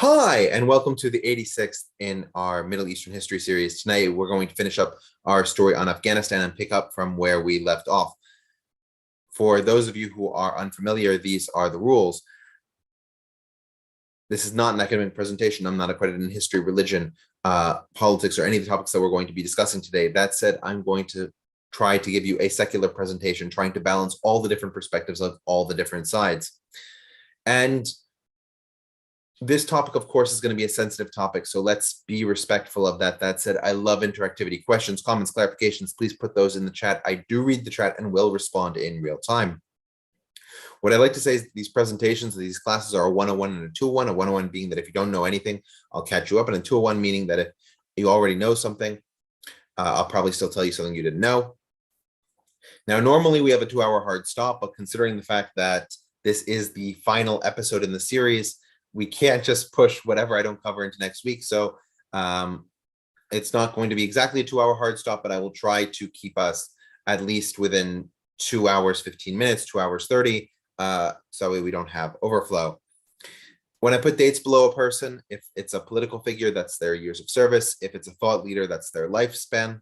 Hi, and welcome to the 86th in our Middle Eastern history series. Tonight, we're going to finish up our story on Afghanistan and pick up from where we left off. For those of you who are unfamiliar, these are the rules. This is not an academic presentation. I'm not accredited in history, religion, politics, or any of the topics that we're going to be discussing today. That said, I'm going to try to give you a secular presentation, trying to balance all the different perspectives of all the different sides. And this topic, of course, is going to be a sensitive topic, so let's be respectful of that. That said, I love interactivity. Questions, comments, clarifications, please put those in the chat. I do read the chat and will respond in real time. What I like to say is these presentations, these classes are a 101 and a 201, a 101 being that if you don't know anything, I'll catch you up, and a 201 meaning that if you already know something, I'll probably still tell you something you didn't know. Now, normally we have a 2-hour hard stop, but considering the fact that this is the final episode in the series, we can't just push whatever I don't cover into next week. So it's not going to be exactly a 2-hour hard stop, but I will try to keep us at least within 2 hours, 15 minutes, 2 hours, 30. So that way we don't have overflow. When I put dates below a person, if it's a political figure, that's their years of service. If it's a thought leader, that's their lifespan.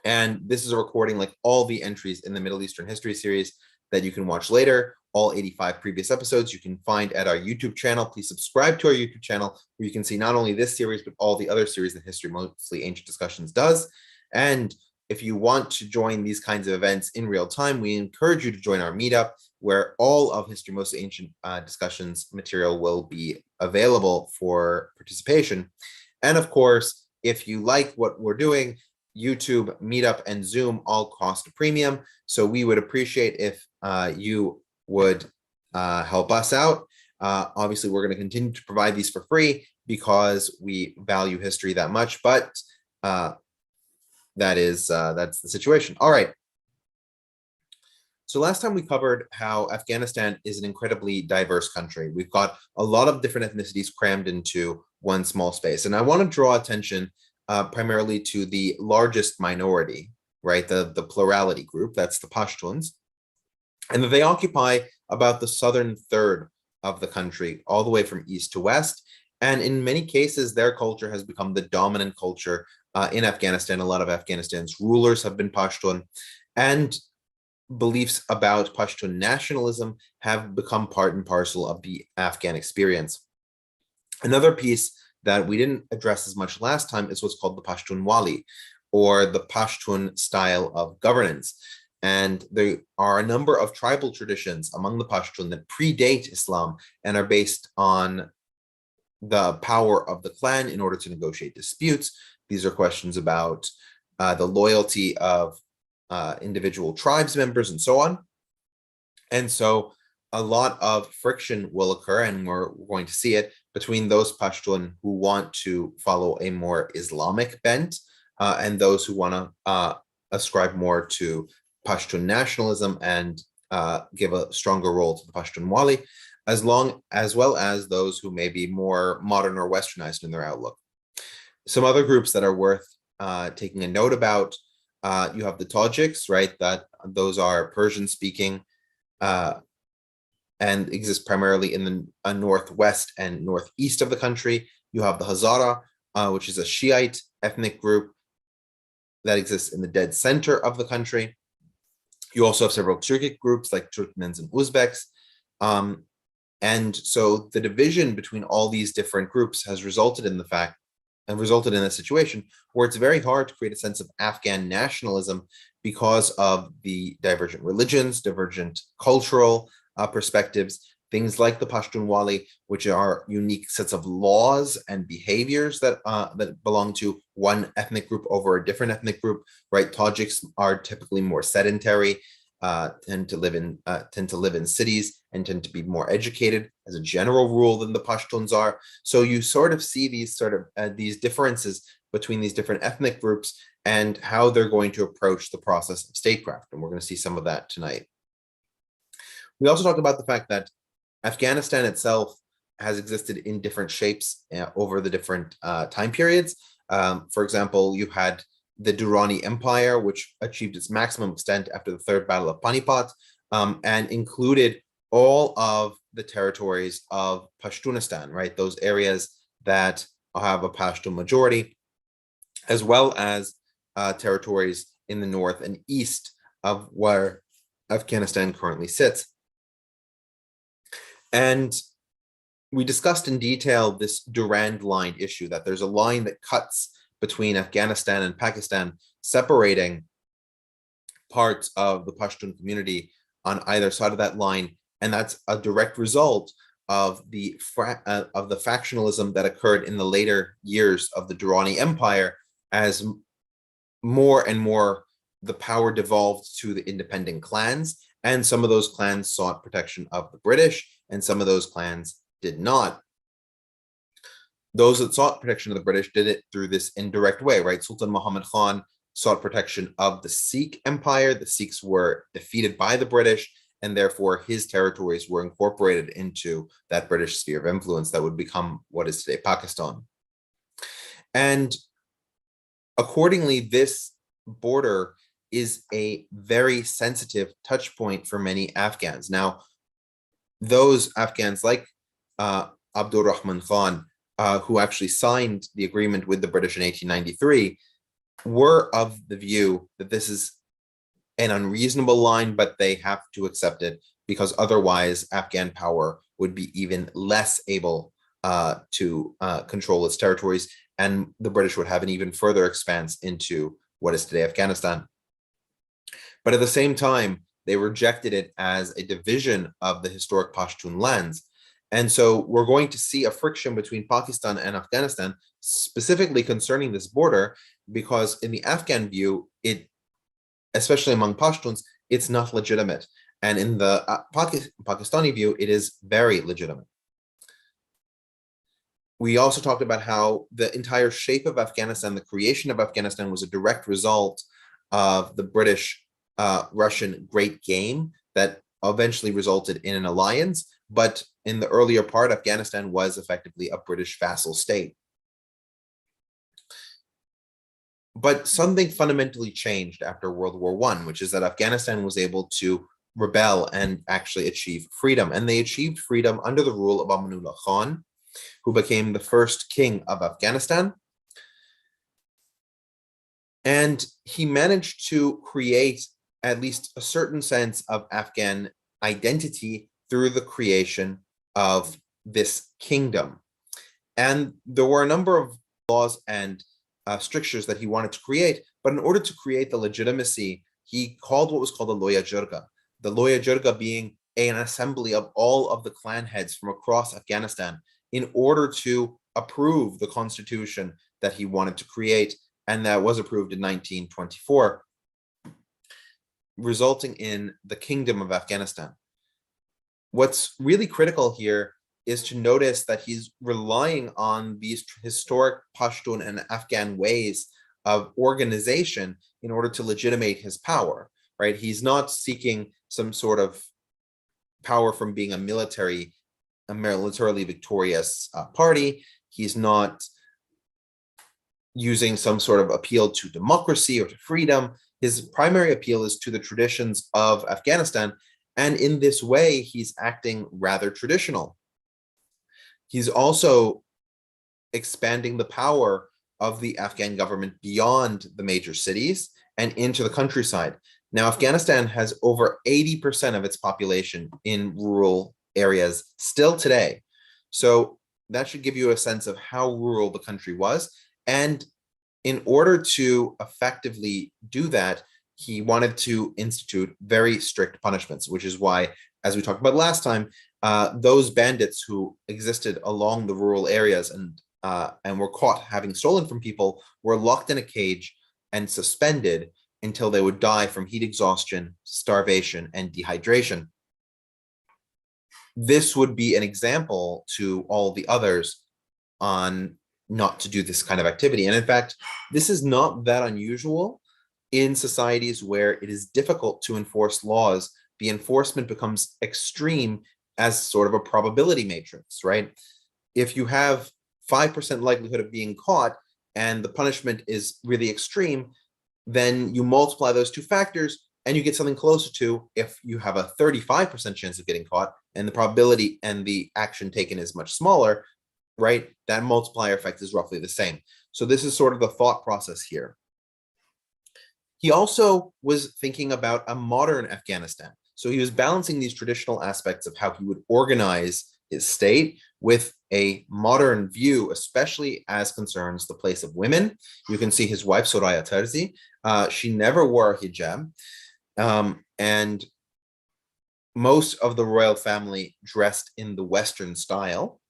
And this is a recording like all the entries in the Middle Eastern history series that you can watch later. All 85 previous episodes you can find at our YouTube channel. Please subscribe to our YouTube channel where you can see not only this series, but all the other series that History Mostly Ancient Discussions does. And if you want to join these kinds of events in real time, we encourage you to join our meetup where all of History Mostly Ancient Discussions material will be available for participation. And of course, if you like what we're doing, YouTube, Meetup, and Zoom all cost a premium. So we would appreciate if you would help us out. Obviously, we're going to continue to provide these for free because we value history that much, but that's the situation. All right. So last time we covered how Afghanistan is an incredibly diverse country. We've got a lot of different ethnicities crammed into one small space. And I want to draw attention primarily to the largest minority, right? The plurality group, that's the Pashtuns. And that they occupy about the southern third of the country, all the way from east to west. And in many cases, their culture has become the dominant culture in Afghanistan. A lot of Afghanistan's rulers have been Pashtun, and beliefs about Pashtun nationalism have become part and parcel of the Afghan experience. Another piece that we didn't address as much last time is what's called the Pashtunwali, or the Pashtun style of governance. And there are a number of tribal traditions among the Pashtun that predate Islam and are based on the power of the clan in order to negotiate disputes. These are questions about the loyalty of individual tribes members and so on. And so a lot of friction will occur, and we're going to see it, between those Pashtun who want to follow a more Islamic bent and those who want to ascribe more to Pashtun nationalism and give a stronger role to the Pashtunwali, as well as those who may be more modern or westernized in their outlook. Some other groups that are worth taking a note about, you have the Tajiks, right? Those are Persian-speaking and exist primarily in the northwest and northeast of the country. You have the Hazara, which is a Shiite ethnic group that exists in the dead center of the country. You also have several Turkic groups like Turkmens and Uzbeks. And so the division between all these different groups has resulted in a situation where it's very hard to create a sense of Afghan nationalism because of the divergent religions, divergent cultural perspectives, things like the Pashtunwali, which are unique sets of laws and behaviors that belong to one ethnic group over a different ethnic group, right? Tajiks are typically more sedentary, tend to live in cities, and tend to be more educated as a general rule than the Pashtuns are. So you sort of see these these differences between these different ethnic groups and how they're going to approach the process of statecraft. And we're going to see some of that tonight. We also talked about the fact that Afghanistan itself has existed in different shapes over the different time periods. For example, you had the Durrani Empire, which achieved its maximum extent after the Third Battle of Panipat, and included all of the territories of Pashtunistan, right? Those areas that have a Pashtun majority, as well as territories in the north and east of where Afghanistan currently sits. And we discussed in detail this Durand Line issue, that there's a line that cuts between Afghanistan and Pakistan, separating parts of the Pashtun community on either side of that line. And that's a direct result of the factionalism that occurred in the later years of the Durrani Empire, as more and more the power devolved to the independent clans, and some of those clans sought protection of the British, and some of those clans did not. Those that sought protection of the British did it through this indirect way, right? Sultan Muhammad Khan sought protection of the Sikh Empire. The Sikhs were defeated by the British, and therefore his territories were incorporated into that British sphere of influence that would become what is today Pakistan. And accordingly, this border is a very sensitive touch point for many Afghans. Now, those Afghans like Abdur Rahman Khan, who actually signed the agreement with the British in 1893, were of the view that this is an unreasonable line, but they have to accept it, because otherwise Afghan power would be even less able to control its territories, and the British would have an even further expanse into what is today Afghanistan. But at the same time, they rejected it as a division of the historic Pashtun lands. And so we're going to see a friction between Pakistan and Afghanistan, specifically concerning this border, because in the Afghan view, especially among Pashtuns, it's not legitimate. And in the Pakistani view, it is very legitimate. We also talked about how the entire shape of Afghanistan, the creation of Afghanistan, was a direct result of the British-Russian Great Game that eventually resulted in an alliance. But in the earlier part, Afghanistan was effectively a British vassal state. But something fundamentally changed after World War I, which is that Afghanistan was able to rebel and actually achieve freedom. And they achieved freedom under the rule of Amanullah Khan, who became the first king of Afghanistan. And he managed to create at least a certain sense of Afghan identity through the creation of this kingdom. And there were a number of laws and strictures that he wanted to create, but in order to create the legitimacy, he called what was called the Loya Jirga. The Loya Jirga being an assembly of all of the clan heads from across Afghanistan in order to approve the constitution that he wanted to create, and that was approved in 1924, resulting in the Kingdom of Afghanistan. What's really critical here is to notice that he's relying on these historic Pashtun and Afghan ways of organization in order to legitimate his power, right? He's not seeking some sort of power from being a militarily victorious party. He's not using some sort of appeal to democracy or to freedom. His primary appeal is to the traditions of Afghanistan. And in this way, he's acting rather traditional. He's also expanding the power of the Afghan government beyond the major cities and into the countryside. Now, Afghanistan has over 80% of its population in rural areas still today. So that should give you a sense of how rural the country was. And in order to effectively do that, he wanted to institute very strict punishments, which is why, as we talked about last time, those bandits who existed along the rural areas and were caught having stolen from people were locked in a cage and suspended until they would die from heat exhaustion, starvation, and dehydration. This would be an example to all the others on not to do this kind of activity. And in fact, this is not that unusual in societies where it is difficult to enforce laws. The enforcement becomes extreme as sort of a probability matrix, right? If you have 5% likelihood of being caught and the punishment is really extreme, then you multiply those two factors, and you get something closer to if you have a 35% chance of getting caught and the probability and the action taken is much smaller, right? That multiplier effect is roughly the same. So this is sort of the thought process here. He also was thinking about a modern Afghanistan. So he was balancing these traditional aspects of how he would organize his state with a modern view, especially as concerns the place of women. You can see his wife, Soraya Terzi. She never wore a hijab. And most of the royal family dressed in the Western style.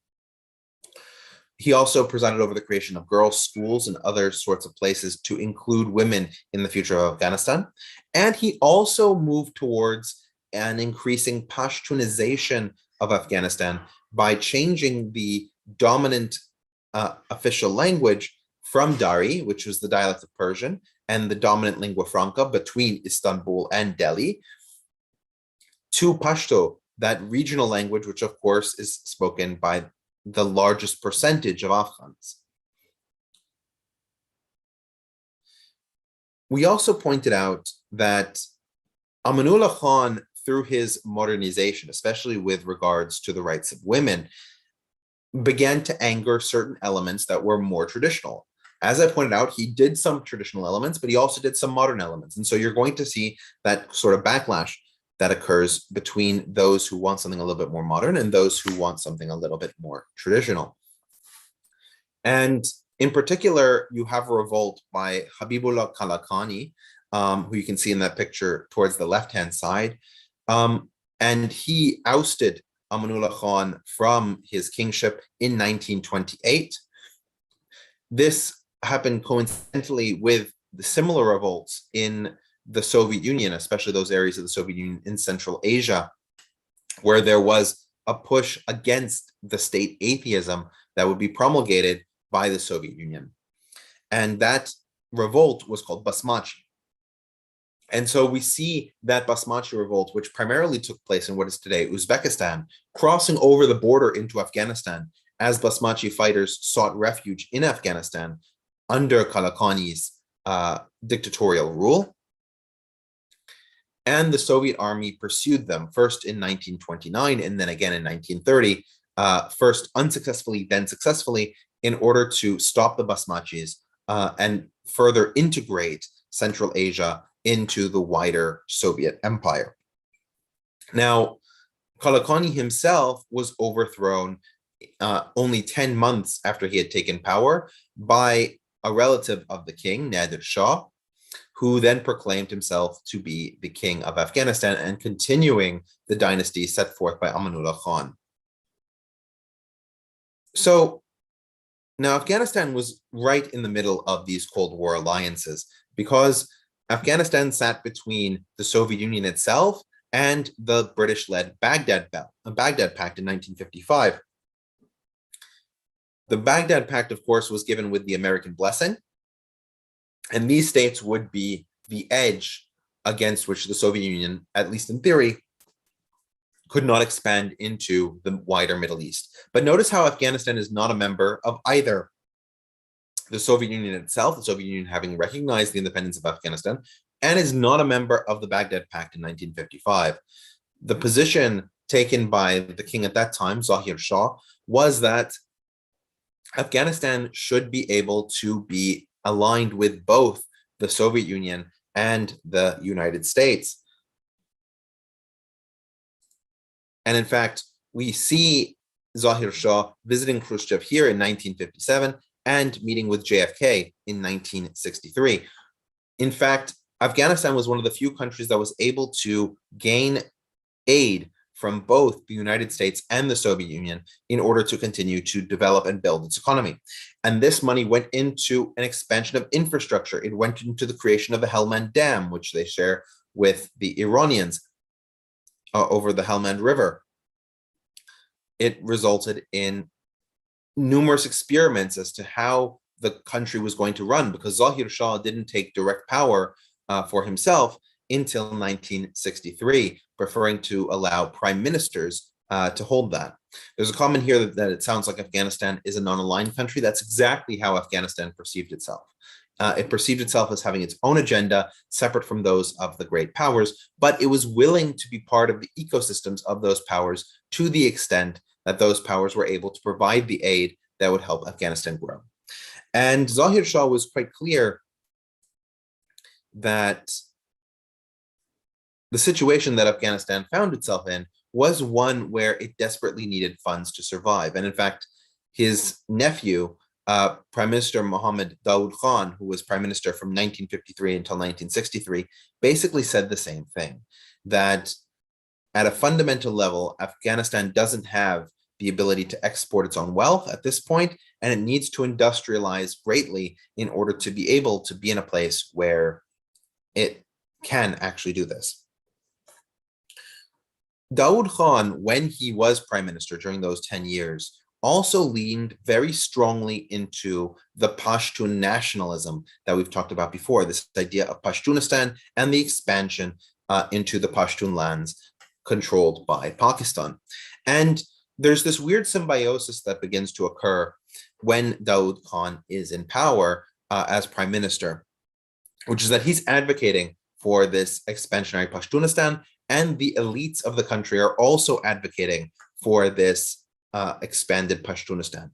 He also presided over the creation of girls' schools and other sorts of places to include women in the future of Afghanistan. And he also moved towards an increasing Pashtunization of Afghanistan by changing the dominant official language from Dari, which was the dialect of Persian, and the dominant lingua franca between Istanbul and Delhi, to Pashto, that regional language, which of course is spoken by the largest percentage of Afghans. We also pointed out that Amanullah Khan, through his modernization, especially with regards to the rights of women, began to anger certain elements that were more traditional. As I pointed out, he did some traditional elements, but he also did some modern elements. And so you're going to see that sort of backlash that occurs between those who want something a little bit more modern and those who want something a little bit more traditional. And in particular, you have a revolt by Habibullah Kalakani, who you can see in that picture towards the left-hand side. And he ousted Amanullah Khan from his kingship in 1928. This happened coincidentally with the similar revolts in the Soviet Union, especially those areas of the Soviet Union in Central Asia, where there was a push against the state atheism that would be promulgated by the Soviet Union. And that revolt was called Basmachi. And so we see that Basmachi revolt, which primarily took place in what is today Uzbekistan, crossing over the border into Afghanistan as Basmachi fighters sought refuge in Afghanistan under Kalakani's dictatorial rule. And the Soviet army pursued them first in 1929 and then again in 1930, first unsuccessfully, then successfully, in order to stop the Basmachis and further integrate Central Asia into the wider Soviet empire. Now, Kalakani himself was overthrown only 10 months after he had taken power by a relative of the king, Zahir Shah, who then proclaimed himself to be the king of Afghanistan and continuing the dynasty set forth by Amanullah Khan. So now Afghanistan was right in the middle of these Cold War alliances because Afghanistan sat between the Soviet Union itself and the British-led Baghdad Pact in 1955. The Baghdad Pact, of course, was given with the American blessing, and these states would be the edge against which the Soviet Union, at least in theory, could not expand into the wider Middle East. But notice how Afghanistan is not a member of either the Soviet Union itself, the Soviet Union having recognized the independence of Afghanistan, and is not a member of the Baghdad Pact in 1955. The position taken by the king at that time, Zahir Shah, was that Afghanistan should be able to be aligned with both the Soviet Union and the United States. And in fact, we see Zahir Shah visiting Khrushchev here in 1957 and meeting with JFK in 1963. In fact, Afghanistan was one of the few countries that was able to gain aid from both the United States and the Soviet Union in order to continue to develop and build its economy. And this money went into an expansion of infrastructure. It went into the creation of the Helmand Dam, which they share with the Iranians over the Helmand River. It resulted in numerous experiments as to how the country was going to run, because Zahir Shah didn't take direct power for himself until 1963, preferring to allow prime ministers to hold that. There's a comment here that it sounds like Afghanistan is a non-aligned country. That's exactly how Afghanistan perceived itself. It perceived itself as having its own agenda, separate from those of the great powers, but it was willing to be part of the ecosystems of those powers to the extent that those powers were able to provide the aid that would help Afghanistan grow. And Zahir Shah was quite clear that the situation that Afghanistan found itself in was one where it desperately needed funds to survive. And in fact, his nephew, Prime Minister Muhammad Daoud Khan, who was Prime Minister from 1953 until 1963, basically said the same thing, that at a fundamental level, Afghanistan doesn't have the ability to export its own wealth at this point, and it needs to industrialize greatly in order to be able to be in a place where it can actually do this. Daoud Khan, when he was prime minister during those 10 years, also leaned very strongly into the Pashtun nationalism that we've talked about before, this idea of Pashtunistan and the expansion into the Pashtun lands controlled by Pakistan. And there's this weird symbiosis that begins to occur when Daoud Khan is in power as prime minister, which is that he's advocating for this expansionary Pashtunistan, and the elites of the country are also advocating for this expanded Pashtunistan.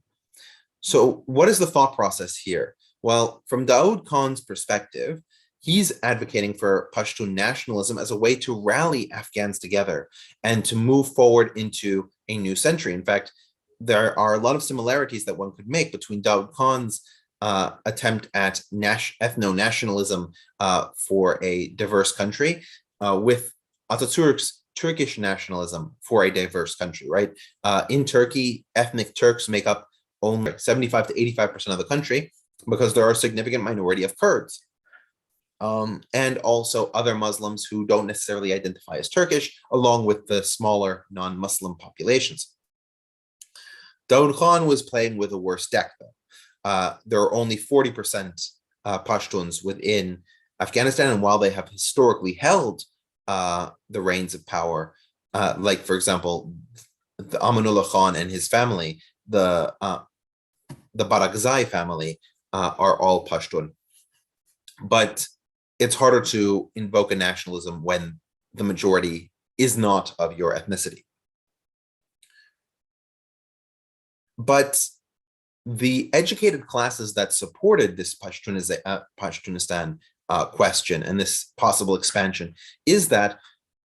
So what is the thought process here? Well, from Daoud Khan's perspective, he's advocating for Pashtun nationalism as a way to rally Afghans together and to move forward into a new century. In fact, there are a lot of similarities that one could make between Daoud Khan's attempt at ethno-nationalism for a diverse country with Ataturk's Turkish nationalism for a diverse country, right? In Turkey, ethnic Turks make up only 75 to 85% of the country because there are a significant minority of Kurds. And also other Muslims who don't necessarily identify as Turkish, along with the smaller non-Muslim populations. Daoud Khan was playing with a worse deck, though. There are only 40% Pashtuns within Afghanistan, and while they have historically held the reins of power, like, for example, the Amanullah Khan and his family, the Barakzai family, are all Pashtun. But it's harder to invoke a nationalism when the majority is not of your ethnicity. But the educated classes that supported this Pashtunistan question and this possible expansion is that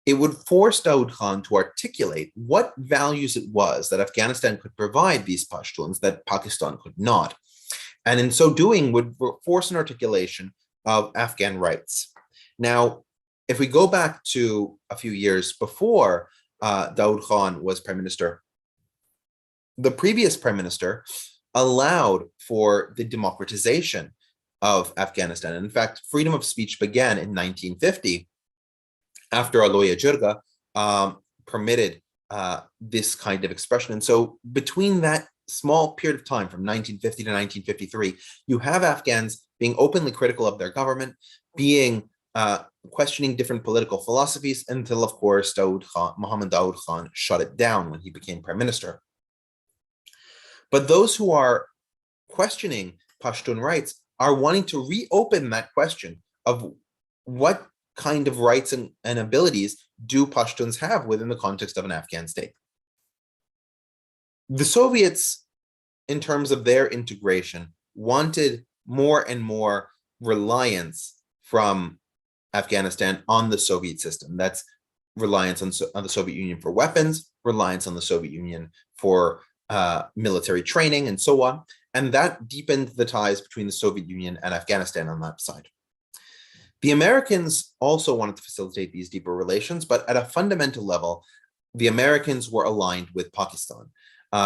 it would force Daoud Khan to articulate what values it was that Afghanistan could provide these Pashtuns that Pakistan could not. And in so doing would force an articulation of Afghan rights. Now, if we go back to a few years before Daoud Khan was prime minister, the previous prime minister allowed for the democratization of Afghanistan. And in fact, freedom of speech began in 1950 after Aloya Jirga permitted this kind of expression. And so between that small period of time from 1950 to 1953, you have Afghans being openly critical of their government, being questioning different political philosophies, until, of course, Muhammad Daoud Khan shut it down when he became prime minister. But those who are questioning Pashtun rights are wanting to reopen that question of what kind of rights and abilities do Pashtuns have within the context of an Afghan state. The Soviets, in terms of their integration, wanted more and more reliance from Afghanistan on the Soviet system. That's reliance on the Soviet Union for weapons, reliance on the Soviet Union for military training, and so on. And that deepened the ties between the Soviet Union and Afghanistan on that side. The Americans also wanted to facilitate these deeper relations, but at a fundamental level, the Americans were aligned with Pakistan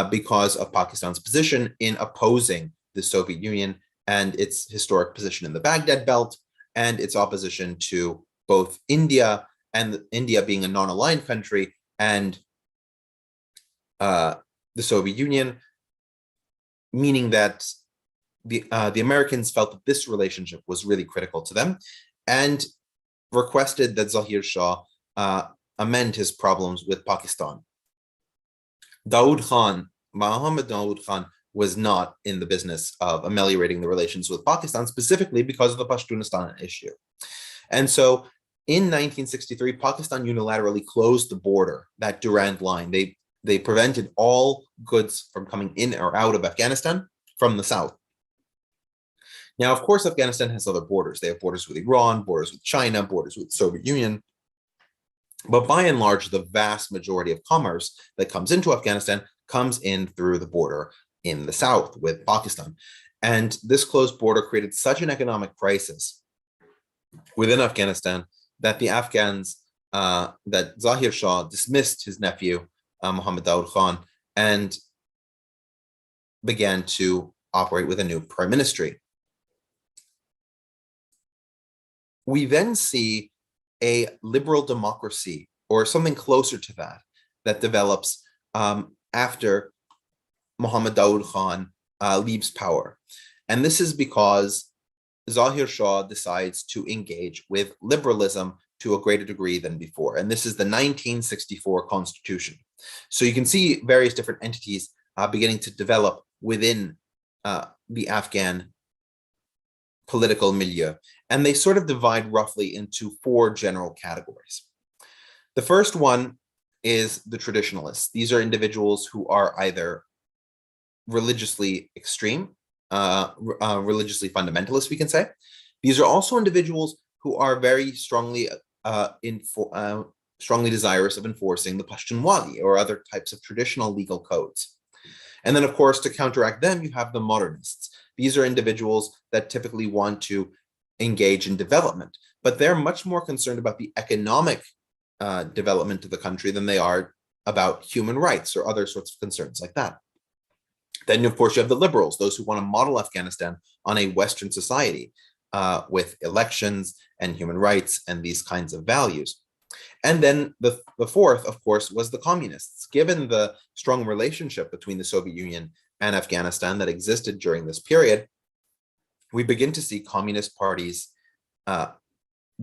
because of Pakistan's position in opposing the Soviet Union and its historic position in the Baghdad Belt, and its opposition to both India, and India being a non-aligned country, and the Soviet Union, meaning that the Americans felt that this relationship was really critical to them, and requested that Zahir Shah amend his problems with Pakistan. Muhammad Daoud Khan was not in the business of ameliorating the relations with Pakistan, specifically because of the Pashtunistan issue. And so in 1963, Pakistan unilaterally closed the border, that Durand line. They prevented all goods from coming in or out of Afghanistan from the south. Now, of course, Afghanistan has other borders. They have borders with Iran, borders with China, borders with the Soviet Union. But by and large, the vast majority of commerce that comes into Afghanistan comes in through the border in the south with Pakistan. And this closed border created such an economic crisis within Afghanistan that the Afghans, that Zahir Shah dismissed his nephew, Muhammad Daoud Khan, and began to operate with a new prime ministry. We then see a liberal democracy, or something closer to that, that develops after Muhammad Daoud Khan leaves power. And this is because Zahir Shah decides to engage with liberalism to a greater degree than before. And this is the 1964 Constitution. So you can see various different entities beginning to develop within the Afghan political milieu. And they sort of divide roughly into four general categories. The first one is the traditionalists. These are individuals who are either religiously extreme, religiously fundamentalist, we can say. These are also individuals who are very strongly desirous of enforcing the Pashtunwali or other types of traditional legal codes. And then, of course, to counteract them, you have the modernists. These are individuals that typically want to engage in development, but they're much more concerned about the economic development of the country than they are about human rights or other sorts of concerns like that. Then, of course, you have the liberals, those who want to model Afghanistan on a Western society with elections and human rights and these kinds of values. And then the fourth, of course, was the communists. Given the strong relationship between the Soviet Union and Afghanistan that existed during this period, we begin to see communist parties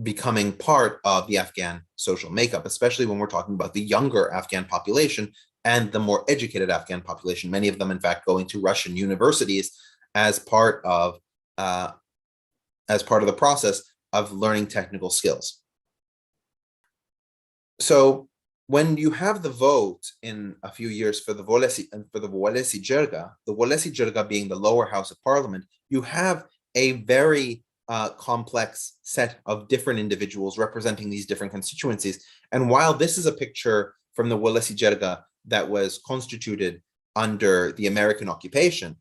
becoming part of the Afghan social makeup, especially when we're talking about the younger Afghan population and the more educated Afghan population, many of them, in fact, going to Russian universities as part of the process of learning technical skills. So when you have the vote in a few years for the Walesi Jirga, the Walesi Jirga being the lower house of parliament, you have a very complex set of different individuals representing these different constituencies. And while this is a picture from the Walesi Jirga that was constituted under the American occupation,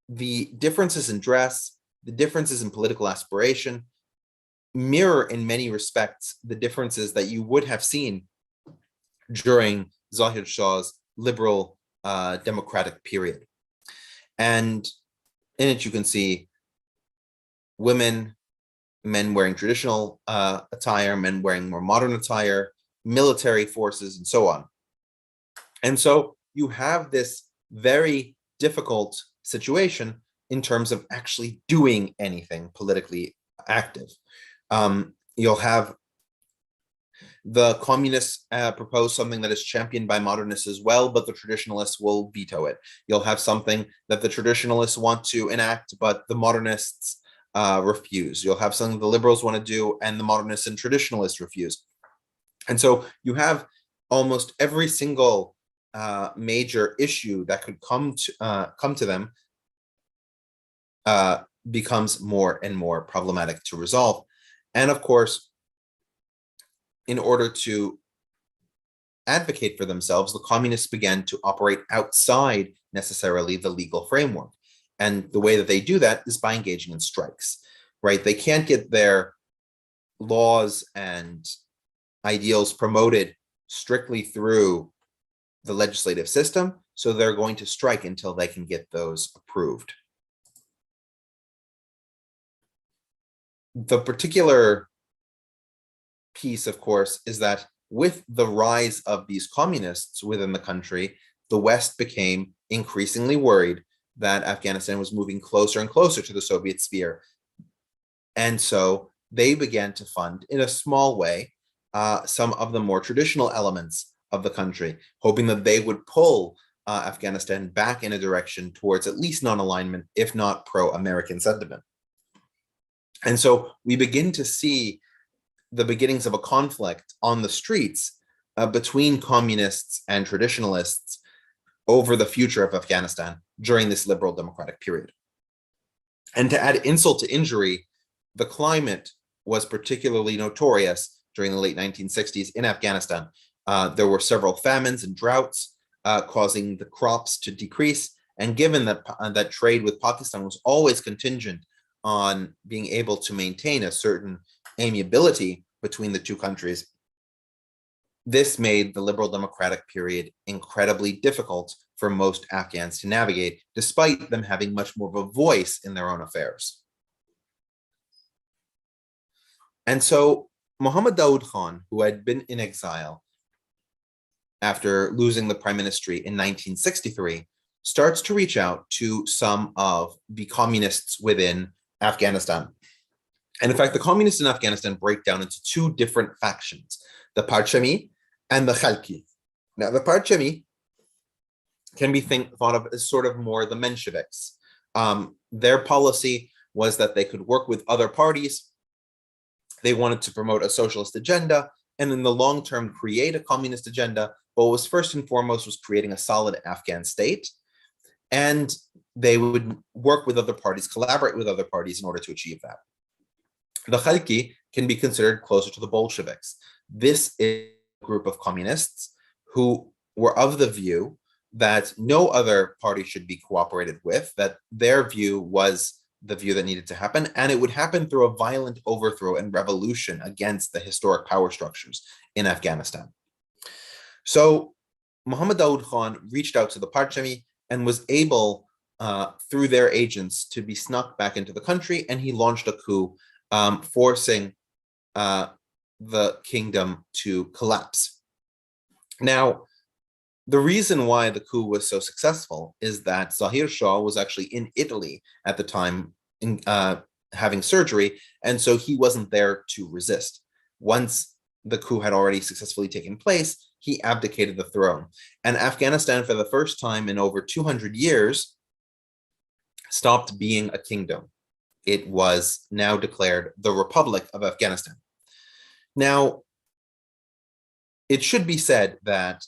the differences in dress, the differences in political aspiration, mirror in many respects the differences that you would have seen during Zahir Shah's liberal democratic period. And in it you can see women, men wearing traditional attire, men wearing more modern attire, military forces, and so on. And so you have this very difficult situation in terms of actually doing anything politically active. You'll have the communists propose something that is championed by modernists as well, but the traditionalists will veto it. You'll have something that the traditionalists want to enact, but the modernists refuse. You'll have something the liberals want to do, and the modernists and traditionalists refuse. And so you have almost every single major issue that could come to them becomes more and more problematic to resolve. And of course, in order to advocate for themselves, the communists began to operate outside necessarily the legal framework. And the way that they do that is by engaging in strikes, right? They can't get their laws and ideals promoted strictly through the legislative system, so they're going to strike until they can get those approved. The particular piece, of course, is that with the rise of these communists within the country, the West became increasingly worried that Afghanistan was moving closer and closer to the Soviet sphere. And so they began to fund, in a small way, some of the more traditional elements of the country, hoping that they would pull Afghanistan back in a direction towards at least non-alignment, if not pro-American sentiment. And so we begin to see the beginnings of a conflict on the streets between communists and traditionalists over the future of Afghanistan during this liberal democratic period. And to add insult to injury, the climate was particularly notorious during the late 1960s in Afghanistan. There were several famines and droughts causing the crops to decrease. And given that, that trade with Pakistan was always contingent on being able to maintain a certain amiability between the two countries, this made the liberal democratic period incredibly difficult for most Afghans to navigate, despite them having much more of a voice in their own affairs. And so Muhammad Daoud Khan, who had been in exile after losing the prime ministry in 1963, starts to reach out to some of the communists within Afghanistan. And in fact, the communists in Afghanistan break down into two different factions, the Parchami and the Khalqi. Now, the Parchami can be thought of as sort of more the Mensheviks. Their policy was that they could work with other parties. They wanted to promote a socialist agenda, and in the long term, create a communist agenda. But what was first and foremost was creating a solid Afghan state. And they would work with other parties, collaborate with other parties in order to achieve that. The Khalqi can be considered closer to the Bolsheviks. This is a group of communists who were of the view that no other party should be cooperated with, that their view was the view that needed to happen, and it would happen through a violent overthrow and revolution against the historic power structures in Afghanistan. So Muhammad Daoud Khan reached out to the Parchami and was able, through their agents, to be snuck back into the country, and he launched a coup, forcing the kingdom to collapse. Now, the reason why the coup was so successful is that Zahir Shah was actually in Italy at the time, having surgery, and so he wasn't there to resist. Once the coup had already successfully taken place, he abdicated the throne. And Afghanistan, for the first time in over 200 years, stopped being a kingdom. It was now declared the Republic of Afghanistan. Now, it should be said that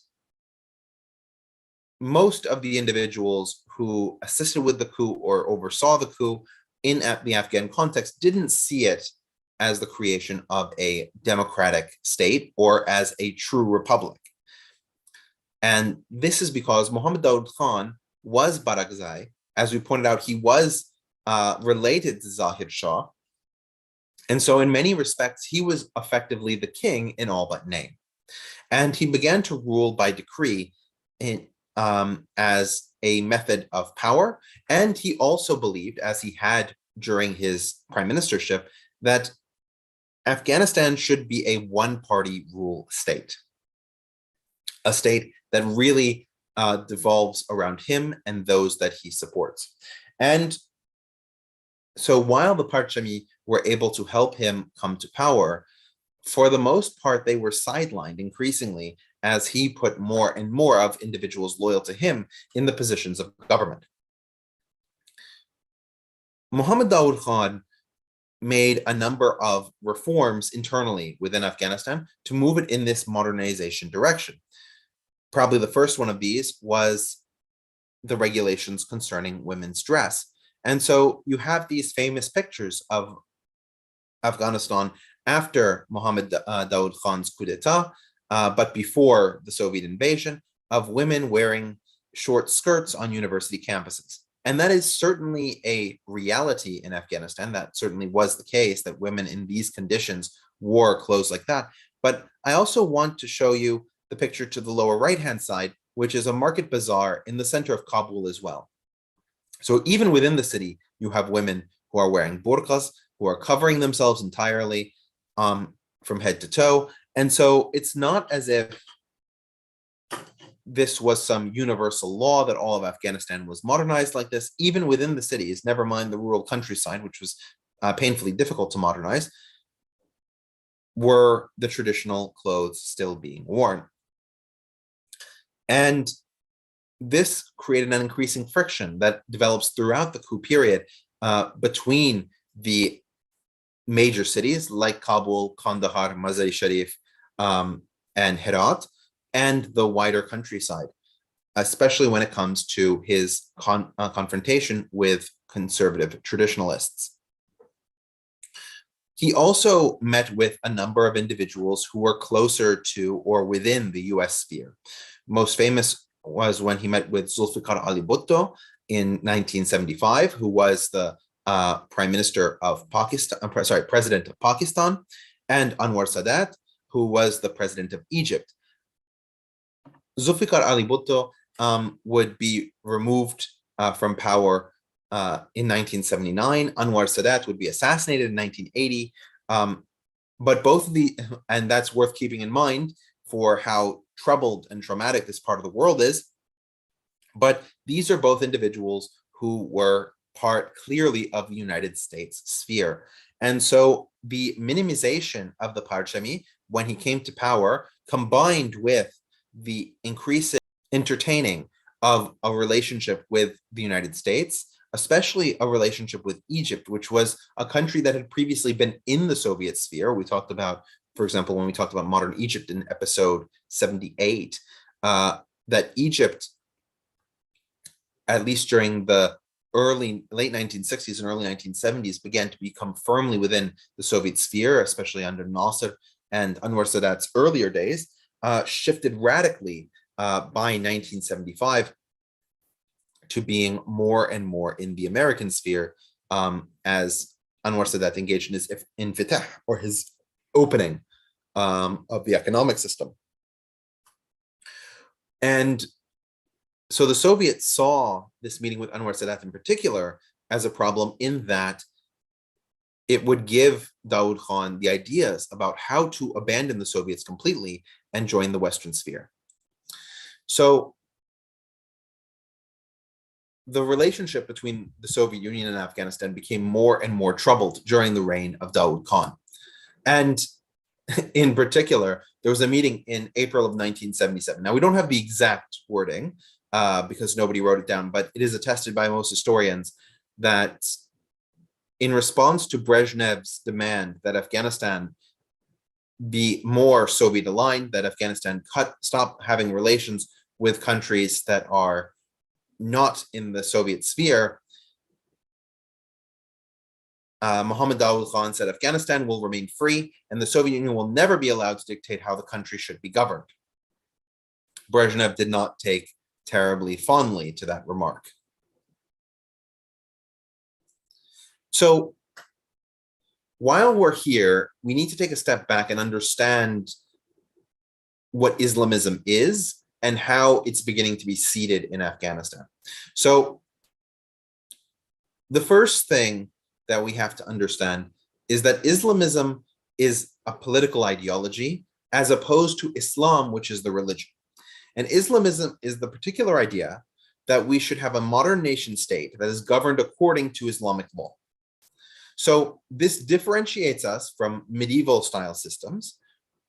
most of the individuals who assisted with the coup or oversaw the coup in the Afghan context didn't see it as the creation of a democratic state or as a true republic. And this is because Muhammad Daoud Khan was Barakzai. As we pointed out, he was related to Zahir Shah. And so in many respects, he was effectively the king in all but name. And he began to rule by decree as a method of power. And he also believed, as he had during his prime ministership, that Afghanistan should be a one-party rule state, a state that really devolves around him and those that he supports. And so while the Parchami were able to help him come to power, for the most part, they were sidelined increasingly as he put more and more of individuals loyal to him in the positions of government. Muhammad Daoud Khan made a number of reforms internally within Afghanistan to move it in this modernization direction. Probably the first one of these was the regulations concerning women's dress. And so you have these famous pictures of Afghanistan after Muhammad Daoud Khan's coup d'etat, but before the Soviet invasion, of women wearing short skirts on university campuses. And that is certainly a reality in Afghanistan. That certainly was the case, that women in these conditions wore clothes like that. But I also want to show you the picture to the lower right-hand side, which is a market bazaar in the center of Kabul as well. So even within the city, you have women who are wearing burqas, who are covering themselves entirely from head to toe. And so it's not as if this was some universal law that all of Afghanistan was modernized like this. Even within the cities, never mind the rural countryside, which was painfully difficult to modernize, were the traditional clothes still being worn. And this created an increasing friction that develops throughout the coup period between the major cities like Kabul, Kandahar, Mazar-i-Sharif, and Herat, and the wider countryside, especially when it comes to his confrontation with conservative traditionalists. He also met with a number of individuals who were closer to or within the US sphere. Most famous was when he met with Zulfikar Ali Bhutto in 1975, who was the Prime Minister of Pakistan, President of Pakistan, and Anwar Sadat, who was the President of Egypt. Zulfikar Ali Bhutto would be removed from power in 1979. Anwar Sadat would be assassinated in 1980. But both of the, and that's worth keeping in mind for how troubled and traumatic this part of the world is. But these are both individuals who were part clearly of the United States sphere. And so the minimization of the Parchami when he came to power, combined with the increasing entertaining of a relationship with the United States, especially a relationship with Egypt, which was a country that had previously been in the Soviet sphere. We talked about, for example, when we talked about modern Egypt in episode 78, that Egypt, at least during the late 1960s and early 1970s, began to become firmly within the Soviet sphere, especially under Nasser and Anwar Sadat's earlier days, shifted radically by 1975 to being more and more in the American sphere as Anwar Sadat engaged in his infitah, or his opening of the economic system. And so the Soviets saw this meeting with Anwar Sadat in particular as a problem in that it would give Daoud Khan the ideas about how to abandon the Soviets completely and join the Western sphere. So the relationship between the Soviet Union and Afghanistan became more and more troubled during the reign of Daoud Khan. And in particular, there was a meeting in April of 1977. Now, we don't have the exact wording because nobody wrote it down, but it is attested by most historians that in response to Brezhnev's demand that Afghanistan be more Soviet aligned, that Afghanistan stop having relations with countries that are not in the Soviet sphere, Muhammad Daoud Khan said Afghanistan will remain free and the Soviet Union will never be allowed to dictate how the country should be governed. Brezhnev did not take terribly fondly to that remark. So while we're here, we need to take a step back and understand what Islamism is and how it's beginning to be seeded in Afghanistan. So the first thing that we have to understand is that Islamism is a political ideology as opposed to Islam, which is the religion. And Islamism is the particular idea that we should have a modern nation state that is governed according to Islamic law. So this differentiates us from medieval style systems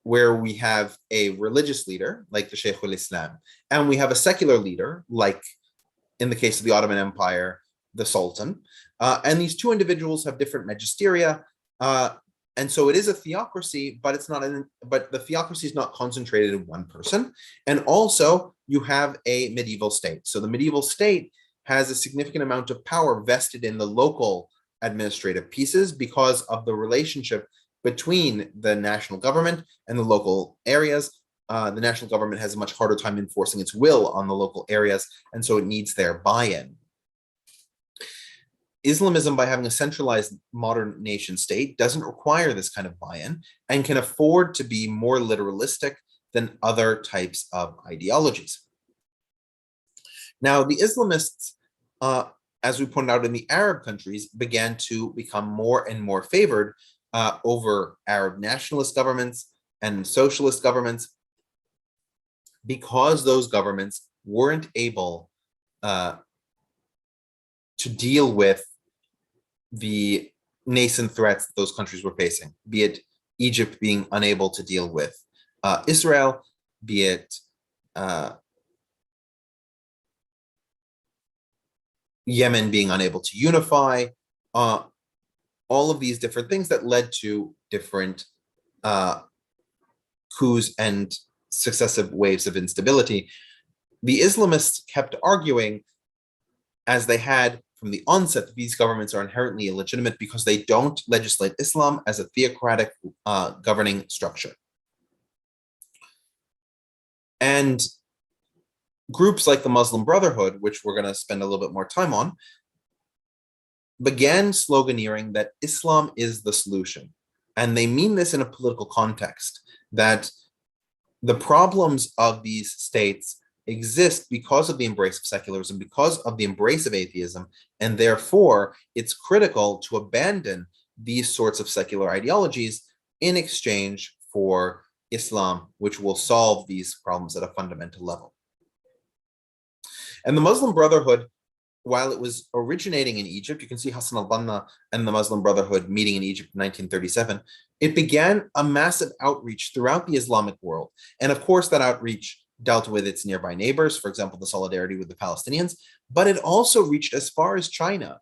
where we have a religious leader like the Shaykh al-Islam, and we have a secular leader like, in the case of the Ottoman Empire, the Sultan. And these two individuals have different magisteria. And so it is a theocracy, but it's not but the theocracy is not concentrated in one person. And also you have a medieval state. So the medieval state has a significant amount of power vested in the local administrative pieces because of the relationship between the national government and the local areas. The national government has a much harder time enforcing its will on the local areas, and so it needs their buy-in. Islamism, by having a centralized modern nation state, doesn't require this kind of buy-in and can afford to be more literalistic than other types of ideologies. Now, the Islamists, as we pointed out in the Arab countries, began to become more and more favored over Arab nationalist governments and socialist governments because those governments weren't able to deal with the nascent threats that those countries were facing, be it Egypt being unable to deal with Israel, be it Yemen being unable to unify, all of these different things that led to different coups and successive waves of instability. The Islamists kept arguing, as they had from the onset, that these governments are inherently illegitimate because they don't legislate Islam as a theocratic governing structure. And groups like the Muslim Brotherhood, which we're going to spend a little bit more time on, began sloganeering that Islam is the solution. And they mean this in a political context, that the problems of these states exist because of the embrace of secularism, because of the embrace of atheism, and therefore it's critical to abandon these sorts of secular ideologies in exchange for Islam, which will solve these problems at a fundamental level. And the Muslim Brotherhood, while it was originating in Egypt, you can see Hassan al-Banna and the Muslim Brotherhood meeting in Egypt in 1937, it began a massive outreach throughout the Islamic world. And of course, that outreach dealt with its nearby neighbors, for example, the solidarity with the Palestinians, but it also reached as far as China.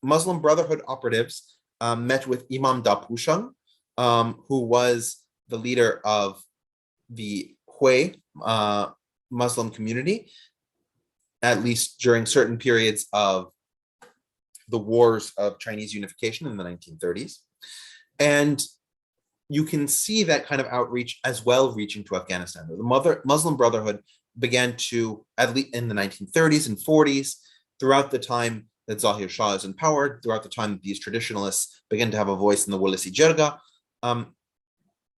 Muslim Brotherhood operatives met with Imam Da Pushang, who was the leader of the Hui Muslim community, at least during certain periods of the wars of Chinese unification in the 1930s. And you can see that kind of outreach as well reaching to Afghanistan. The Muslim Brotherhood began to, at least in the 1930s and 40s, throughout the time that Zahir Shah is in power, throughout the time that these traditionalists begin to have a voice in the Walisi Jirga,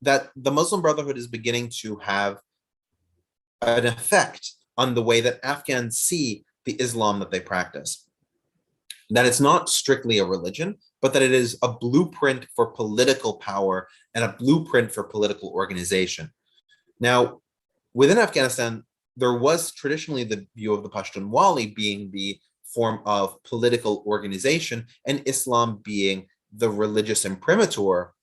that the Muslim Brotherhood is beginning to have an effect on the way that Afghans see the Islam that they practice. That it's not strictly a religion, but that it is a blueprint for political power and a blueprint for political organization. Now, within Afghanistan, there was traditionally the view of the Pashtunwali being the form of political organization and Islam being the religious imprimatur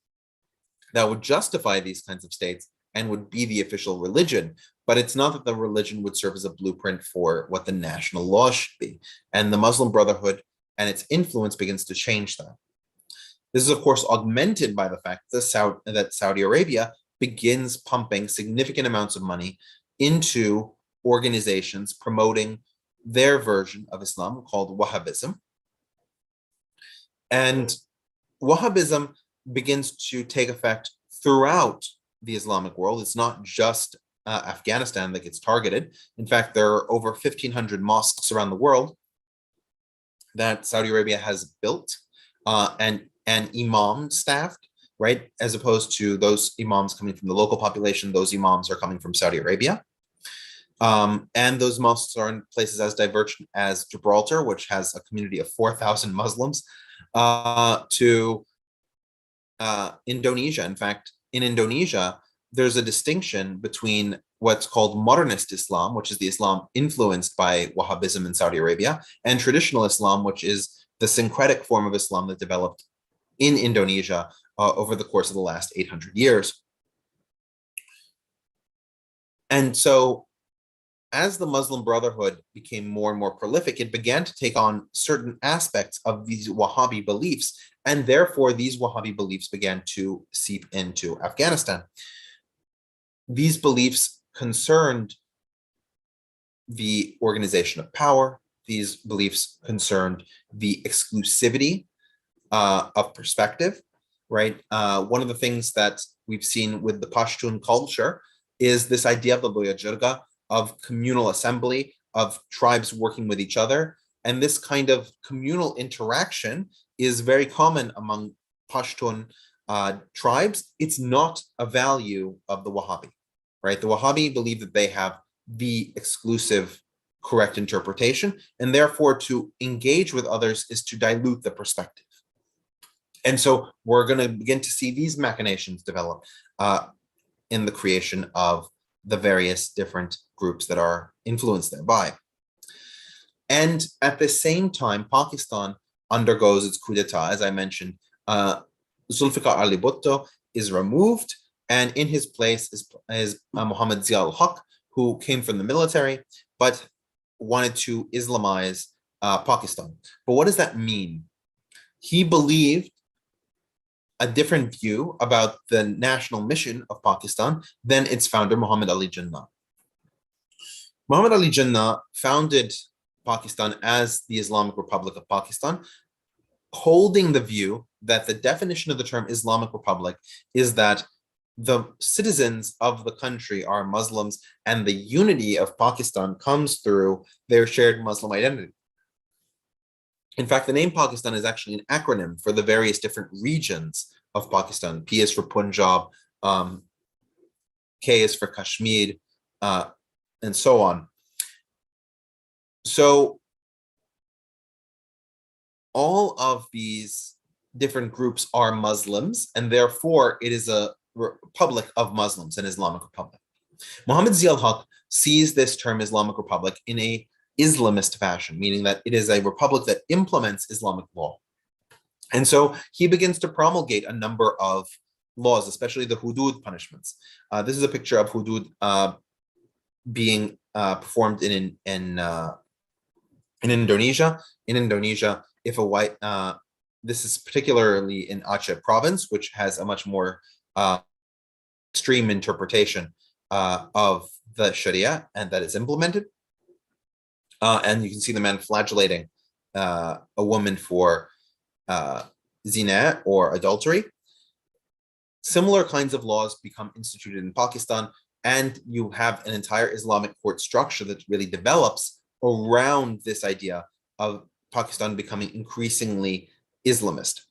that would justify these kinds of states and would be the official religion. But it's not that the religion would serve as a blueprint for what the national law should be. And the Muslim Brotherhood and its influence begins to change that. This is, of course, augmented by the fact that Saudi Arabia begins pumping significant amounts of money into organizations promoting their version of Islam called Wahhabism. And Wahhabism begins to take effect throughout the Islamic world. It's not just Afghanistan that gets targeted. In fact, there are over 1,500 mosques around the world that Saudi Arabia has built and imam staffed, right? As opposed to those imams coming from the local population, those imams are coming from Saudi Arabia. And those mosques are in places as divergent as Gibraltar, which has a community of 4,000 Muslims, to Indonesia. In fact, in Indonesia, there's a distinction between what's called modernist Islam, which is the Islam influenced by Wahhabism in Saudi Arabia, and traditional Islam, which is the syncretic form of Islam that developed in Indonesia over the course of the last 800 years. And so as the Muslim Brotherhood became more and more prolific, it began to take on certain aspects of these Wahhabi beliefs, and therefore these Wahhabi beliefs began to seep into Afghanistan. These beliefs concerned the organization of power. These beliefs concerned the exclusivity of perspective, right? One of the things that we've seen with the Pashtun culture is this idea of the Loya Jirga, of communal assembly, of tribes working with each other. And this kind of communal interaction is very common among Pashtun tribes. It's not a value of the Wahhabi, right? The Wahhabi believe that they have the exclusive correct interpretation, and therefore to engage with others is to dilute the perspective. And so we're going to begin to see these machinations develop in the creation of the various different groups that are influenced thereby. And at the same time, Pakistan undergoes its coup d'etat. As I mentioned, Zulfikar Ali Bhutto is removed, and in his place is Muhammad Zia al-Haq, who came from the military, but wanted to Islamize Pakistan. But what does that mean? He believed a different view about the national mission of Pakistan than its founder, Muhammad Ali Jinnah. Muhammad Ali Jinnah founded Pakistan as the Islamic Republic of Pakistan, holding the view that the definition of the term Islamic Republic is that the citizens of the country are Muslims and the unity of Pakistan comes through their shared Muslim identity. In fact, the name Pakistan is actually an acronym for the various different regions of Pakistan. P is for Punjab, K is for Kashmir, and so on. So all of these different groups are Muslims, and therefore it is a republic of Muslims, an Islamic Republic. Muhammad Zia-ul-Haq sees this term Islamic Republic in a Islamist fashion, meaning that it is a republic that implements Islamic law. And so he begins to promulgate a number of laws, especially the hudud punishments. This is a picture of hudud being performed in Indonesia. In Indonesia, if a white, this is particularly in Aceh province, which has a much more extreme interpretation of the Sharia and that is implemented. And you can see the man flagellating a woman for zina or adultery. Similar kinds of laws become instituted in Pakistan, and you have an entire Islamic court structure that really develops around this idea of Pakistan becoming increasingly Islamist.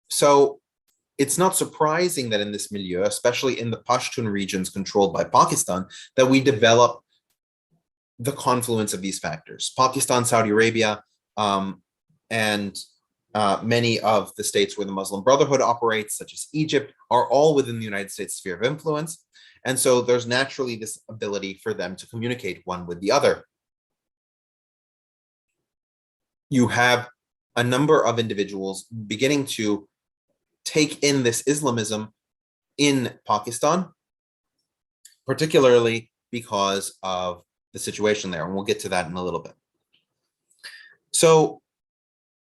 So it's not surprising that in this milieu, especially in the Pashtun regions controlled by Pakistan, that we develop the confluence of these factors. Pakistan, Saudi Arabia, and many of the states where the Muslim Brotherhood operates, such as Egypt, are all within the United States sphere of influence. And so there's naturally this ability for them to communicate one with the other. You have a number of individuals beginning to take in this Islamism in Pakistan, particularly because of the situation there. And we'll get to that in a little bit. So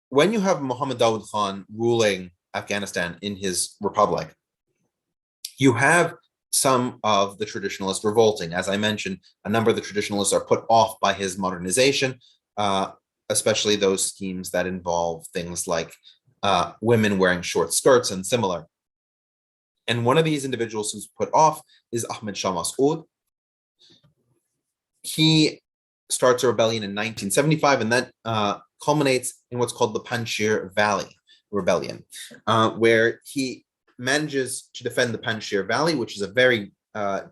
when you have Muhammad Daoud Khan ruling Afghanistan in his republic, you have some of the traditionalists revolting. As I mentioned, a number of the traditionalists are put off by his modernization, especially those schemes that involve things like women wearing short skirts and similar. And one of these individuals who's put off is Ahmed Shah Massoud. He starts a rebellion in 1975, and that culminates in what's called the Panjshir Valley Rebellion, where he manages to defend the Panjshir Valley, which is a very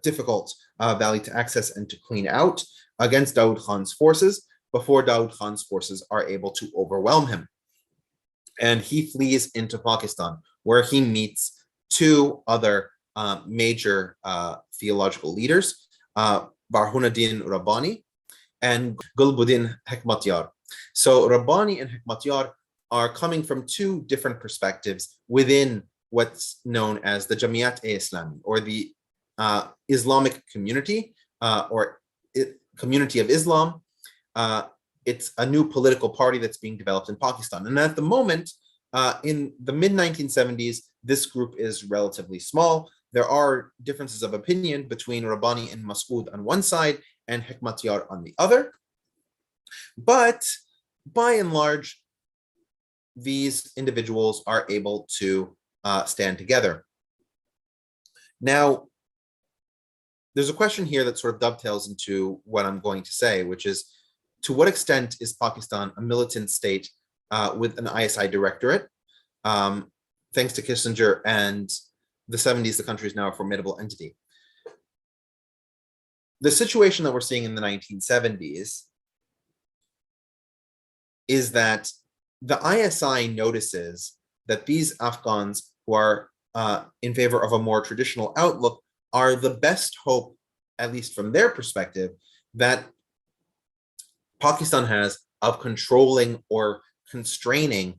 difficult valley to access and to clean out, against Daoud Khan's forces before Daoud Khan's forces are able to overwhelm him. And he flees into Pakistan, where he meets two other major theological leaders, Barhunuddin Rabbani and Gulbuddin Hekmatyar. So Rabbani and Hekmatyar are coming from two different perspectives within what's known as the Jamiat-e-Islami, or the Islamic community, or community of Islam. It's a new political party that's being developed in Pakistan. And at the moment, in the mid-1970s, this group is relatively small. There are differences of opinion between Rabbani and Massoud on one side and Hekmatyar on the other. But by and large, these individuals are able to stand together. Now, there's a question here that sort of dovetails into what I'm going to say, which is, to what extent is Pakistan a militant state with an ISI directorate? Thanks to Kissinger and the 70s, the country is now a formidable entity. The situation that we're seeing in the 1970s is that the ISI notices that these Afghans who are in favor of a more traditional outlook are the best hope, at least from their perspective, that Pakistan has of controlling or constraining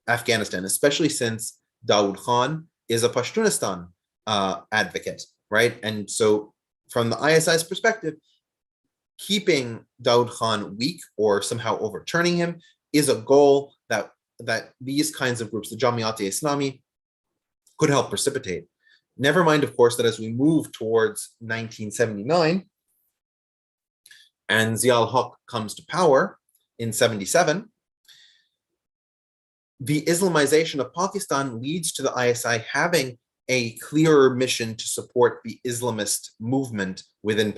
Afghanistan, especially since Daoud Khan is a Pashtunistan advocate, right? And so from the ISI's perspective, keeping Daoud Khan weak or somehow overturning him is a goal that these kinds of groups, the Jamiat-e-Islami, could help precipitate. Never mind, of course, that as we move towards 1979 and Zia al-Haq comes to power in 77, the Islamization of Pakistan leads to the ISI having a clearer mission to support the Islamist movement within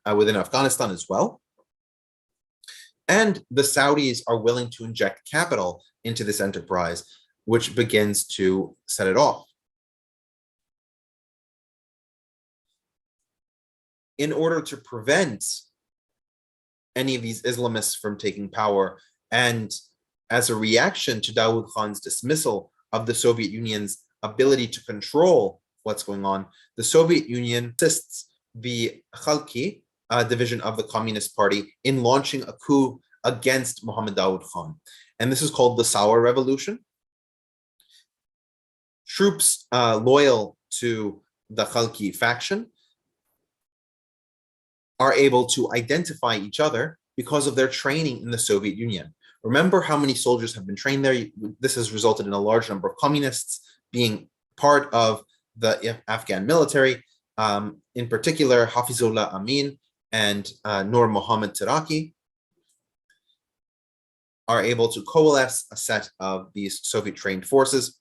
Afghanistan as well. And the Saudis are willing to inject capital into this enterprise, which begins to set it off. In order to prevent any of these Islamists from taking power, and as a reaction to Daoud Khan's dismissal of the Soviet Union's ability to control what's going on, the Soviet Union assists the Khalqi division of the Communist Party in launching a coup against Muhammad Daoud Khan. And this is called the Saur Revolution. Troops loyal to the Khalqi faction are able to identify each other because of their training in the Soviet Union. Remember how many soldiers have been trained there. This has resulted in a large number of communists being part of the Afghan military, in particular Hafizullah Amin and Nur Muhammad Taraki are able to coalesce a set of these Soviet trained forces,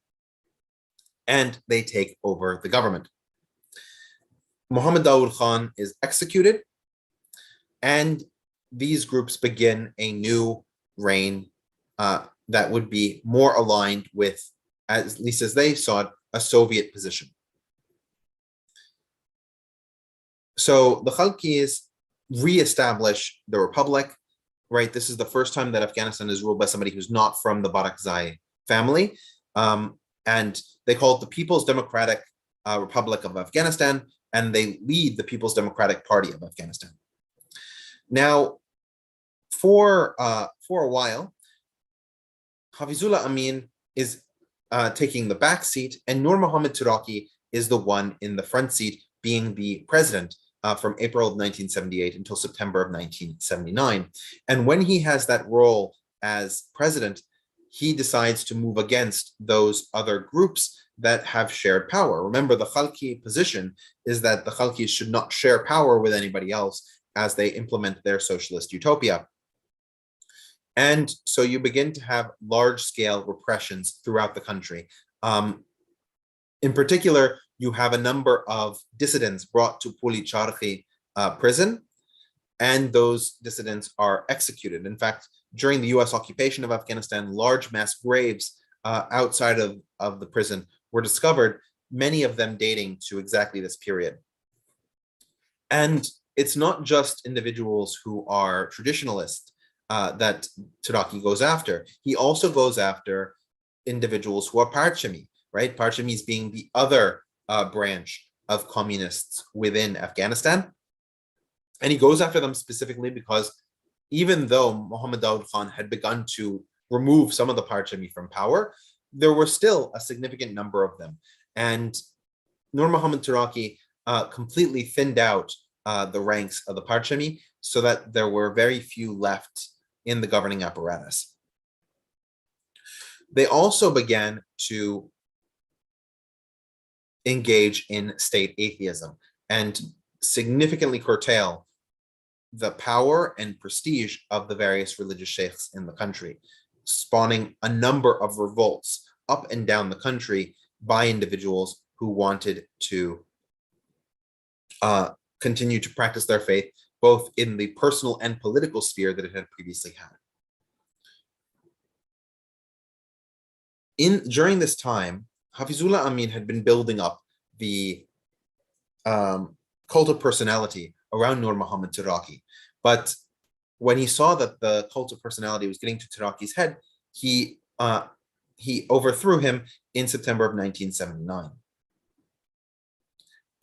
and they take over the government. Muhammad Daoud Khan is executed, and these groups begin a new reign that would be more aligned with, at least as they saw it, a Soviet position. So the Khalqis re-establish the republic, right? This is the first time that Afghanistan is ruled by somebody who's not from the Barakzai family. And they call it the People's Democratic Republic of Afghanistan, and they lead the People's Democratic Party of Afghanistan. Now, for a while, Hafizullah Amin is taking the back seat, and Nur Muhammad Taraki is the one in the front seat, being the president from April of 1978 until September of 1979. And when he has that role as president, he decides to move against those other groups that have shared power. Remember, the Khalqi position is that the Khalqis should not share power with anybody else as they implement their socialist utopia. And so you begin to have large-scale repressions throughout the country. In particular, you have a number of dissidents brought to Puli Charkhi prison, and those dissidents are executed. In fact, during the US occupation of Afghanistan, large mass graves outside of the prison were discovered, many of them dating to exactly this period. And it's not just individuals who are traditionalists that Taraki goes after. He also goes after individuals who are Parchami, right? Parchamis being the other branch of communists within Afghanistan. And he goes after them specifically because even though Muhammad Daoud Khan had begun to remove some of the Parchami from power, there were still a significant number of them. And Nur Muhammad Taraki completely thinned out the ranks of the Parchami so that there were very few left in the governing apparatus. They also began to engage in state atheism and significantly curtail the power and prestige of the various religious sheikhs in the country, spawning a number of revolts up and down the country by individuals who wanted to continue to practice their faith, both in the personal and political sphere that it had previously had. During this time, Hafizullah Amin had been building up the cult of personality around Nur Muhammad Taraki. But when he saw that the cult of personality was getting to Taraki's head, he overthrew him in September of 1979.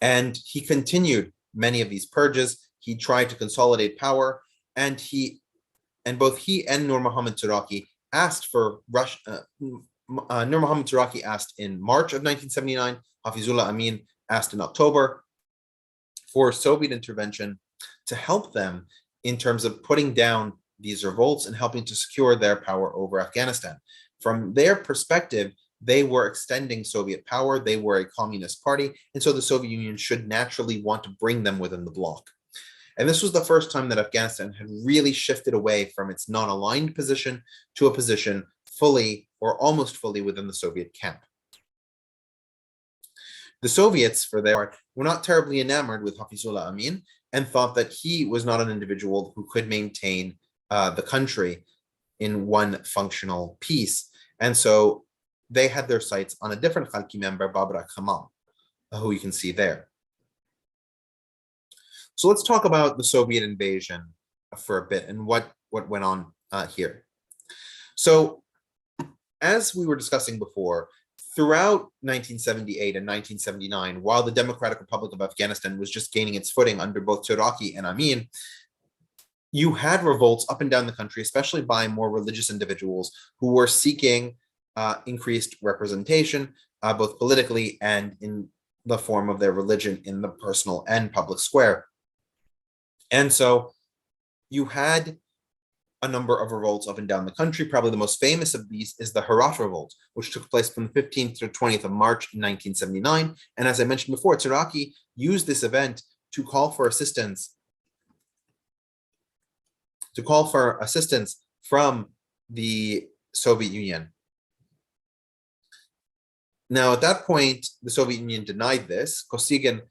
And he continued many of these purges. He tried to consolidate power, and both he and Nur Muhammad Taraki asked for Nur Muhammad Taraki asked in March of 1979, Hafizullah Amin asked in October for Soviet intervention to help them in terms of putting down these revolts and helping to secure their power over Afghanistan. From their perspective, they were extending Soviet power. They were a communist party. And so the Soviet Union should naturally want to bring them within the bloc. And this was the first time that Afghanistan had really shifted away from its non-aligned position to a position fully or almost fully within the Soviet camp. The Soviets, for their part, were not terribly enamored with Hafizullah Amin and thought that he was not an individual who could maintain the country in one functional piece. And so they had their sights on a different Khalqi member, Babrak Khamal, who you can see there. So let's talk about the Soviet invasion for a bit and what went on here. So as we were discussing before, throughout 1978 and 1979, while the Democratic Republic of Afghanistan was just gaining its footing under both Turaki and Amin, you had revolts up and down the country, especially by more religious individuals who were seeking increased representation, both politically and in the form of their religion in the personal and public square. And so you had a number of revolts up and down the country. Probably the most famous of these is the Herat Revolt, which took place from the 15th to 20th of March in 1979. And as I mentioned before, Turaki used this event to call for assistance from the Soviet Union. Now, at that point, the Soviet Union denied this. Kosygin,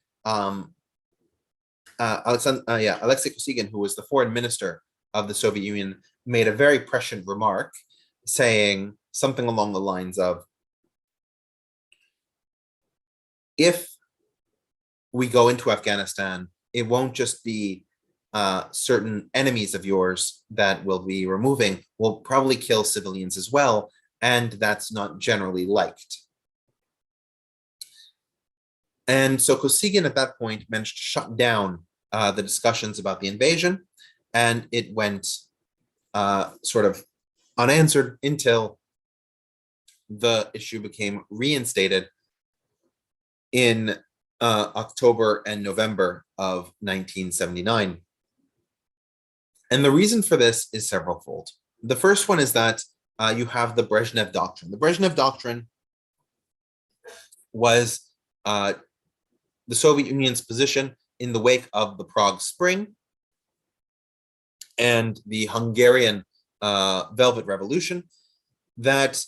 Alexei Kosygin, who was the foreign minister of the Soviet Union, made a very prescient remark saying something along the lines of, if we go into Afghanistan, it won't just be certain enemies of yours that will be removing, we'll probably kill civilians as well, and that's not generally liked. And so Kosygin at that point managed to shut down the discussions about the invasion, and it went sort of unanswered until the issue became reinstated in October and November of 1979. And the reason for this is severalfold. The first one is that you have the Brezhnev Doctrine. The Brezhnev Doctrine was the Soviet Union's position in the wake of the Prague Spring and the Hungarian Velvet Revolution, that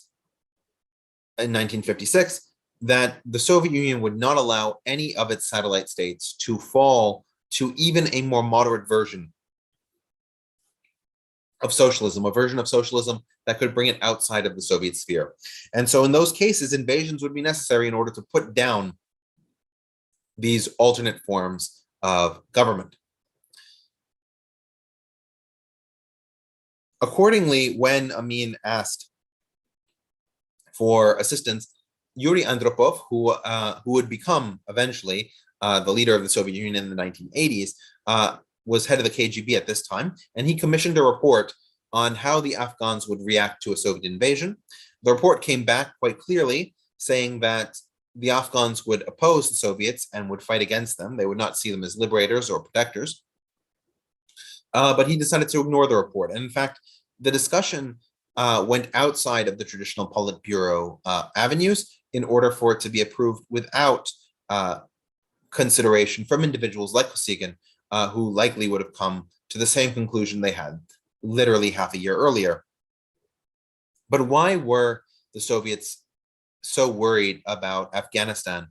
in 1956, that the Soviet Union would not allow any of its satellite states to fall to even a more moderate version of socialism, a version of socialism that could bring it outside of the Soviet sphere. And so in those cases, invasions would be necessary in order to put down these alternate forms of government. Accordingly, when Amin asked for assistance, Yuri Andropov, who would become eventually the leader of the Soviet Union in the 1980s, was head of the KGB at this time, and he commissioned a report on how the Afghans would react to a Soviet invasion. The report came back quite clearly saying that the Afghans would oppose the Soviets and would fight against them. They would not see them as liberators or protectors. But he decided to ignore the report. And in fact, the discussion went outside of the traditional Politburo avenues in order for it to be approved without consideration from individuals like Kosygin, who likely would have come to the same conclusion they had literally half a year earlier. But why were the Soviets so worried about Afghanistan?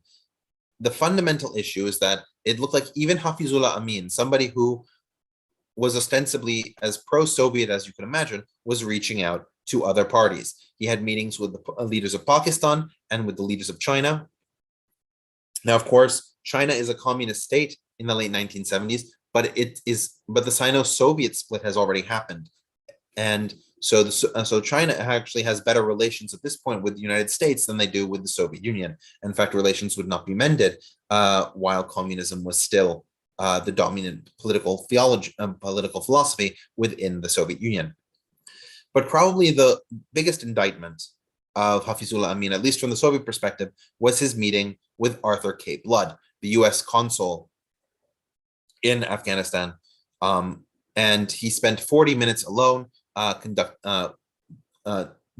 The fundamental issue is that it looked like even Hafizullah Amin, somebody who was ostensibly as pro-Soviet as you can imagine, was reaching out to other parties. He had meetings with the leaders of Pakistan and with the leaders of China. Now, of course, China is a communist state in the late 1970s, but the Sino-Soviet split has already happened. And so China actually has better relations at this point with the United States than they do with the Soviet Union. In fact, relations would not be mended while communism was still the dominant political philosophy within the Soviet Union. But probably the biggest indictment of Hafizullah Amin, at least from the Soviet perspective, was his meeting with Arthur K. Blood, the US consul in Afghanistan, and he spent 40 minutes alone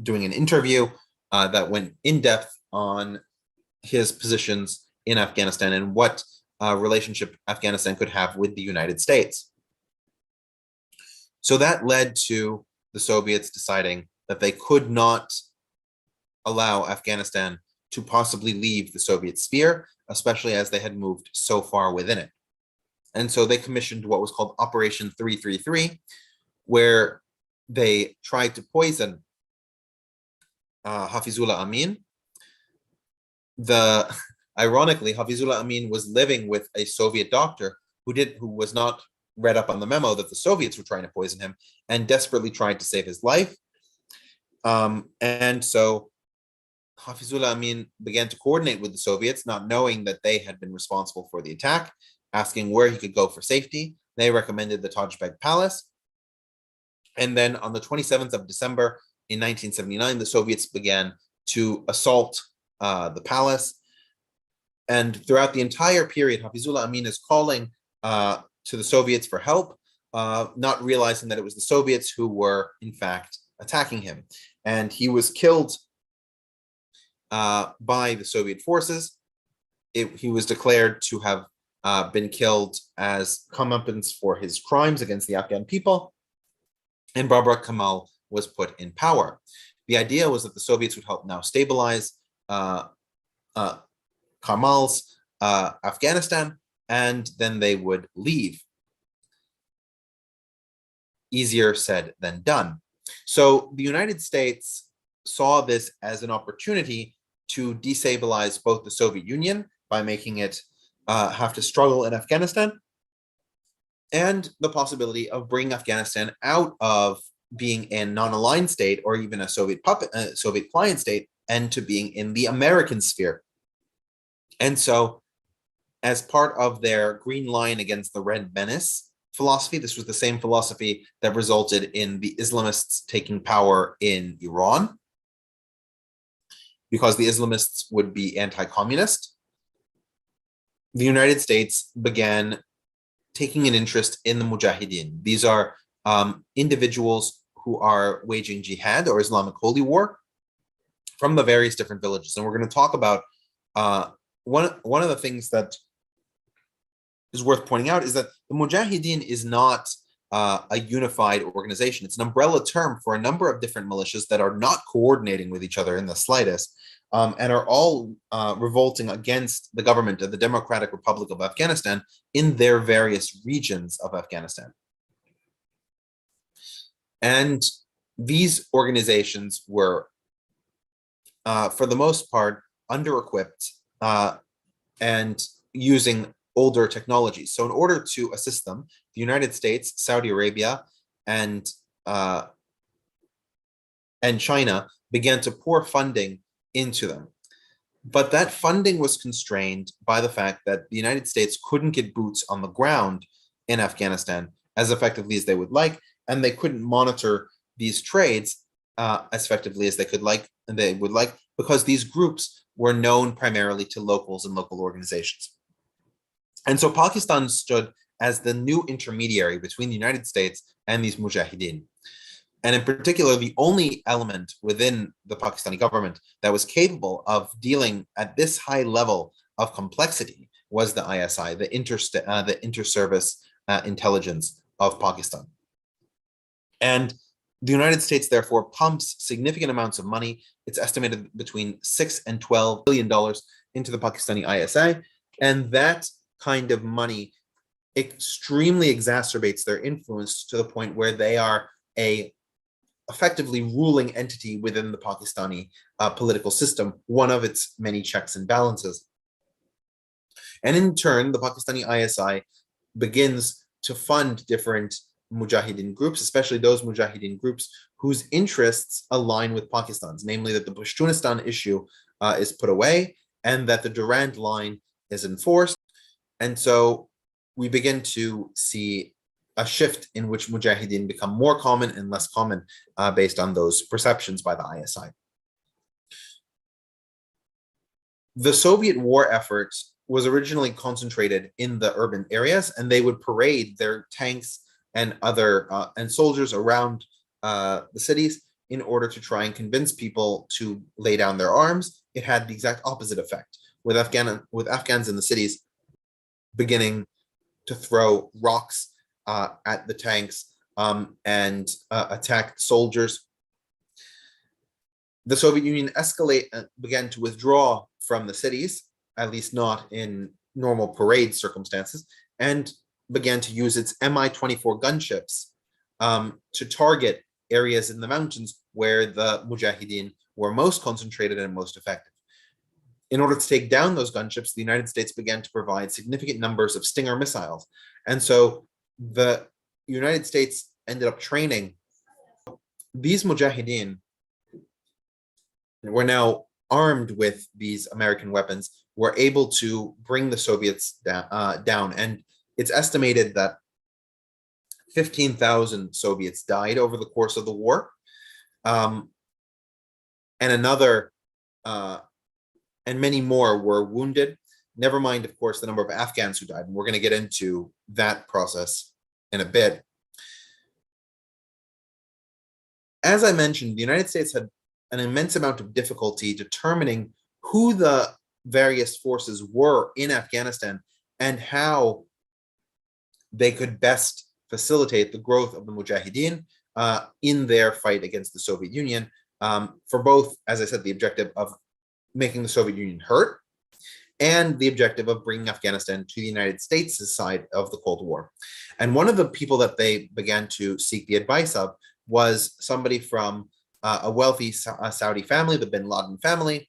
doing an interview that went in depth on his positions in Afghanistan and what relationship Afghanistan could have with the United States. So that led to the Soviets deciding that they could not allow Afghanistan to possibly leave the Soviet sphere, especially as they had moved so far within it. And so they commissioned what was called Operation 333, where they tried to poison Hafizullah Amin. Ironically, Hafizullah Amin was living with a Soviet doctor who was not read up on the memo that the Soviets were trying to poison him and desperately tried to save his life. And so Hafizullah Amin began to coordinate with the Soviets, not knowing that they had been responsible for the attack, asking where he could go for safety. They recommended the Taj Beg Palace. And then on the 27th of December in 1979, the Soviets began to assault the palace. And throughout the entire period, Hafizullah Amin is calling to the Soviets for help, not realizing that it was the Soviets who were, in fact, attacking him. And he was killed by the Soviet forces. He was declared to have been killed as comeuppance for his crimes against the Afghan people, and Babrak Kemal was put in power. The idea was that the Soviets would help now stabilize Kemal's Afghanistan, and then they would leave. Easier said than done. So the United States saw this as an opportunity to destabilize both the Soviet Union by making it have to struggle in Afghanistan, and the possibility of bringing Afghanistan out of being a non-aligned state or even a Soviet client state and to being in the American sphere. And so, as part of their green line against the red menace philosophy, this was the same philosophy that resulted in the Islamists taking power in Iran, because the Islamists would be anti-communist. The United States began taking an interest in the Mujahideen. These are individuals who are waging jihad or Islamic holy war from the various different villages. And we're going to talk about one of the things that is worth pointing out is that the Mujahideen is not a unified organization. It's an umbrella term for a number of different militias that are not coordinating with each other in the slightest, and are all revolting against the government of the Democratic Republic of Afghanistan in their various regions of Afghanistan. And these organizations were, for the most part, under-equipped and using older technologies. So in order to assist them, the United States, Saudi Arabia, and China began to pour funding into them. But that funding was constrained by the fact that the United States couldn't get boots on the ground in Afghanistan as effectively as they would like, and they couldn't monitor these trades as effectively as they would like, because these groups were known primarily to locals and local organizations. And so Pakistan stood as the new intermediary between the United States and these Mujahideen. And in particular, the only element within the Pakistani government that was capable of dealing at this high level of complexity was the ISI, the Inter-Service Intelligence of Pakistan. And the United States, therefore, pumps significant amounts of money. It's estimated between $6 and $12 billion into the Pakistani ISI. And that kind of money extremely exacerbates their influence to the point where they are a effectively ruling entity within the Pakistani political system, one of its many checks and balances. And in turn, the Pakistani ISI begins to fund different Mujahideen groups, especially those Mujahideen groups whose interests align with Pakistan's, namely that the Pashtunistan issue is put away and that the Durand Line is enforced. And so we begin to see a shift in which Mujahideen become more common and less common based on those perceptions by the ISI. The Soviet war effort was originally concentrated in the urban areas, and they would parade their tanks and other and soldiers around the cities in order to try and convince people to lay down their arms. It had the exact opposite effect, with Afghans in the cities beginning to throw rocks at the tanks and attack soldiers. The Soviet Union began to withdraw from the cities, at least not in normal parade circumstances, and began to use its Mi-24 gunships to target areas in the mountains where the Mujahideen were most concentrated and most effective. In order to take down those gunships, the United States began to provide significant numbers of Stinger missiles. And so the United States ended up training these Mujahideen were now armed with these American weapons, were able to bring the Soviets down. And it's estimated that 15,000 Soviets died over the course of the war. And many more were wounded. Never mind, of course, the number of Afghans who died. And we're going to get into that process in a bit. As I mentioned, the United States had an immense amount of difficulty determining who the various forces were in Afghanistan and how they could best facilitate the growth of the Mujahideen in their fight against the Soviet Union, for both, as I said, the objective of making the Soviet Union hurt and the objective of bringing Afghanistan to the United States' side of the Cold War. And one of the people that they began to seek the advice of was somebody from a wealthy Saudi family, the bin Laden family.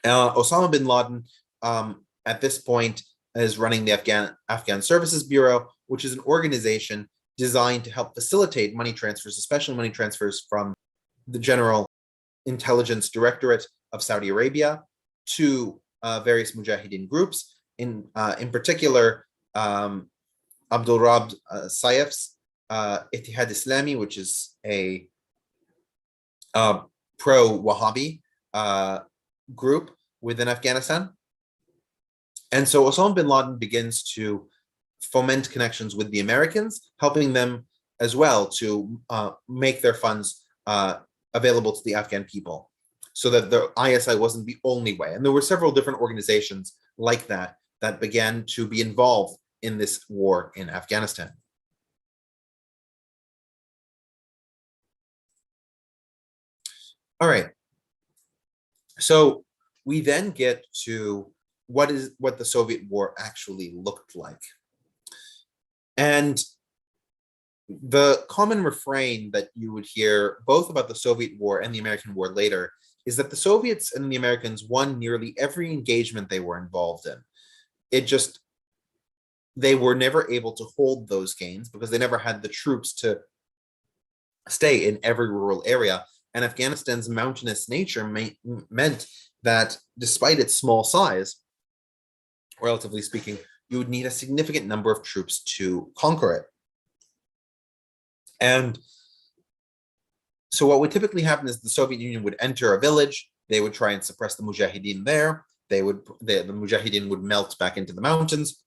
Osama bin Laden, at this point, is running the Afghan Services Bureau, which is an organization designed to help facilitate money transfers, especially money transfers from the General Intelligence Directorate of Saudi Arabia to various Mujahideen groups. In particular, Abdul Rab Saif's Ittihad Islami, which is a pro-Wahhabi group within Afghanistan. And so Osama bin Laden begins to foment connections with the Americans, helping them as well to make their funds available to the Afghan people, so that the ISI wasn't the only way. And there were several different organizations like that that began to be involved in this war in Afghanistan. All right. So we then get to what the Soviet war actually looked like. And the common refrain that you would hear both about the Soviet war and the American war later is that the Soviets and the Americans won nearly every engagement they were involved in. They were never able to hold those gains because they never had the troops to stay in every rural area. And Afghanistan's mountainous nature meant that despite its small size, relatively speaking, you would need a significant number of troops to conquer it. And so what would typically happen is the Soviet Union would enter a village, they would try and suppress the Mujahideen there, the Mujahideen would melt back into the mountains,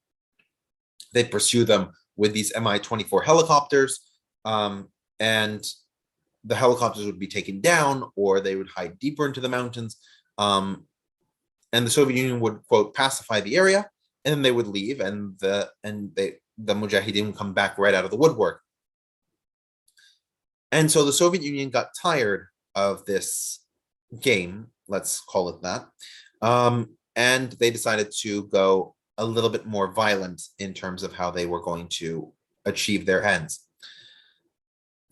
they'd pursue them with these Mi-24 helicopters, and the helicopters would be taken down, or they would hide deeper into the mountains, and the Soviet Union would, quote, pacify the area, and then they would leave, and the Mujahideen would come back right out of the woodwork. And so the Soviet Union got tired of this game, let's call it that, and they decided to go a little bit more violent in terms of how they were going to achieve their ends.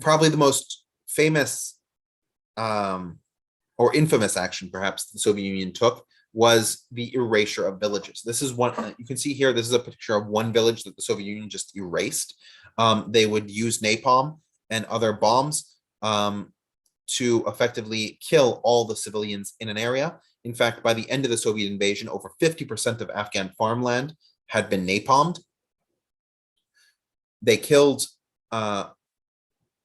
Probably the most famous or infamous action, perhaps, the Soviet Union took was the erasure of villages. This is one, you can see here, this is a picture of one village that the Soviet Union just erased. They would use napalm and other bombs to effectively kill all the civilians in an area. In fact, by the end of the Soviet invasion, over 50% of Afghan farmland had been napalmed. They killed,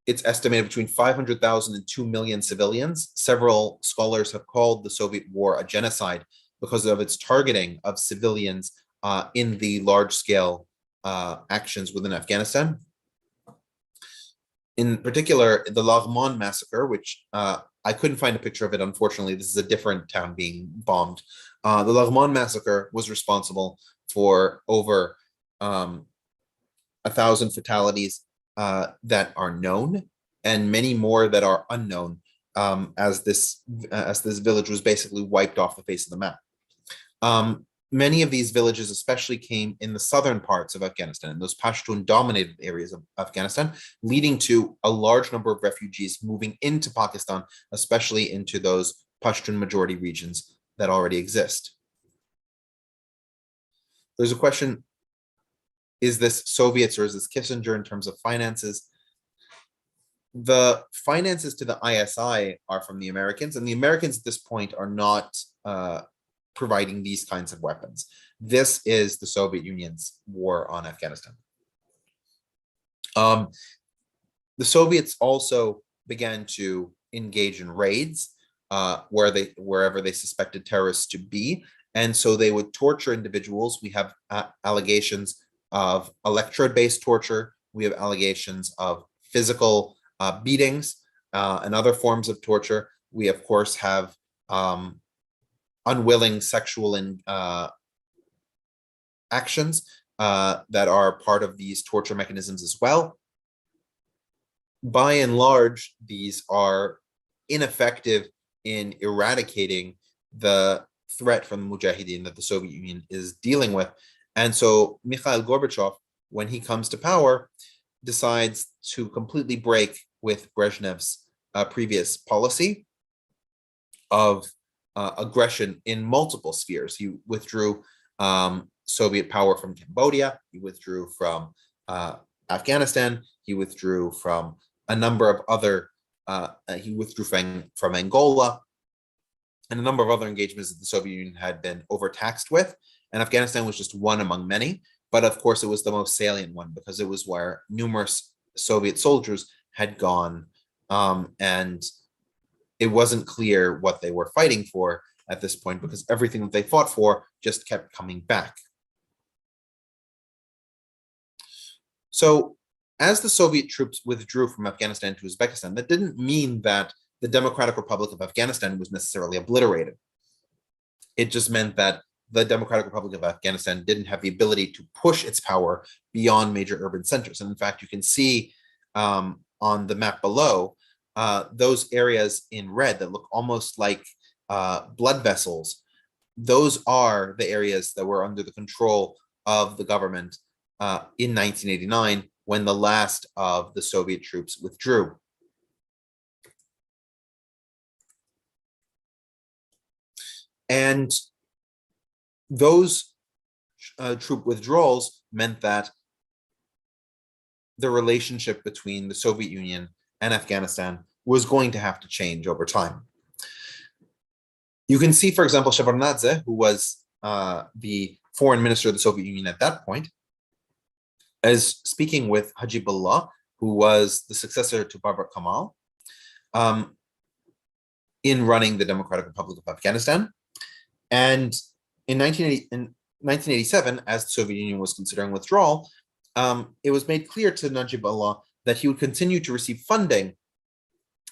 it's estimated, between 500,000 and 2 million civilians. Several scholars have called the Soviet war a genocide because of its targeting of civilians in the large-scale actions within Afghanistan. In particular, the Laghman massacre, which I couldn't find a picture of it, unfortunately. This is a different town being bombed. The Laghman massacre was responsible for over 1,000 fatalities that are known, and many more that are unknown, as this village was basically wiped off the face of the map. Many of these villages especially came in the southern parts of Afghanistan, in those Pashtun-dominated areas of Afghanistan, leading to a large number of refugees moving into Pakistan, especially into those Pashtun majority regions that already exist. There's a question, is this Soviets or is this Kissinger in terms of finances? The finances to the ISI are from the Americans, and the Americans at this point are not providing these kinds of weapons. This is the Soviet Union's war on Afghanistan. The Soviets also began to engage in raids wherever they suspected terrorists to be, and so they would torture individuals. We have allegations of electrode-based torture. We have allegations of physical beatings and other forms of torture. We, of course, have unwilling sexual actions that are part of these torture mechanisms as well. By and large, these are ineffective in eradicating the threat from the Mujahideen that the Soviet Union is dealing with. And so Mikhail Gorbachev, when he comes to power, decides to completely break with Brezhnev's previous policy of aggression in multiple spheres. He withdrew Soviet power from Cambodia. He withdrew from Afghanistan. He withdrew from a number of other, he withdrew from Angola, and a number of other engagements that the Soviet Union had been overtaxed with. And Afghanistan was just one among many. But of course, it was the most salient one because it was where numerous Soviet soldiers had gone, and it wasn't clear what they were fighting for at this point because everything that they fought for just kept coming back. So as the Soviet troops withdrew from Afghanistan to Uzbekistan, that didn't mean that the Democratic Republic of Afghanistan was necessarily obliterated. It just meant that the Democratic Republic of Afghanistan didn't have the ability to push its power beyond major urban centers. And in fact, you can see on the map below, those areas in red that look almost like blood vessels, those are the areas that were under the control of the government in 1989 when the last of the Soviet troops withdrew. And those troop withdrawals meant that the relationship between the Soviet Union and Afghanistan was going to have to change over time. You can see, for example, Shevardnadze, who was the foreign minister of the Soviet Union at that point, as speaking with Hajibullah, who was the successor to Barbara Kemal, in running the Democratic Republic of Afghanistan. And in 1987, as the Soviet Union was considering withdrawal, it was made clear to Najibullah that he would continue to receive funding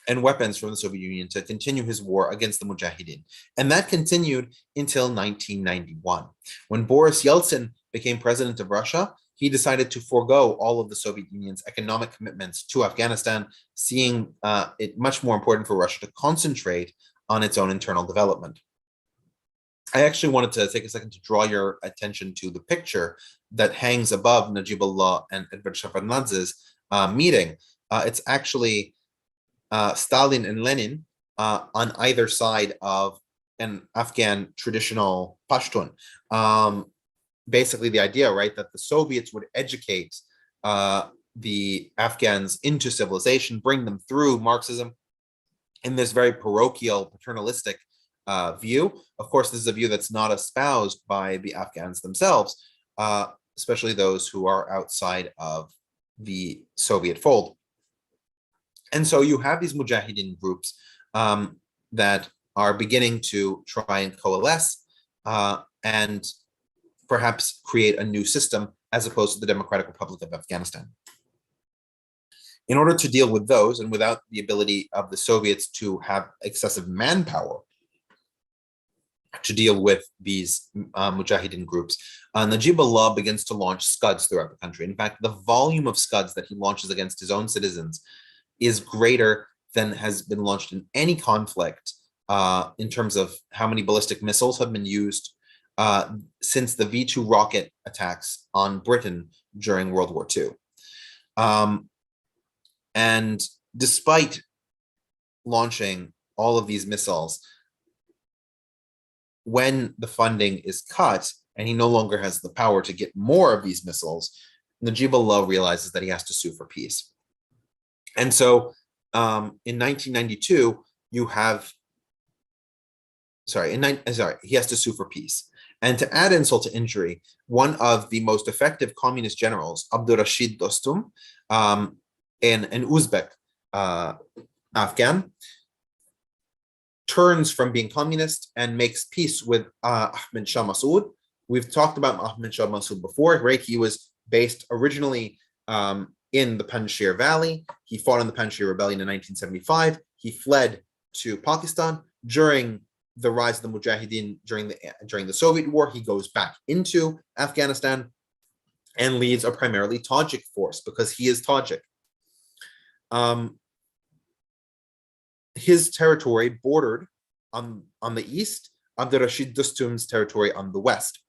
and weapons from the Soviet Union to continue his war against the Mujahideen. And that continued until 1991. When Boris Yeltsin became president of Russia, he decided to forego all of the Soviet Union's economic commitments to Afghanistan, seeing it much more important for Russia to concentrate on its own internal development. I actually wanted to take a second to draw your attention to the picture that hangs above Najibullah and Edvard Shevardnadze's meeting. It's actually Stalin and Lenin on either side of an Afghan traditional Pashtun. Basically the idea, right, that the Soviets would educate the Afghans into civilization, bring them through Marxism in this very parochial, paternalistic view. Of course, this is a view that's not espoused by the Afghans themselves, especially those who are outside of the Soviet fold. And so you have these Mujahideen groups that are beginning to try and coalesce and perhaps create a new system as opposed to the Democratic Republic of Afghanistan. In order to deal with those, and without the ability of the Soviets to have excessive manpower to deal with these Mujahideen groups, Najibullah begins to launch Scuds throughout the country. In fact, the volume of Scuds that he launches against his own citizens is greater than has been launched in any conflict in terms of how many ballistic missiles have been used since the V-2 rocket attacks on Britain during World War II. And despite launching all of these missiles, when the funding is cut and he no longer has the power to get more of these missiles, Najibullah realizes that he has to sue for peace. And so in 1992, he has to sue for peace. And to add insult to injury, one of the most effective communist generals, Abdurrashid Dostum, an Uzbek Afghan, turns from being communist and makes peace with Ahmed Shah Massoud. We've talked about Ahmed Shah Massoud before, right? He was based originally in the Panjshir Valley. He fought in the Panjshir Rebellion in 1975. He fled to Pakistan during the rise of the Mujahideen during the Soviet War. He goes back into Afghanistan and leads a primarily Tajik force because he is Tajik. His territory bordered on the east, Abdurrashid Dostum's territory on the west.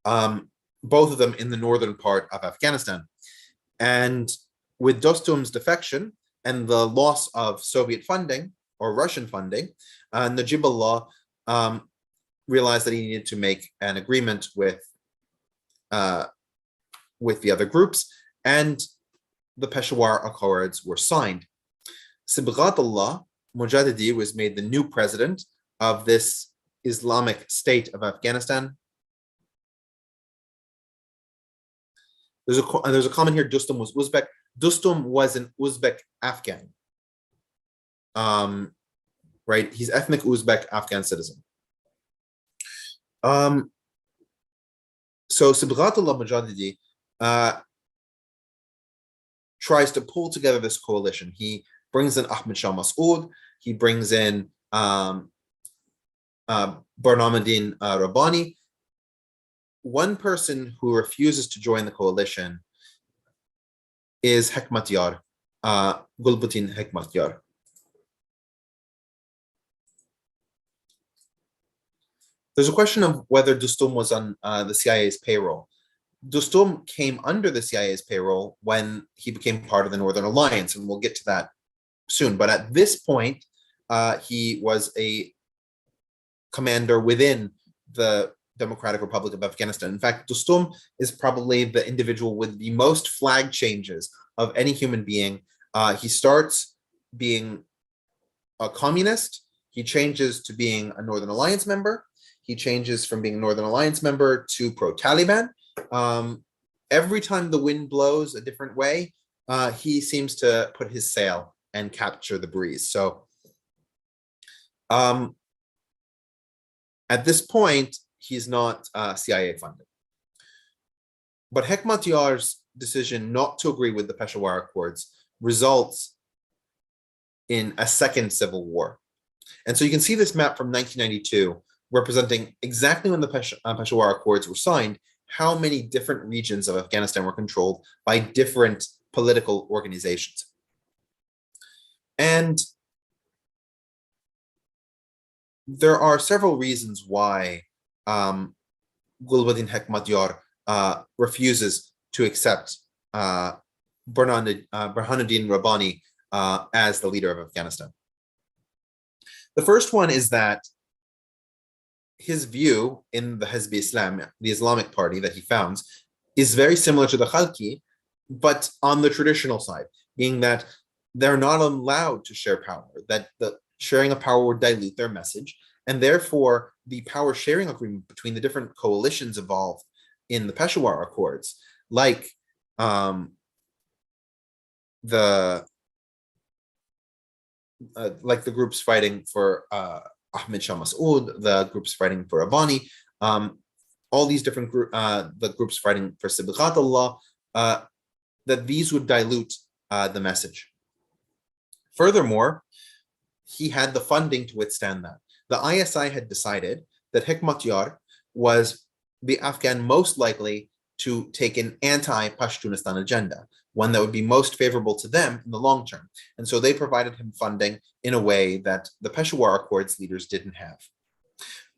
Both of them in the northern part of Afghanistan. And with Dostum's defection and the loss of Soviet funding or Russian funding, Najibullah realized that he needed to make an agreement with the other groups, and the Peshawar Accords were signed. Sibghatullah Mujahidi was made the new president of this Islamic state of Afghanistan. There's a comment here, Dostum was Uzbek. Dostum was an Uzbek Afghan. Right? He's ethnic Uzbek Afghan citizen. So Sibghatullah Mujahidi tries to pull together this coalition. He brings in Ahmed Shah Massoud. He brings in Barnamaddin Rabbani. One person who refuses to join the coalition is Hekmatyar, Gulbuddin Hekmatyar. There's a question of whether Dostum was on the CIA's payroll. Dostum came under the CIA's payroll when he became part of the Northern Alliance, and we'll get to that soon. But at this point, he was a commander within the Democratic Republic of Afghanistan. In fact, Dostum is probably the individual with the most flag changes of any human being. He starts being a communist. He changes to being a Northern Alliance member. He changes from being a Northern Alliance member to pro-Taliban. Every time the wind blows a different way, he seems to put his sail and capture the breeze. So at this point, he's not CIA funded. But Hekmatyar's decision not to agree with the Peshawar Accords results in a second civil war. And so you can see this map from 1992 representing exactly when the Peshawar Accords were signed, how many different regions of Afghanistan were controlled by different political organizations. And there are several reasons why Gulbuddin Hekmatyar refuses to accept Burhanuddin Rabbani as the leader of Afghanistan. The first one is that his view in the Hizb Islam, the Islamic party that he founds, is very similar to the Khalqi, but on the traditional side, being that they're not allowed to share power, that the sharing of power would dilute their message, and therefore the power sharing agreement between the different coalitions involved in the Peshawar Accords, like the groups fighting for Ahmed Shah Massoud, the groups fighting for Rabbani, all these different the groups fighting for Sibghatullah, that these would dilute the message. Furthermore, he had the funding to withstand that. The ISI had decided that Hekmatyar was the Afghan most likely to take an anti-Pashtunistan agenda, one that would be most favorable to them in the long term. And so they provided him funding in a way that the Peshawar Accords leaders didn't have.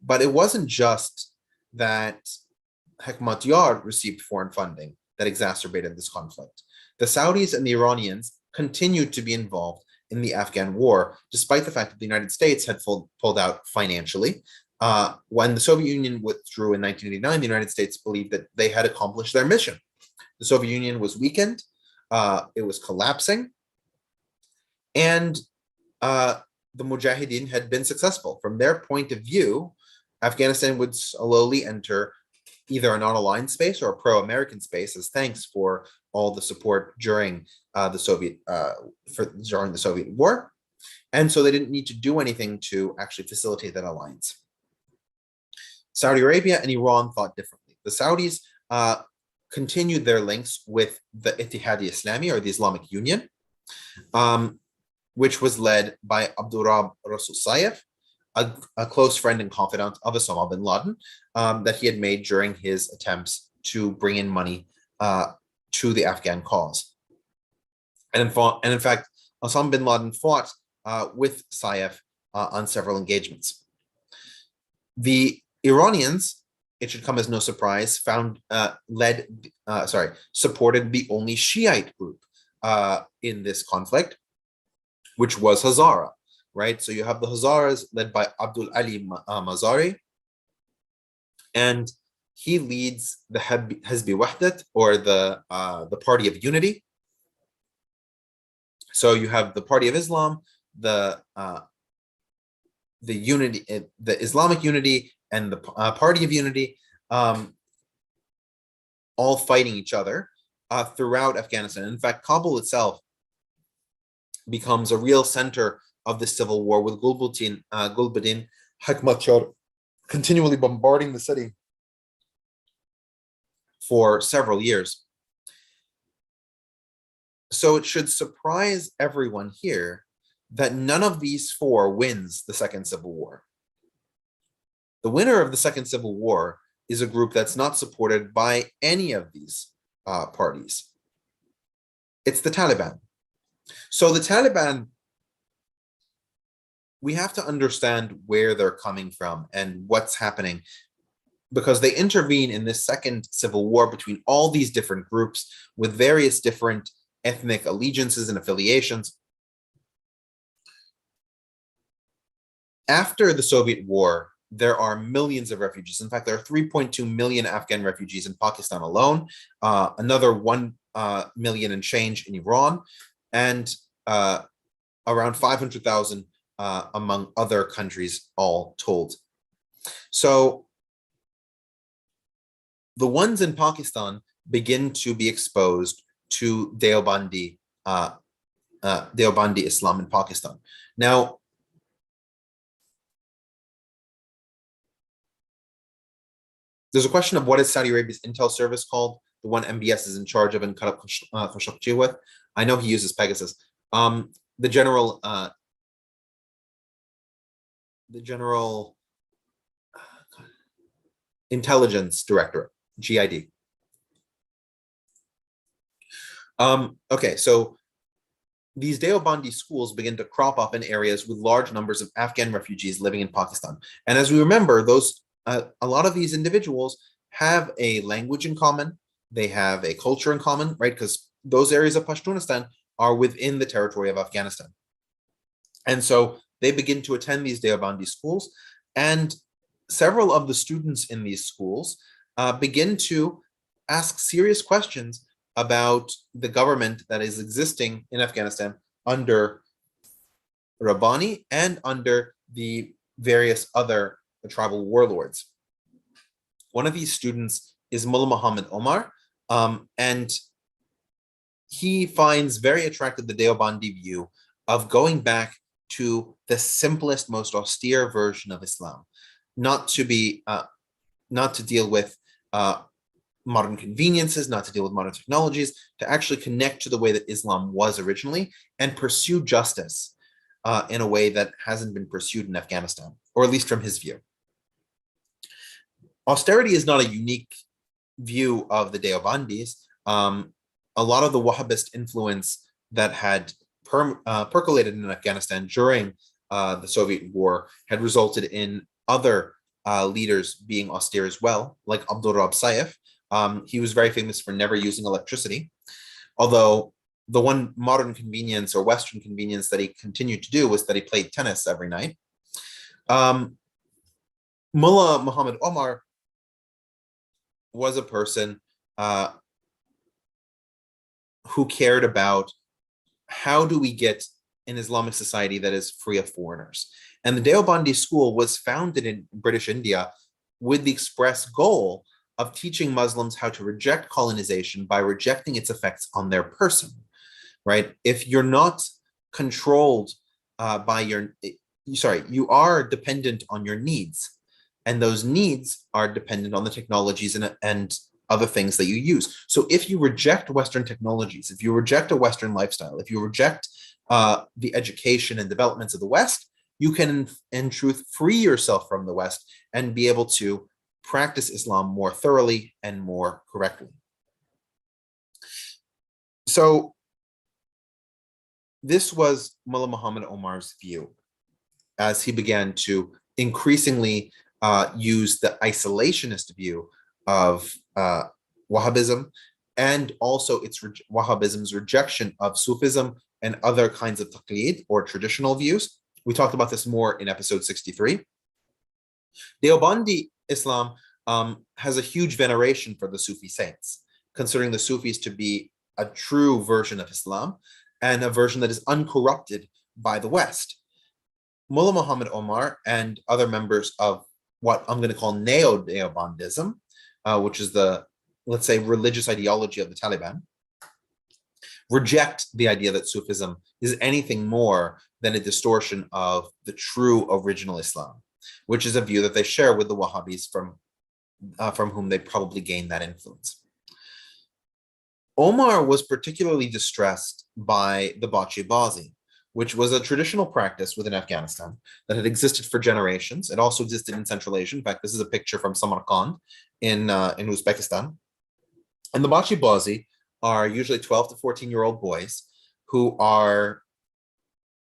But it wasn't just that Hekmatyar received foreign funding that exacerbated this conflict. The Saudis and the Iranians continued to be involved in the Afghan war, despite the fact that the United States had pulled out financially. When the Soviet Union withdrew in 1989, the United States believed that they had accomplished their mission. The Soviet Union was weakened, it was collapsing, and the Mujahideen had been successful. From their point of view, Afghanistan would slowly enter either a non-aligned space or a pro-American space as thanks for all the support during the Soviet war. And so they didn't need to do anything to actually facilitate that alliance. Saudi Arabia and Iran thought differently. The Saudis continued their links with the Ittihadi Islami, or the Islamic Union, which was led by Abdurrab Rasul-Saif, a close friend and confidant of Osama bin Laden, that he had made during his attempts to bring in money to the Afghan cause. And in fact, Osama bin Laden fought with Saif on several engagements. The Iranians, it should come as no surprise, supported the only Shiite group in this conflict, which was Hazara, right? So you have the Hazaras led by Abdul Ali Mazari, and he leads the Hizb Wahdat, or the Party of Unity. So you have the Party of Islam, the unity, the Islamic Unity, and the Party of Unity, all fighting each other throughout Afghanistan. In fact, Kabul itself becomes a real center of the civil war, with Gulbuddin Hekmatyar continually bombarding the city for several years. So it should surprise everyone here that none of these four wins the Second Civil War. The winner of the Second Civil War is a group that's not supported by any of these parties. It's the Taliban. So the Taliban, we have to understand where they're coming from and what's happening, because they intervene in this Second Civil War between all these different groups with various different ethnic allegiances and affiliations. After the Soviet war, there are millions of refugees. In fact, there are 3.2 million Afghan refugees in Pakistan alone, another 1 million and change in Iran, and around 500,000 among other countries, all told. So the ones in Pakistan begin to be exposed to Deobandi Islam in Pakistan. Now, there's a question of what is Saudi Arabia's intel service called, the one MBS is in charge of and cut up Khashoggi with. I know he uses Pegasus. The general Intelligence Directorate, GID. Okay, so these Deobandi schools begin to crop up in areas with large numbers of Afghan refugees living in Pakistan. And as we remember, a lot of these individuals have a language in common, they have a culture in common, right? Because those areas of Pashtunistan are within the territory of Afghanistan. And so they begin to attend these Deobandi schools, and several of the students in these schools begin to ask serious questions about the government that is existing in Afghanistan under Rabbani and under the various other tribal warlords. One of these students is Mullah Muhammad Omar, and he finds very attractive the Deobandi view of going back to the simplest, most austere version of Islam, not to deal with modern conveniences, not to deal with modern technologies, to actually connect to the way that Islam was originally and pursue justice in a way that hasn't been pursued in Afghanistan, or at least from his view. Austerity is not a unique view of the Deobandis. A lot of the Wahhabist influence that had percolated in Afghanistan during the Soviet war had resulted in other leaders being austere as well, like Abdul Rab Saif. He was very famous for never using electricity, although the one modern convenience or Western convenience that he continued to do was that he played tennis every night. Mullah Muhammad Omar was a person who cared about how do we get an Islamic society that is free of foreigners. And the Deobandi school was founded in British India with the express goal of teaching Muslims how to reject colonization by rejecting its effects on their person, right? If you're not controlled by you are dependent on your needs. And those needs are dependent on the technologies and other things that you use. So if you reject Western technologies, if you reject a Western lifestyle, if you reject the education and developments of the West, you can, in truth, free yourself from the West and be able to practice Islam more thoroughly and more correctly. So this was Mullah Muhammad Omar's view as he began to increasingly use the isolationist view of Wahhabism and also Wahhabism's rejection of Sufism and other kinds of taqlid or traditional views. We talked about this more in episode 63. Deobandi Islam has a huge veneration for the Sufi saints, considering the Sufis to be a true version of Islam and a version that is uncorrupted by the West. Mullah Muhammad Omar and other members of what I'm going to call Neo-Deobandism, which is the, let's say, religious ideology of the Taliban, reject the idea that Sufism is anything more than a distortion of the true original Islam, which is a view that they share with the Wahhabis from whom they probably gained that influence. Omar was particularly distressed by the Bachi Bazi, which was a traditional practice within Afghanistan that had existed for generations. It also existed in Central Asia. In fact, this is a picture from Samarkand in Uzbekistan. And the Bachi Bazi are usually 12 to 14-year-old boys who are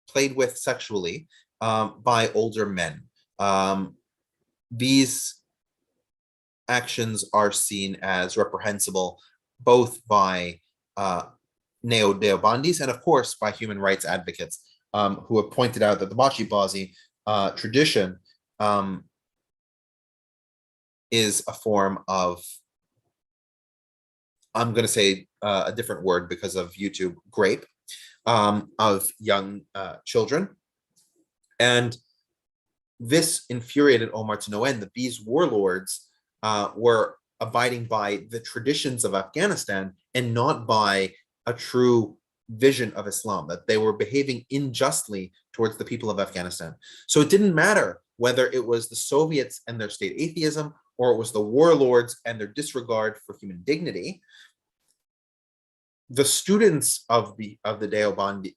played with sexually by older men. These actions are seen as reprehensible both by Neo-Deobandis and, of course, by human rights advocates who have pointed out that the Bachi Bazi tradition is a form of, I'm going to say a different word because of YouTube, grape of young children. And this infuriated Omar to no end, that these warlords were abiding by the traditions of Afghanistan and not by a true vision of Islam, that they were behaving unjustly towards the people of Afghanistan. So it didn't matter whether it was the Soviets and their state atheism, or it was the warlords and their disregard for human dignity. The students of the Deobandi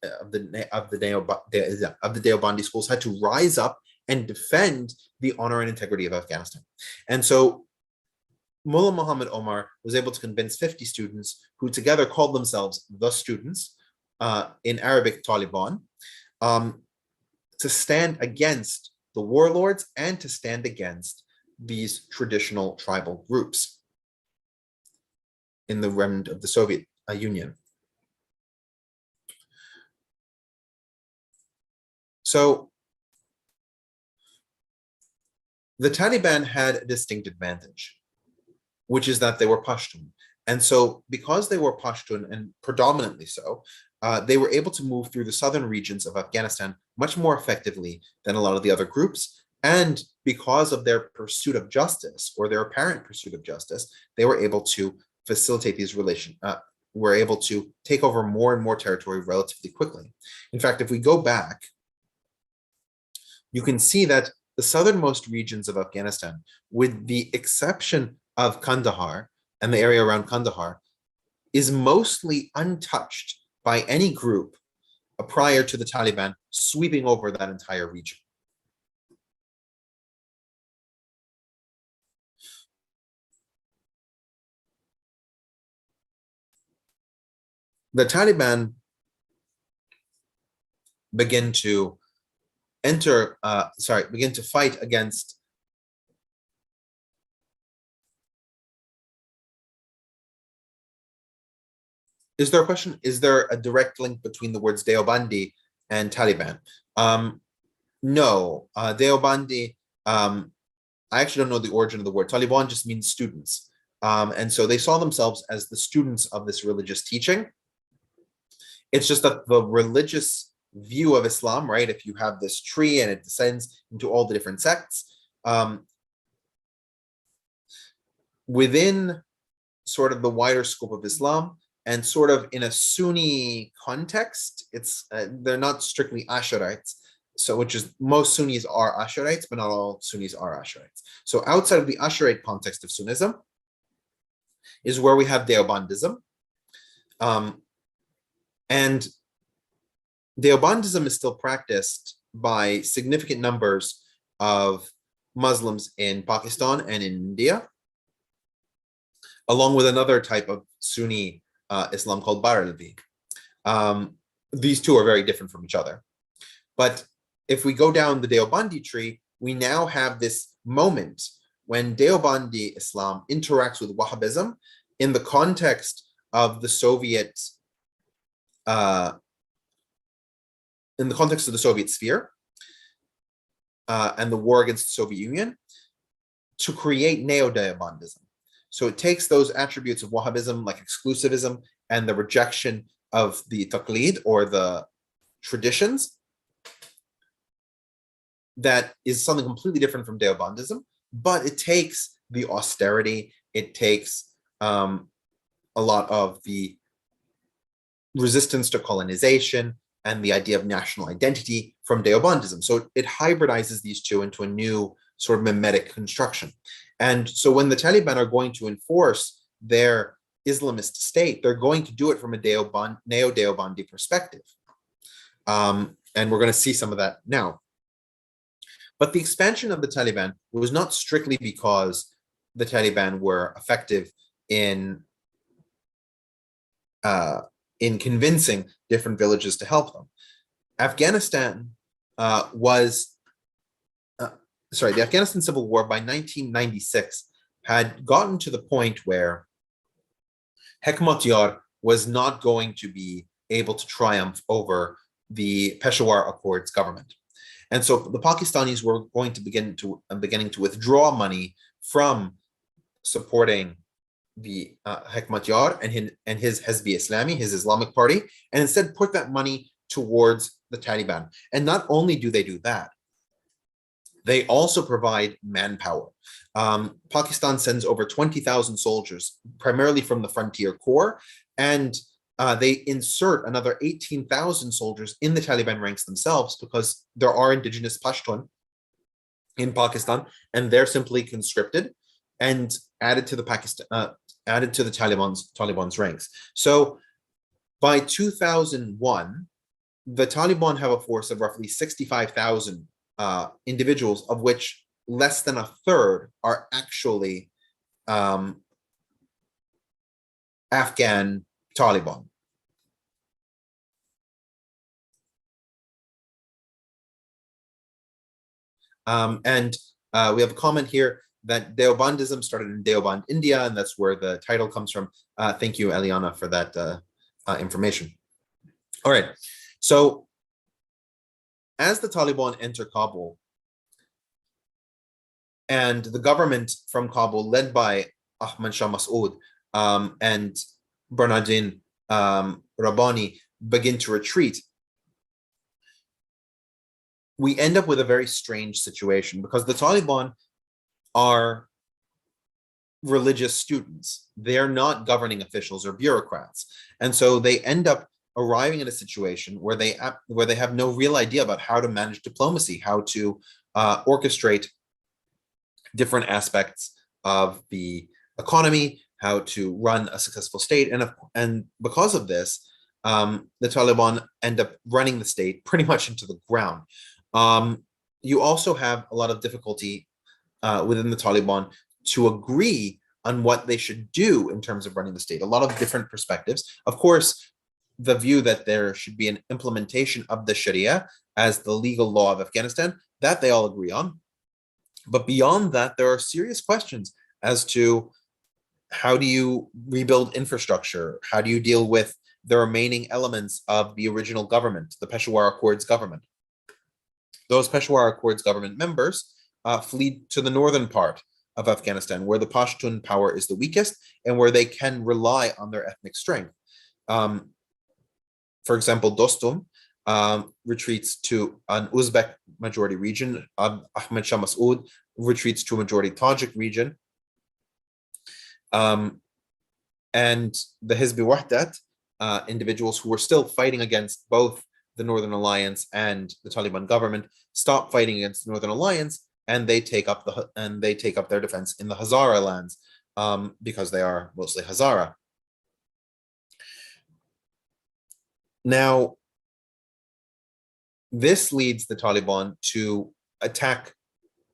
schools had to rise up and defend the honor and integrity of Afghanistan. And so Mullah Muhammad Omar was able to convince 50 students who together called themselves the students, in Arabic Taliban, to stand against the warlords and to stand against these traditional tribal groups in the remnant of the Soviet Union. So the Taliban had a distinct advantage, which is that they were Pashtun. And so because they were Pashtun, and predominantly so, they were able to move through the southern regions of Afghanistan much more effectively than a lot of the other groups. And because of their pursuit of justice, or their apparent pursuit of justice, they were able to facilitate these relations, were able to take over more and more territory relatively quickly. In fact, if we go back, you can see that the southernmost regions of Afghanistan, with the exception of Kandahar, and the area around Kandahar is mostly untouched by any group prior to the Taliban sweeping over that entire region. The Taliban begin to fight against Is there a question? Is there a direct link between the words Deobandi and Taliban? No. Deobandi, I actually don't know the origin of the word. Taliban just means students. And so they saw themselves as the students of this religious teaching. It's just that the religious view of Islam, right? If you have this tree and it descends into all the different sects, within sort of the wider scope of Islam, and sort of in a Sunni context, they're not strictly Asharites. So, which is most Sunnis are Asharites, but not all Sunnis are Asharites. So outside of the Asharite context of Sunnism is where we have Deobandism. And Deobandism is still practiced by significant numbers of Muslims in Pakistan and in India, along with another type of Sunni Islam called Barelvi. These two are very different from each other. But if we go down the Deobandi tree, we now have this moment when Deobandi Islam interacts with Wahhabism in the context of the Soviet, in the context of the Soviet sphere and the war against the Soviet Union, to create neo-Deobandism. So it takes those attributes of Wahhabism, like exclusivism and the rejection of the taqlid, or the traditions, that is something completely different from Deobandism, but it takes the austerity, it takes a lot of the resistance to colonization and the idea of national identity from Deobandism. So it hybridizes these two into a new sort of mimetic construction. And so when the Taliban are going to enforce their Islamist state, they're going to do it from a neo-Deobandi perspective. And we're going to see some of that now. But the expansion of the Taliban was not strictly because the Taliban were effective in convincing different villages to help them. Afghanistan the Afghanistan Civil War by 1996 had gotten to the point where Hekmatyar was not going to be able to triumph over the Peshawar Accords government. And so the Pakistanis were going to beginning to withdraw money from supporting the Hekmatyar and his Hizb Islami, his Islamic party, and instead put that money towards the Taliban. And not only do they do that, they also provide manpower. Pakistan sends over 20,000 soldiers, primarily from the Frontier Corps, and they insert another 18,000 soldiers in the Taliban ranks themselves, because there are indigenous Pashtun in Pakistan, and they're simply conscripted and added to the Taliban's ranks. So by 2001, the Taliban have a force of roughly 65,000 individuals, of which less than a third are actually Afghan Taliban. And we have a comment here that Deobandism started in Deoband, India, and that's where the title comes from. Thank you, Eliana, for that information. All right, so as the Taliban enter Kabul, and the government from Kabul, led by Ahmad Shah Massoud and Bernardin Rabbani, begin to retreat, we end up with a very strange situation, because the Taliban are religious students. They're not governing officials or bureaucrats. And so they end up arriving in a situation where they have no real idea about how to manage diplomacy, how to orchestrate different aspects of the economy, how to run a successful state. And because of this, the Taliban end up running the state pretty much into the ground. You also have a lot of difficulty within the Taliban to agree on what they should do in terms of running the state. A lot of different perspectives. Of course, the view that there should be an implementation of the Sharia as the legal law of Afghanistan, that they all agree on. But beyond that, there are serious questions as to how do you rebuild infrastructure? How do you deal with the remaining elements of the original government, the Peshawar Accords government? Those Peshawar Accords government members flee to the northern part of Afghanistan, where the Pashtun power is the weakest and where they can rely on their ethnic strength. For example, Dostum retreats to an Uzbek majority region. Ahmed Shah Massoud retreats to a majority Tajik region. And the Hizb Wahdat, individuals who were still fighting against both the Northern Alliance and the Taliban government, stop fighting against the Northern Alliance, and they take up their defense in the Hazara lands, because they are mostly Hazara. Now, this leads the Taliban to attack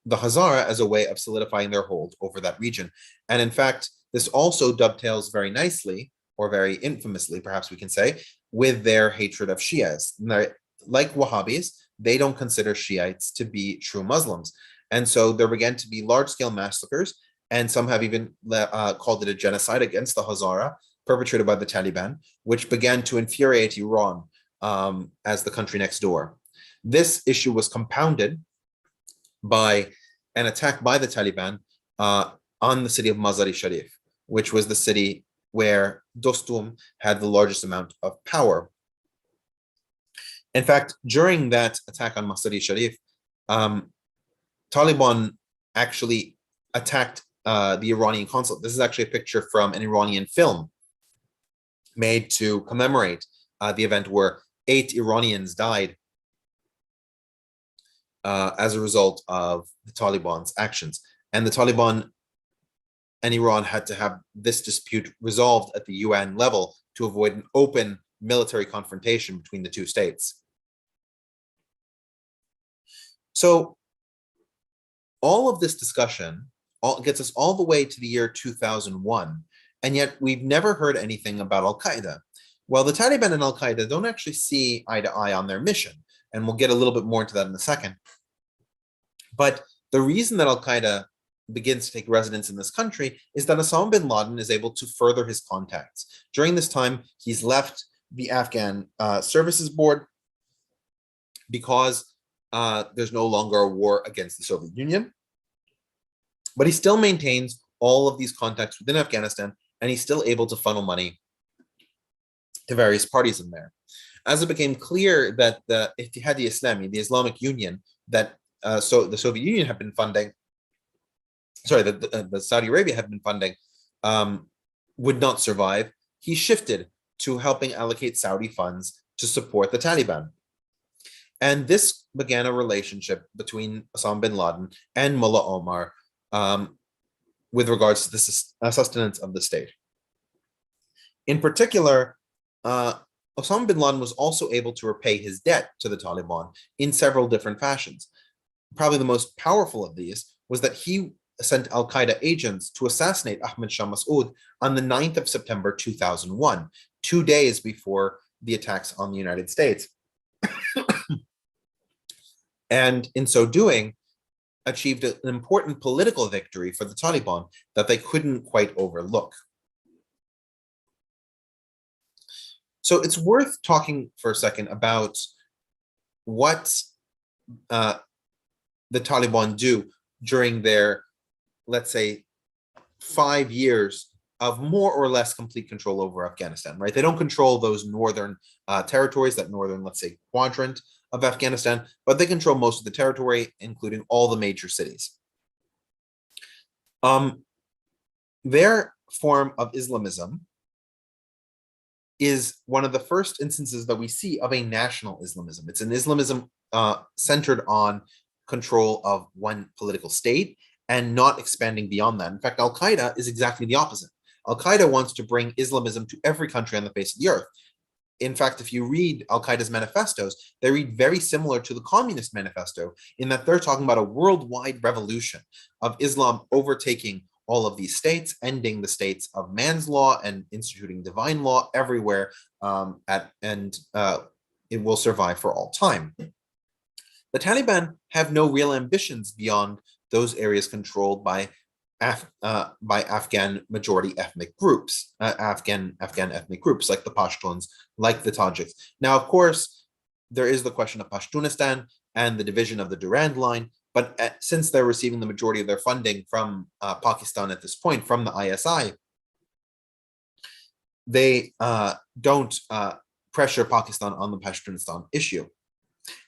the Hazara as a way of solidifying their hold over that region. And in fact, this also dovetails very nicely, or very infamously, perhaps we can say, with their hatred of Shias. Like Wahhabis, they don't consider Shiites to be true Muslims. And so there began to be large-scale massacres, and some have even called it a genocide against the Hazara, perpetrated by the Taliban, which began to infuriate Iran as the country next door. This issue was compounded by an attack by the Taliban on the city of Mazar-e-Sharif, which was the city where Dostum had the largest amount of power. In fact, during that attack on Mazar-e-Sharif, Taliban actually attacked the Iranian consulate. This is actually a picture from an Iranian film made to commemorate the event where 8 Iranians died as a result of the Taliban's actions. And the Taliban and Iran had to have this dispute resolved at the UN level to avoid an open military confrontation between the two states. So all of this discussion gets us all the way to the year 2001, and yet we've never heard anything about Al-Qaeda. Well, the Taliban and Al-Qaeda don't actually see eye to eye on their mission, and we'll get a little bit more into that in a second. But the reason that Al-Qaeda begins to take residence in this country is that Osama bin Laden is able to further his contacts. During this time, he's left the Afghan Services Board because there's no longer a war against the Soviet Union. But he still maintains all of these contacts within Afghanistan, and he's still able to funnel money to various parties in there. As it became clear that the Ittihad-e Islami, the Islamic Union that so the Soviet Union had been funding, the Saudi Arabia had been funding, would not survive, he shifted to helping allocate Saudi funds to support the Taliban. And this began a relationship between Osama bin Laden and Mullah Omar with regards to the sustenance of the state. In particular, Osama bin Laden was also able to repay his debt to the Taliban in several different fashions. Probably the most powerful of these was that he sent Al-Qaeda agents to assassinate Ahmed Shah Massoud on the 9th of September 2001, 2 days before the attacks on the United States. And in so doing, achieved an important political victory for the Taliban that they couldn't quite overlook. So it's worth talking for a second about what the Taliban do during their, let's say, 5 years of more or less complete control over Afghanistan, right? They don't control those northern territories, that northern, let's say, quadrant of Afghanistan, but they control most of the territory, including all the major cities. Their form of Islamism is one of the first instances that we see of a national Islamism. It's an Islamism centered on control of one political state and not expanding beyond that. In fact, Al-Qaeda is exactly the opposite. Al-Qaeda wants to bring Islamism to every country on the face of the earth. In fact, if you read Al-Qaeda's manifestos, they read very similar to the Communist Manifesto in that they're talking about a worldwide revolution of Islam overtaking all of these states, ending the states of man's law and instituting divine law everywhere, and it will survive for all time. The Taliban have no real ambitions beyond those areas controlled by Afghan majority ethnic groups, Afghan ethnic groups like the Pashtuns, like the Tajiks. Now, of course, there is the question of Pashtunistan and the division of the Durand Line, but since they're receiving the majority of their funding from Pakistan at this point, from the ISI, they don't pressure Pakistan on the Pashtunistan issue.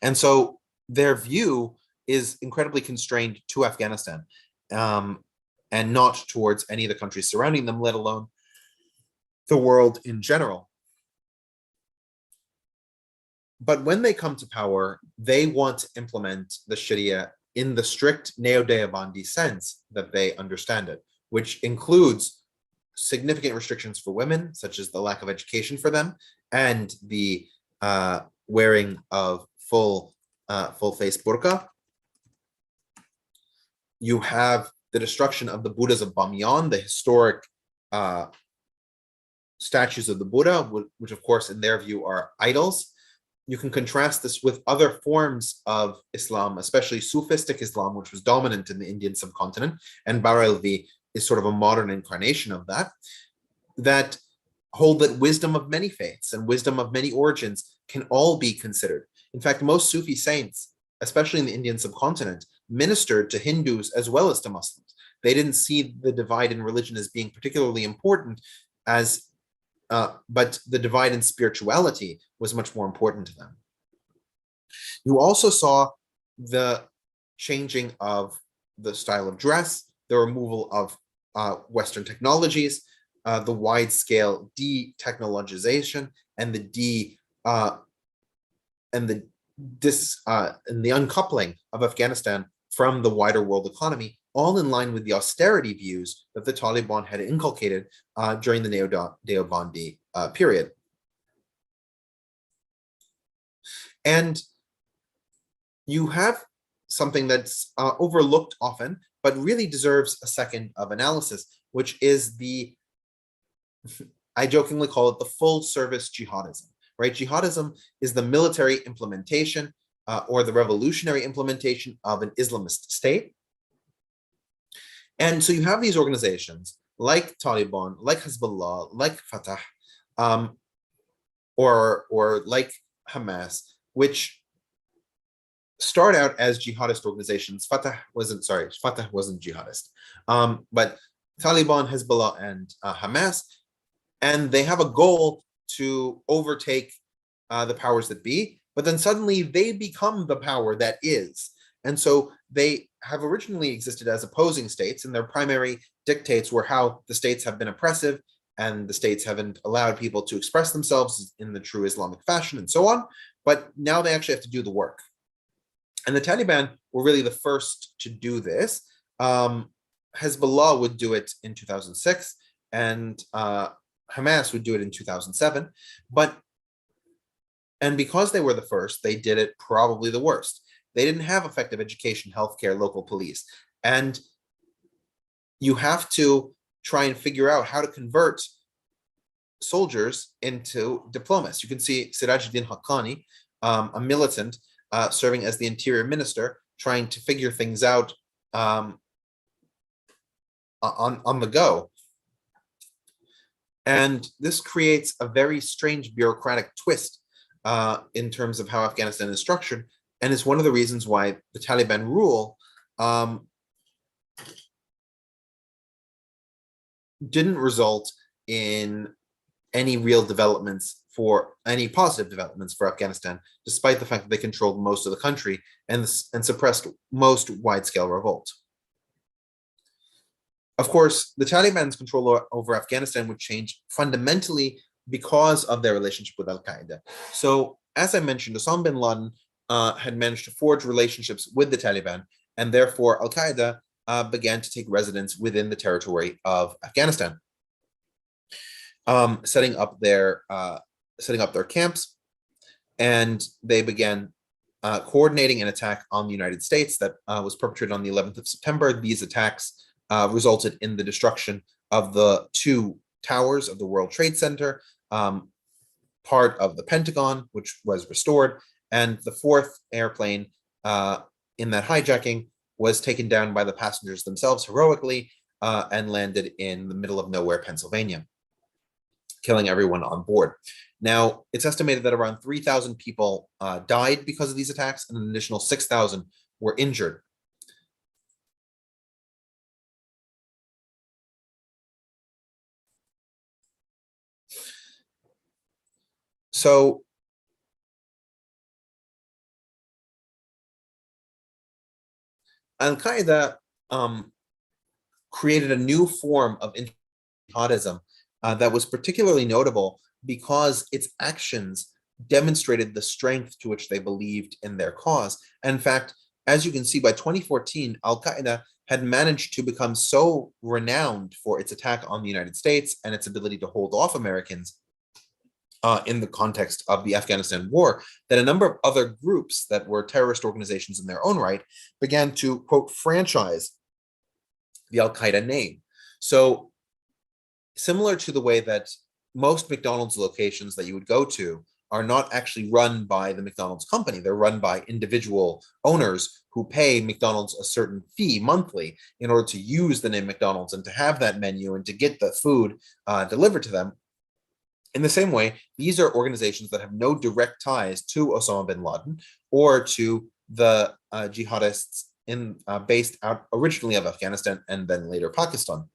And so their view is incredibly constrained to Afghanistan. And not towards any of the countries surrounding them, let alone the world in general. But when they come to power, they want to implement the Sharia in the strict neo-Deobandi sense that they understand it, which includes significant restrictions for women, such as the lack of education for them, and the wearing of full-face burqa. You have the destruction of the Buddhas of Bamyan, the historic statues of the Buddha, which of course in their view are idols. You can contrast this with other forms of Islam, especially Sufistic Islam, which was dominant in the Indian subcontinent, and Barelvi is sort of a modern incarnation of that, that hold that wisdom of many faiths and wisdom of many origins can all be considered. In fact, most Sufi saints, especially in the Indian subcontinent, ministered to Hindus as well as to Muslims. They didn't see the divide in religion as being particularly important, but the divide in spirituality was much more important to them. You also saw the changing of the style of dress, the removal of Western technologies, the wide-scale de-technologization, and the uncoupling of Afghanistan from the wider world economy, all in line with the austerity views that the Taliban had inculcated during the Neo-Deobandi period. And you have something that's overlooked often, but really deserves a second of analysis, which is I jokingly call it the full service jihadism, right? Jihadism is the military implementation or the revolutionary implementation of an Islamist state. And so you have these organizations like Taliban, like Hezbollah, like Fatah, or like Hamas, which start out as jihadist organizations. Fatah wasn't jihadist, but Taliban, Hezbollah, and Hamas, and they have a goal to overtake the powers that be, but then suddenly they become the power that is. And so they have originally existed as opposing states, and their primary dictates were how the states have been oppressive and the states haven't allowed people to express themselves in the true Islamic fashion and so on. But now they actually have to do the work. And the Taliban were really the first to do this. Hezbollah would do it in 2006, and Hamas would do it in 2007. And because they were the first, they did it probably the worst. They didn't have effective education, healthcare, local police. And you have to try and figure out how to convert soldiers into diplomats. You can see Sirajuddin Haqqani, a militant, serving as the interior minister, trying to figure things out on the go. And this creates a very strange bureaucratic twist in terms of how Afghanistan is structured, and is one of the reasons why the Taliban rule didn't result in any real developments any positive developments for Afghanistan, despite the fact that they controlled most of the country and suppressed most wide-scale revolt. Of course, the Taliban's control over Afghanistan would change fundamentally because of their relationship with Al-Qaeda. So, as I mentioned, Osama bin Laden had managed to forge relationships with the Taliban, and therefore Al-Qaeda began to take residence within the territory of Afghanistan. setting up their camps, and they began coordinating an attack on the United States that was perpetrated on the 11th of September. These attacks resulted in the destruction of the two towers of the World Trade Center, part of the Pentagon, which was restored, and the fourth airplane in that hijacking was taken down by the passengers themselves heroically and landed in the middle of nowhere, Pennsylvania, killing everyone on board. Now, it's estimated that around 3,000 people died because of these attacks, and an additional 6,000 were injured. So, Al-Qaeda created a new form of jihadism that was particularly notable because its actions demonstrated the strength to which they believed in their cause. And in fact, as you can see, by 2014, Al-Qaeda had managed to become so renowned for its attack on the United States and its ability to hold off Americans in the context of the Afghanistan war, that a number of other groups that were terrorist organizations in their own right began to, quote, franchise the Al-Qaeda name. So similar to the way that most McDonald's locations that you would go to are not actually run by the McDonald's company. They're run by individual owners who pay McDonald's a certain fee monthly in order to use the name McDonald's and to have that menu and to get the food delivered to them. In the same way, these are organizations that have no direct ties to Osama bin Laden or to the jihadists based out originally of Afghanistan and then later Pakistan.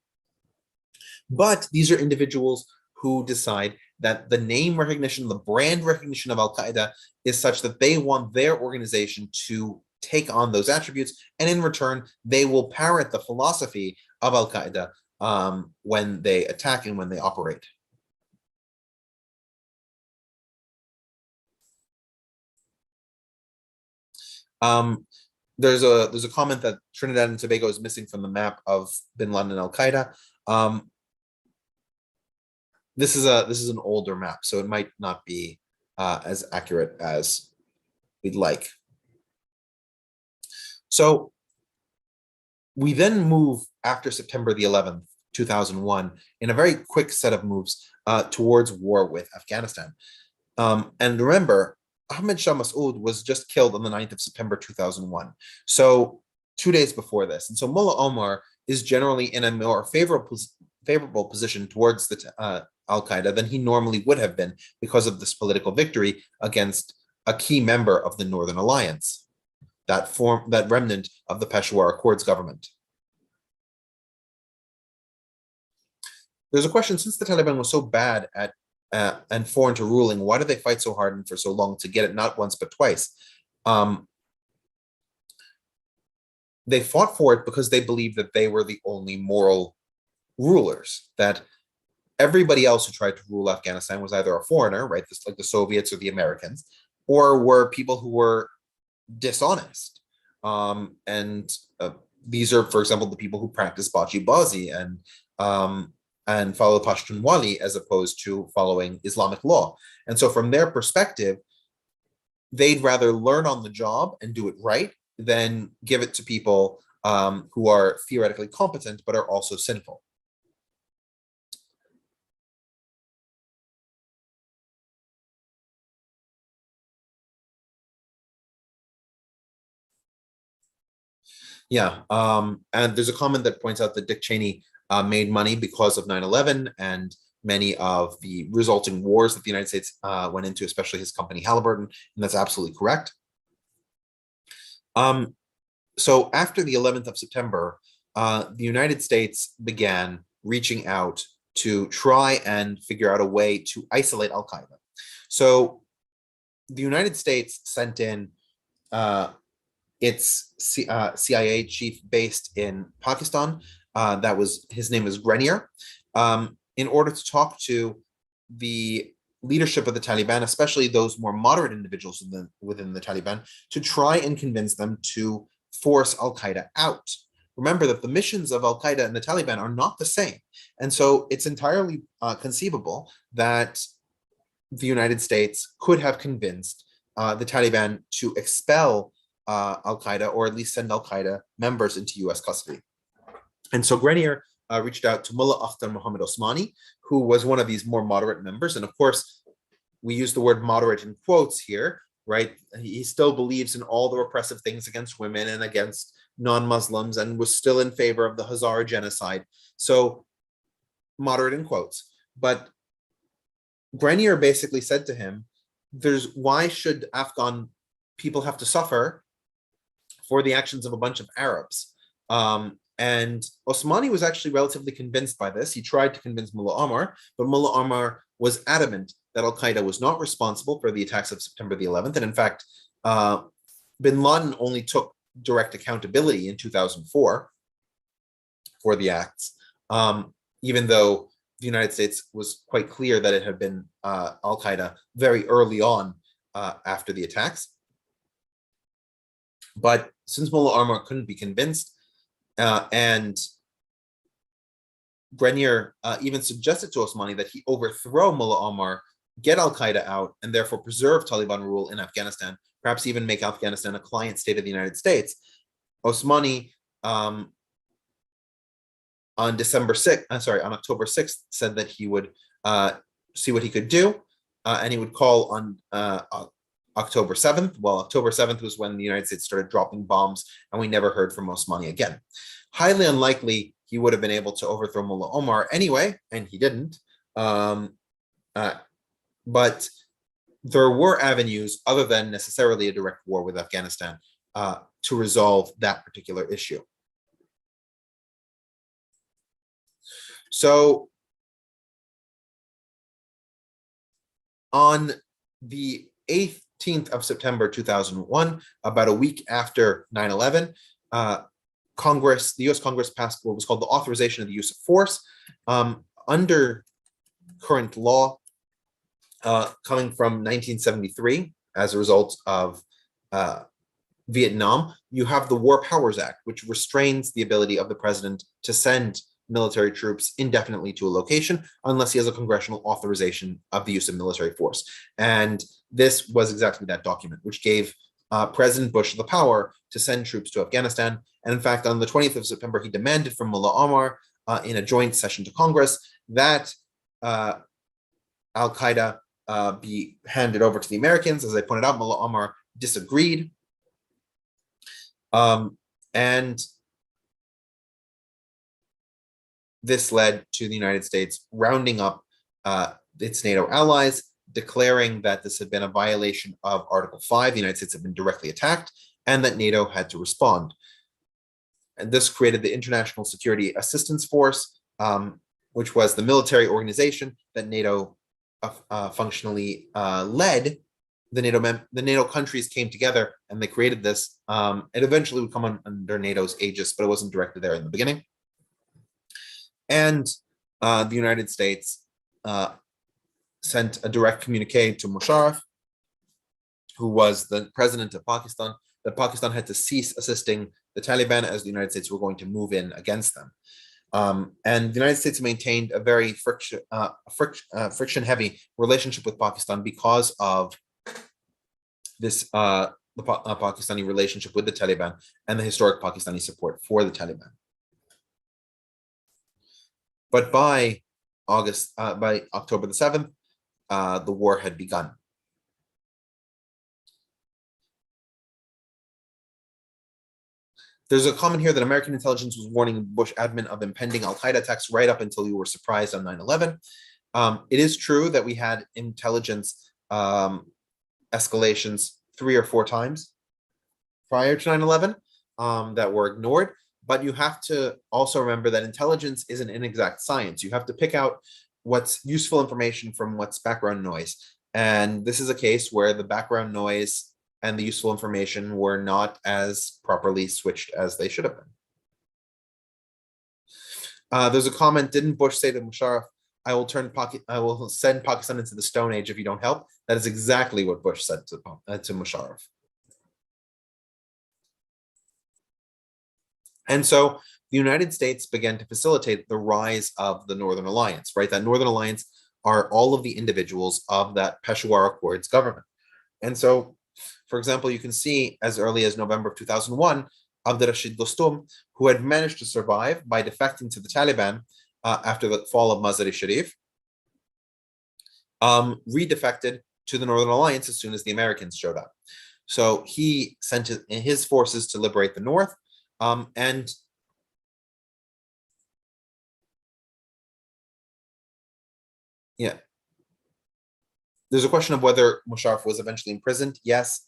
But these are individuals who decide that the name recognition, the brand recognition of Al-Qaeda is such that they want their organization to take on those attributes, and in return, they will parrot the philosophy of Al-Qaeda when they attack and when they operate. There's a comment that Trinidad and Tobago is missing from the map of Bin Laden and Al Qaeda. This is an older map, so it might not be as accurate as we'd like. So we then move after September the 11th, 2001, in a very quick set of moves towards war with Afghanistan. And remember, Ahmed Shah Massoud was just killed on the 9th of September 2001. So 2 days before this. And so Mullah Omar is generally in a more favorable position towards the Al-Qaeda than he normally would have been because of this political victory against a key member of the Northern Alliance, that remnant of the Peshawar Accords government. There's a question, since the Taliban was so bad at and foreign to ruling, why did they fight so hard and for so long to get it not once but twice? They fought for it because they believed that they were the only moral rulers, that everybody else who tried to rule Afghanistan was either a foreigner, right, just like the Soviets or the Americans, or were people who were dishonest. These are, for example, the people who practice baji-bazi and follow Pashtunwali as opposed to following Islamic law. And so from their perspective, they'd rather learn on the job and do it right than give it to people who are theoretically competent but are also sinful. Yeah, and there's a comment that points out that Dick Cheney made money because of 9/11 and many of the resulting wars that the United States went into, especially his company Halliburton, and that's absolutely correct. So after the 11th of September, the United States began reaching out to try and figure out a way to isolate Al-Qaeda. So the United States sent in its CIA chief based in Pakistan. His name is Grenier, in order to talk to the leadership of the Taliban, especially those more moderate individuals within the Taliban, to try and convince them to force Al-Qaeda out. remember that the missions of Al-Qaeda and the Taliban are not the same. And so it's entirely conceivable that the United States could have convinced the Taliban to expel Al-Qaeda, or at least send Al-Qaeda members into US custody. And so Grenier reached out to Mullah Akhtar Muhammad Osmani, who was one of these more moderate members. And of course, we use the word moderate in quotes here, right? He still believes in all the repressive things against women and against non-Muslims, and was still in favor of the Hazara genocide. So moderate in quotes. But Grenier basically said to him, why should Afghan people have to suffer for the actions of a bunch of Arabs? And Osmani was actually relatively convinced by this. He tried to convince Mullah Omar, but Mullah Omar was adamant that Al-Qaeda was not responsible for the attacks of September the 11th. And in fact, bin Laden only took direct accountability in 2004 for the acts, even though the United States was quite clear that it had been Al-Qaeda very early on after the attacks. But since Mullah Omar couldn't be convinced, and Grenier even suggested to Osmani that he overthrow Mullah Omar, get Al-Qaeda out, and therefore preserve Taliban rule in Afghanistan, perhaps even make Afghanistan a client state of the United States. Osmani, on October 6th, said that he would see what he could do, and he would call on October 7th. Well, October 7th was when the United States started dropping bombs, and we never heard from Osmani again. Highly unlikely he would have been able to overthrow Mullah Omar anyway, and he didn't. But there were avenues other than necessarily a direct war with Afghanistan to resolve that particular issue. So on the 18th of September 2001, about a week after 9/11, the US Congress passed what was called the Authorization of the Use of Force. Under current law, coming from 1973, as a result of Vietnam, you have the War Powers Act, which restrains the ability of the president to send military troops indefinitely to a location unless he has a congressional authorization of the use of military force. And this was exactly that document, which gave President Bush the power to send troops to Afghanistan. And in fact, on the 20th of September, he demanded from Mullah Omar in a joint session to Congress that Al-Qaeda be handed over to the Americans. As I pointed out, Mullah Omar disagreed. And this led to the United States rounding up its NATO allies, declaring that this had been a violation of Article 5, the United States had been directly attacked, and that NATO had to respond. And this created the International Security Assistance Force, which was the military organization that NATO functionally led. The NATO countries came together and they created this. It eventually would come under NATO's aegis, but it wasn't directly there in the beginning. And the United States sent a direct communique to Musharraf, who was the president of Pakistan, that Pakistan had to cease assisting the Taliban as the United States were going to move in against them. And the United States maintained a very friction-heavy relationship with Pakistan because of this the Pakistani relationship with the Taliban and the historic Pakistani support for the Taliban. But by October the 7th, the war had begun. There's a comment here that American intelligence was warning Bush admin of impending Al-Qaeda attacks right up until you were surprised on 9/11. It is true that we had intelligence escalations 3 or 4 times prior to 9/11 that were ignored. But you have to also remember that intelligence is an inexact science. You have to pick out what's useful information from what's background noise. And this is a case where the background noise and the useful information were not as properly switched as they should have been. There's a comment, didn't Bush say to Musharraf, I will send Pakistan into the Stone Age if you don't help? That is exactly what Bush said to Musharraf. And so the United States began to facilitate the rise of the Northern Alliance, right? That Northern Alliance are all of the individuals of that Peshawar Accords government. And so, for example, you can see as early as November of 2001, Abdurrashid Dostum, who had managed to survive by defecting to the Taliban after the fall of Mazar-e-Sharif, redefected to the Northern Alliance as soon as the Americans showed up. So he sent his forces to liberate the North, and yeah, there's a question of whether Musharraf was eventually imprisoned. Yes,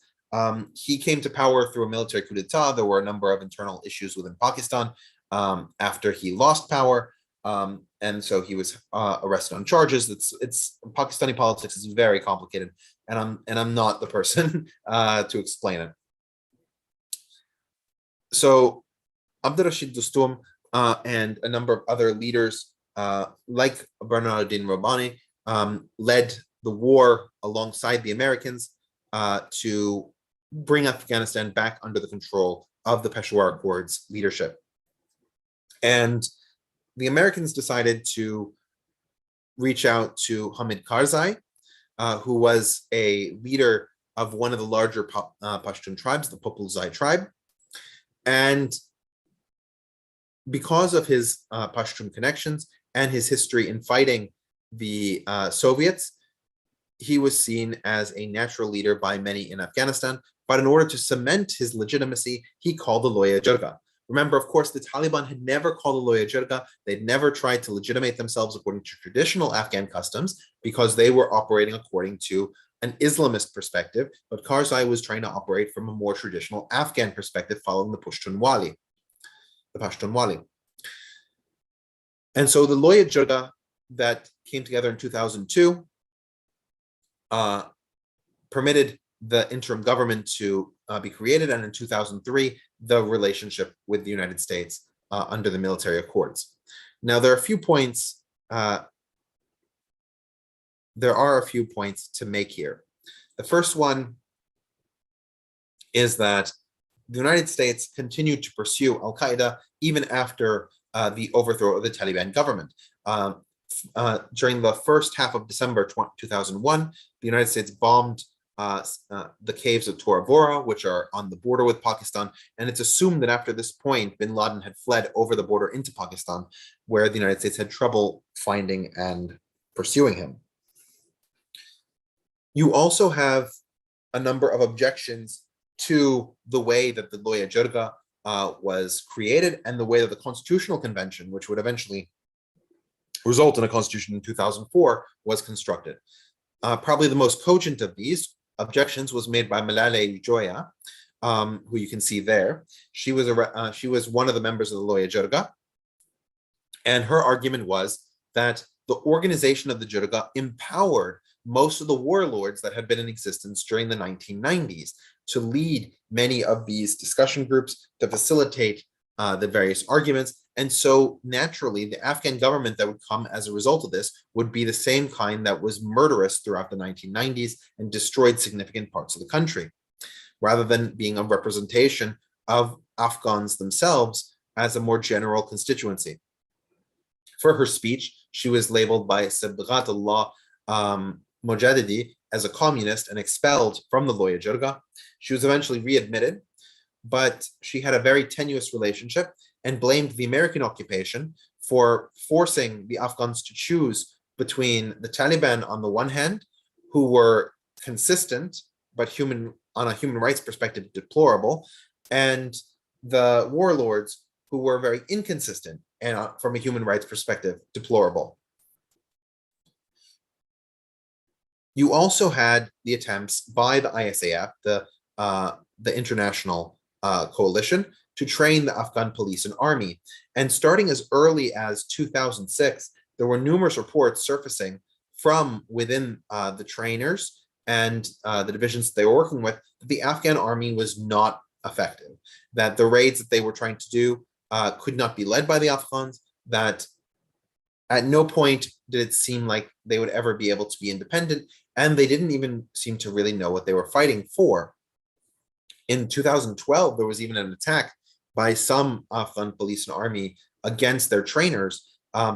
he came to power through a military coup d'etat. There were a number of internal issues within Pakistan after he lost power, and so he was arrested on charges. It's Pakistani politics is very complicated, and I'm not the person to explain it. So Abdurrashid Dostum and a number of other leaders like Bernardin Rabbani led the war alongside the Americans to bring Afghanistan back under the control of the Peshawar Accords leadership. And the Americans decided to reach out to Hamid Karzai, who was a leader of one of the larger Pashtun tribes, the Populzai tribe. And because of his Pashtun connections and his history in fighting the Soviets, he was seen as a natural leader by many in Afghanistan. But in order to cement his legitimacy, he called the Loya Jirga. Remember, of course, the Taliban had never called the Loya Jirga. They'd never tried to legitimate themselves according to traditional Afghan customs because they were operating according to an Islamist perspective. But Karzai was trying to operate from a more traditional Afghan perspective following the Pashtun Wali. And so the Loya Jirga that came together in 2002 permitted the interim government to be created, and in 2003, the relationship with the United States under the military accords. Now, there are a few points. There are a few points to make here. The first one is that the United States continued to pursue Al-Qaeda even after the overthrow of the Taliban government. During the first half of December 2001, the United States bombed the caves of Tora Bora, which are on the border with Pakistan. And it's assumed that after this point, bin Laden had fled over the border into Pakistan, where the United States had trouble finding and pursuing him. You also have a number of objections to the way that the Loya Jirga was created and the way that the Constitutional Convention, which would eventually result in a constitution in 2004, was constructed. Probably the most cogent of these objections was made by Malala Yousafzai, who you can see there. She was one of the members of the Loya Jirga, and her argument was that the organization of the Jirga empowered most of the warlords that had been in existence during the 1990s to lead many of these discussion groups, to facilitate the various arguments. And so naturally, the Afghan government that would come as a result of this would be the same kind that was murderous throughout the 1990s and destroyed significant parts of the country, rather than being a representation of Afghans themselves as a more general constituency. For her speech, she was labeled by Sabghatullah Mojadidi as a communist and expelled from the Loya Jirga. She was eventually readmitted, but she had a very tenuous relationship and blamed the American occupation for forcing the Afghans to choose between the Taliban on the one hand, who were consistent but on a human rights perspective deplorable, and the warlords, who were very inconsistent and from a human rights perspective deplorable. You also had the attempts by the ISAF, the international coalition, to train the Afghan police and army. And starting as early as 2006, there were numerous reports surfacing from within the trainers and the divisions they were working with that the Afghan army was not effective, that the raids that they were trying to do could not be led by the Afghans, that at no point did it seem like they would ever be able to be independent, and they didn't even seem to really know what they were fighting for. In 2012, there was even an attack by some Afghan police and army against their trainers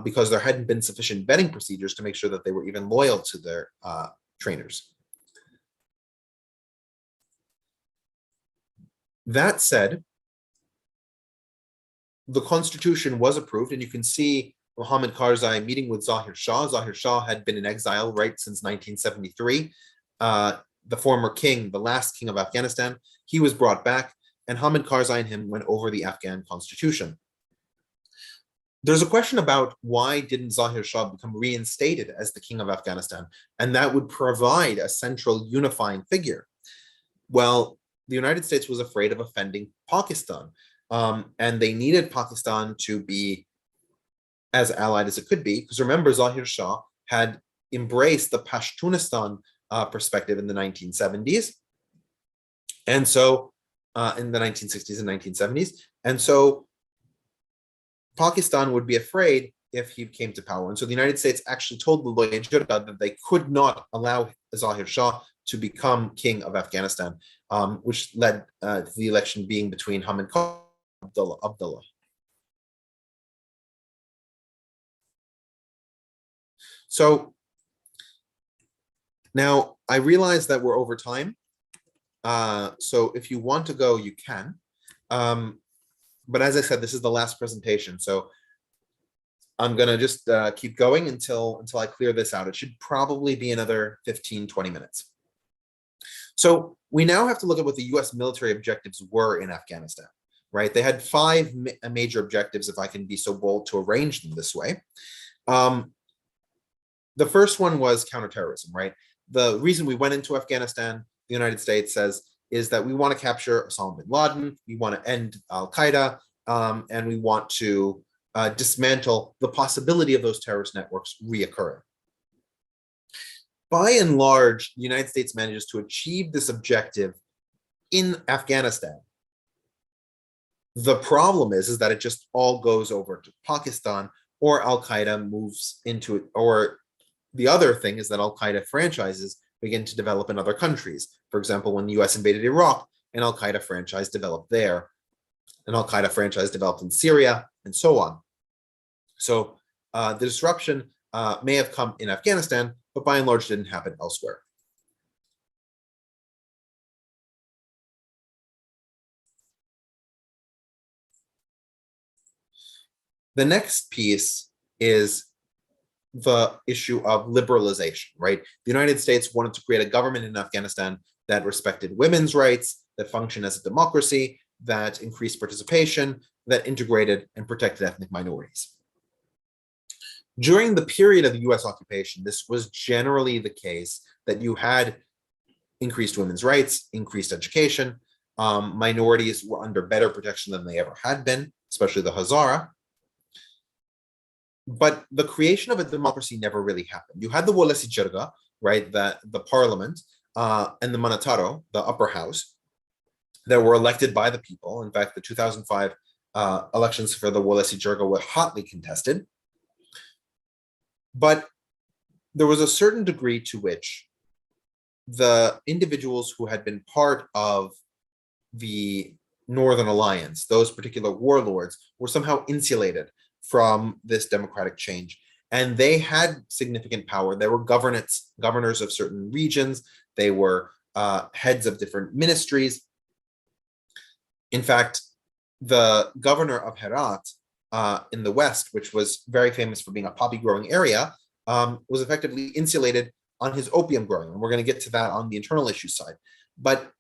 because there hadn't been sufficient vetting procedures to make sure that they were even loyal to their trainers. That said, the constitution was approved, and you can see Muhammad Karzai meeting with Zahir Shah. Zahir Shah had been in exile right since 1973. The former king, the last king of Afghanistan, he was brought back, and Hamid Karzai and him went over the Afghan constitution. There's a question about why didn't Zahir Shah become reinstated as the king of Afghanistan, and that would provide a central unifying figure. Well, the United States was afraid of offending Pakistan, and they needed Pakistan to be as allied as it could be, because remember, Zahir Shah had embraced the Pashtunistan perspective in the 1970s, and so in the 1960s and 1970s, and so Pakistan would be afraid if he came to power. And so the United States actually told the Loya Jirga that they could not allow Zahir Shah to become king of Afghanistan, which led to the election being between Hamid Karzai and Abdullah. So now I realize that we're over time. So if you want to go, you can. But as I said, this is the last presentation. So I'm going to just keep going until I clear this out. It should probably be another 15, 20 minutes. So we now have to look at what the US military objectives were in Afghanistan, right? They had 5 major objectives, if I can be so bold to arrange them this way. The first one was counterterrorism, right? The reason we went into Afghanistan, the United States says, is that we want to capture Osama bin Laden, we want to end al-Qaeda, and we want to dismantle the possibility of those terrorist networks reoccurring. By and large, the United States manages to achieve this objective in Afghanistan. The problem is that it just all goes over to Pakistan, or al-Qaeda moves into it, or the other thing is that al-Qaeda franchises begin to develop in other countries. For example, when the US invaded Iraq, an al-Qaeda franchise developed there, an al-Qaeda franchise developed in Syria, and so on. So the disruption may have come in Afghanistan, but by and large didn't happen elsewhere. The next piece is the issue of liberalization, right? The United States wanted to create a government in Afghanistan that respected women's rights, that functioned as a democracy, that increased participation, that integrated and protected ethnic minorities. During the period of the US occupation, this was generally the case, that you had increased women's rights, increased education, minorities were under better protection than they ever had been, especially the Hazara. But the creation of a democracy never really happened. You had the Walesi Jirga, right, the parliament, and the Manataro, the upper house, that were elected by the people. In fact, the 2005 elections for the Walesi Jirga were hotly contested. But there was a certain degree to which the individuals who had been part of the Northern Alliance, those particular warlords, were somehow insulated from this democratic change. And they had significant power. They were governors of certain regions. They were heads of different ministries. In fact, the governor of Herat in the West, which was very famous for being a poppy growing area, was effectively insulated on his opium growing. And we're going to get to that on the internal issue side. But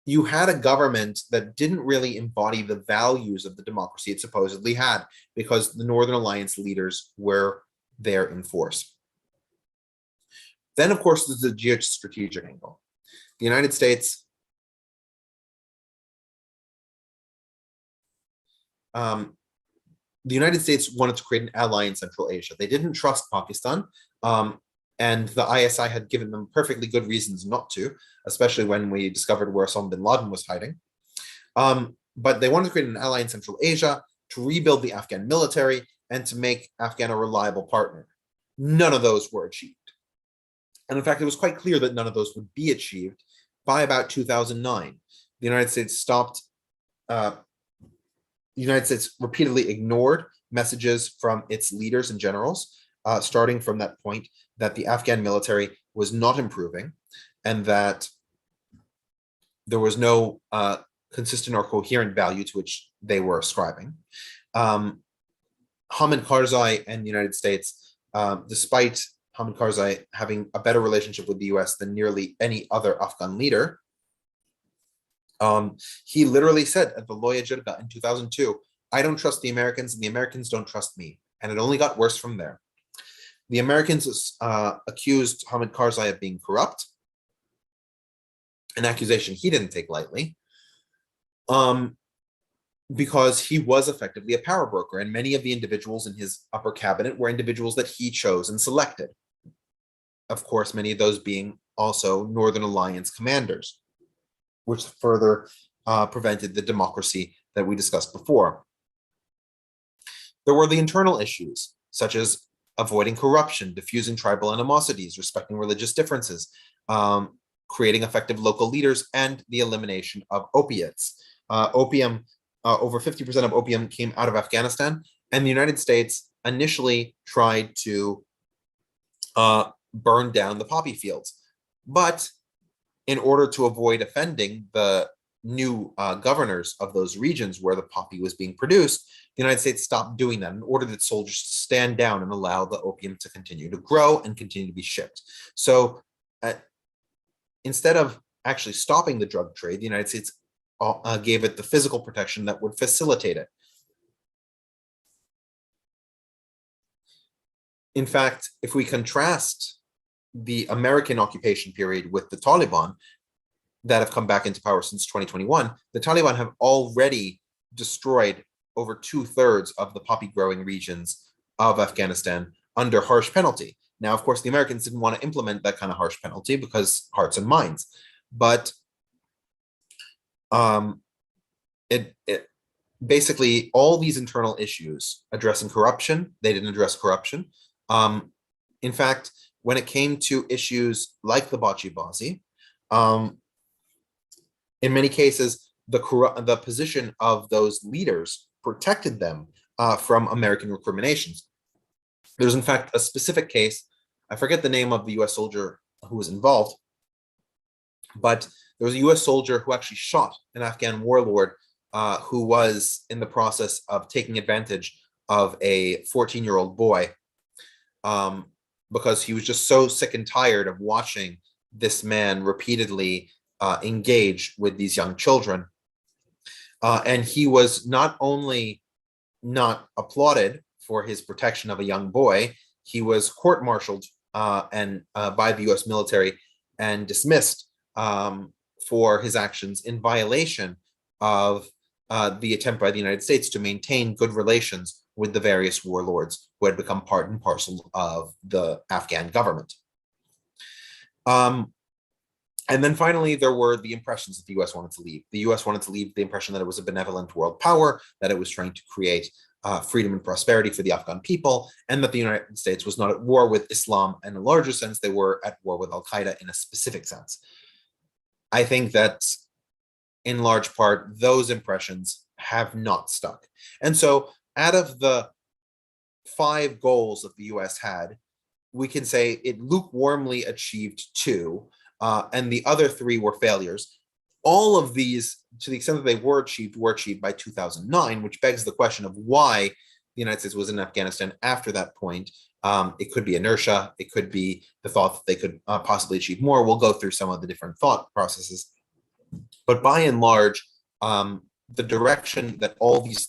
you had a government that didn't really embody the values of the democracy it supposedly had, because the Northern Alliance leaders were there in force. Then, of course, there's the geostrategic angle. The United States wanted to create an ally in Central Asia. They didn't trust Pakistan, and the ISI had given them perfectly good reasons not to, especially when we discovered where Osama bin Laden was hiding. But they wanted to create an ally in Central Asia, to rebuild the Afghan military, and to make Afghan a reliable partner. None of those were achieved. And in fact, it was quite clear that none of those would be achieved by about 2009. The United States stopped uh, the United States repeatedly ignored messages from its leaders and generals, starting from that point that the Afghan military was not improving and that there was no consistent or coherent value to which they were ascribing. Hamid Karzai and the United States, despite Hamid Karzai having a better relationship with the US than nearly any other Afghan leader, he literally said at the Loya Jirga in 2002, "I don't trust the Americans and the Americans don't trust me." And it only got worse from there. The Americans accused Hamid Karzai of being corrupt, an accusation he didn't take lightly, because he was effectively a power broker, and many of the individuals in his upper cabinet were individuals that he chose and selected. Of course, many of those being also Northern Alliance commanders, which further prevented the democracy that we discussed before. There were the internal issues, such as avoiding corruption, diffusing tribal animosities, respecting religious differences, creating effective local leaders, and the elimination of opiates. Opium, over 50% of opium came out of Afghanistan, and the United States initially tried to burn down the poppy fields. But in order to avoid offending the new governors of those regions where the poppy was being produced, the United States stopped doing that and ordered its soldiers to stand down and allow the opium to continue to grow and continue to be shipped. So instead of actually stopping the drug trade, the United States gave it the physical protection that would facilitate it. In fact, if we contrast the American occupation period with the Taliban that have come back into power since 2021, the Taliban have already destroyed over 2/3 of the poppy growing regions of Afghanistan under harsh penalty. Now, of course, the Americans didn't want to implement that kind of harsh penalty because hearts and minds, but basically all these internal issues addressing corruption, they didn't address corruption. In fact, when it came to issues like the Bachi-Bazi, in many cases, the position of those leaders protected them from American recriminations. There's in fact a specific case, I forget the name of the US soldier who was involved, but there was a US soldier who actually shot an Afghan warlord who was in the process of taking advantage of a 14-year-old boy because he was just so sick and tired of watching this man repeatedly engage with these young children. And he was not only not applauded for his protection of a young boy, he was court-martialed and by the US military and dismissed for his actions in violation of the attempt by the United States to maintain good relations with the various warlords who had become part and parcel of the Afghan government. And then finally, there were the impressions that the US wanted to leave. The US wanted to leave the impression that it was a benevolent world power, that it was trying to create freedom and prosperity for the Afghan people, and that the United States was not at war with Islam in a larger sense, they were at war with Al-Qaeda in a specific sense. I think that in large part, those impressions have not stuck. And so out of the 5 goals that the US had, we can say it lukewarmly achieved 2, and the other 3 were failures. All of these, to the extent that they were achieved by 2009, which begs the question of why the United States was in Afghanistan after that point. It could be inertia. It could be the thought that they could possibly achieve more. We'll go through some of the different thought processes. But by and large, the direction that all these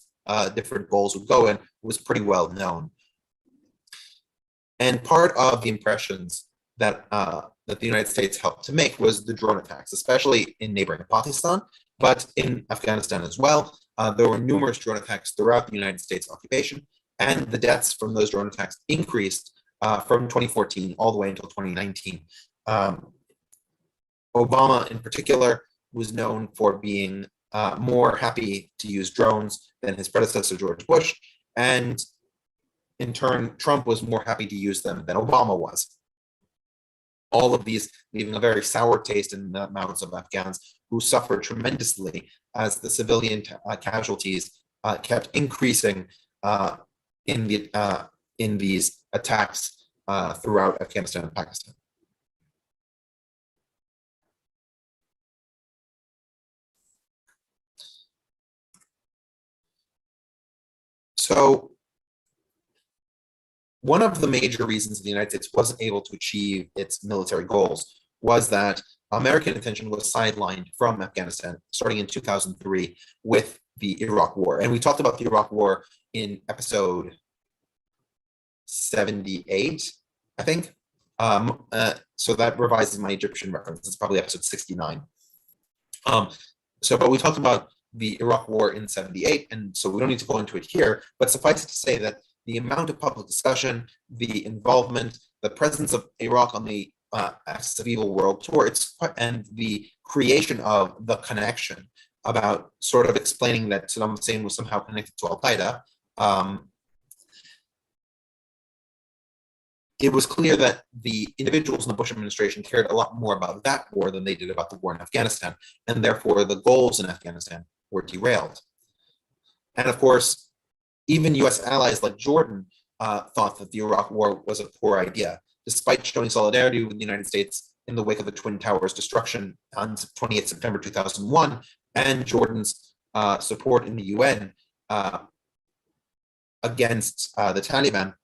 different goals would go in was pretty well known. And part of the impressions that that the United States helped to make was the drone attacks, especially in neighboring Pakistan, but in Afghanistan as well. There were numerous drone attacks throughout the United States occupation, and the deaths from those drone attacks increased from 2014 all the way until 2019. Obama, in particular, was known for being more happy to use drones than his predecessor, George Bush, and in turn, Trump was more happy to use them than Obama was. All of these leaving a very sour taste in the mouths of Afghans who suffered tremendously as the civilian casualties kept increasing in these attacks throughout Afghanistan and Pakistan. So one of the major reasons the United States wasn't able to achieve its military goals was that American attention was sidelined from Afghanistan starting in 2003 with the Iraq War. And we talked about the Iraq War in episode 78, I think. So that revises my Egyptian reference. It's probably episode 69. But we talked about the Iraq War in 78, and so we don't need to go into it here, but suffice it to say that the amount of public discussion, the involvement, the presence of Iraq on the Axis of Evil World Tour, and the creation of the connection about sort of explaining that Saddam Hussein was somehow connected to Al-Qaeda, it was clear that the individuals in the Bush administration cared a lot more about that war than they did about the war in Afghanistan, and therefore the goals in Afghanistan were derailed. And of course, even US allies like Jordan thought that the Iraq War was a poor idea, despite showing solidarity with the United States in the wake of the Twin Towers destruction on 28 September 2001, and Jordan's support in the UN against the Taliban.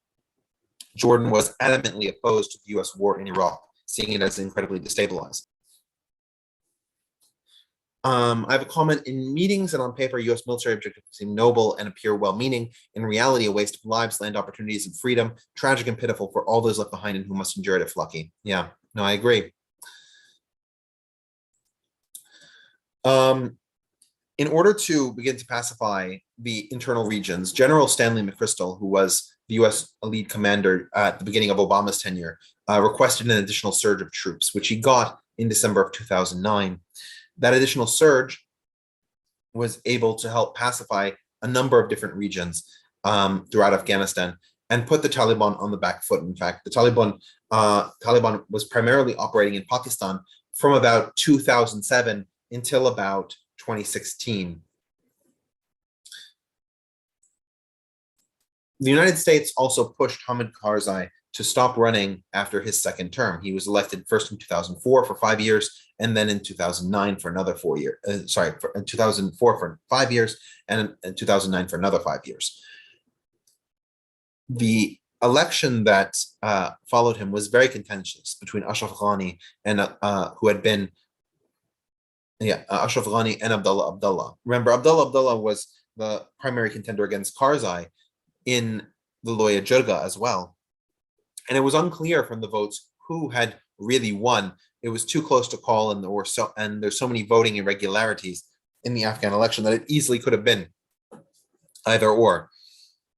Jordan was adamantly opposed to the US war in Iraq, seeing it as incredibly destabilizing. I have a comment: in meetings and on paper, US military objectives seem noble and appear well-meaning. In reality, a waste of lives, land opportunities, and freedom, tragic and pitiful for all those left behind and who must endure it if lucky. Yeah, no, I agree. In order to begin to pacify the internal regions, General Stanley McChrystal, who was the US elite commander at the beginning of Obama's tenure, requested an additional surge of troops, which he got in December of 2009. That additional surge was able to help pacify a number of different regions throughout Afghanistan and put the Taliban on the back foot. In fact, the Taliban was primarily operating in Pakistan from about 2007 until about 2016. The United States also pushed Hamid Karzai to stop running after his second term. He was elected first in 2004 for 5 years, and then in 2009 for another 4 years. In 2004 for 5 years, and in 2009 for another 5 years. The election that followed him was very contentious between Ashraf Ghani and who had been Ashraf Ghani and Abdullah Abdullah. Remember, Abdullah Abdullah was the primary contender against Karzai in the Loya Jirga as well. And it was unclear from the votes who had really won. It was too close to call, and there's so many voting irregularities in the Afghan election that it easily could have been either or.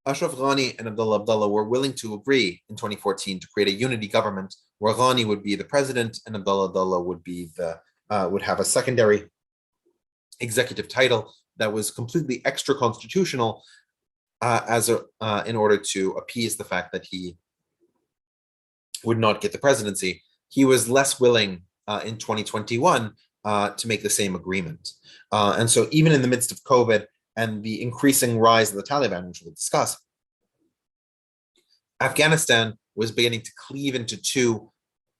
Ashraf Ghani and Abdullah Abdullah were willing to agree in 2014 to create a unity government where Ghani would be the president and Abdullah Abdullah would have a secondary executive title that was completely extra constitutional in order to appease the fact that he would not get the presidency. He was less willing in 2021 to make the same agreement. And so even in the midst of COVID and the increasing rise of the Taliban, which we'll discuss, Afghanistan was beginning to cleave into two,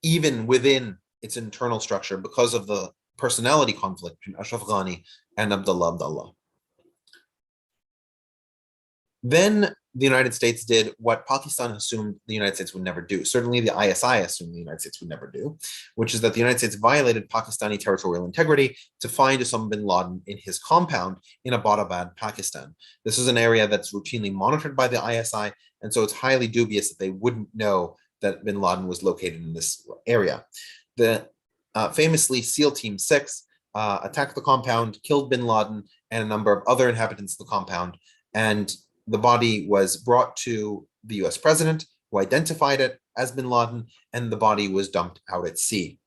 even within its internal structure, because of the personality conflict between Ashraf Ghani and Abdullah Abdullah. Then the United States did what Pakistan assumed the United States would never do. Certainly the ISI assumed the United States would never do, which is that the United States violated Pakistani territorial integrity to find Osama bin Laden in his compound in Abbottabad, Pakistan. This is an area that's routinely monitored by the ISI, and so it's highly dubious that they wouldn't know that bin Laden was located in this area. The famously SEAL Team 6 attacked the compound, killed bin Laden and a number of other inhabitants of the compound, and the body was brought to the US president, who identified it as bin Laden, and the body was dumped out at sea.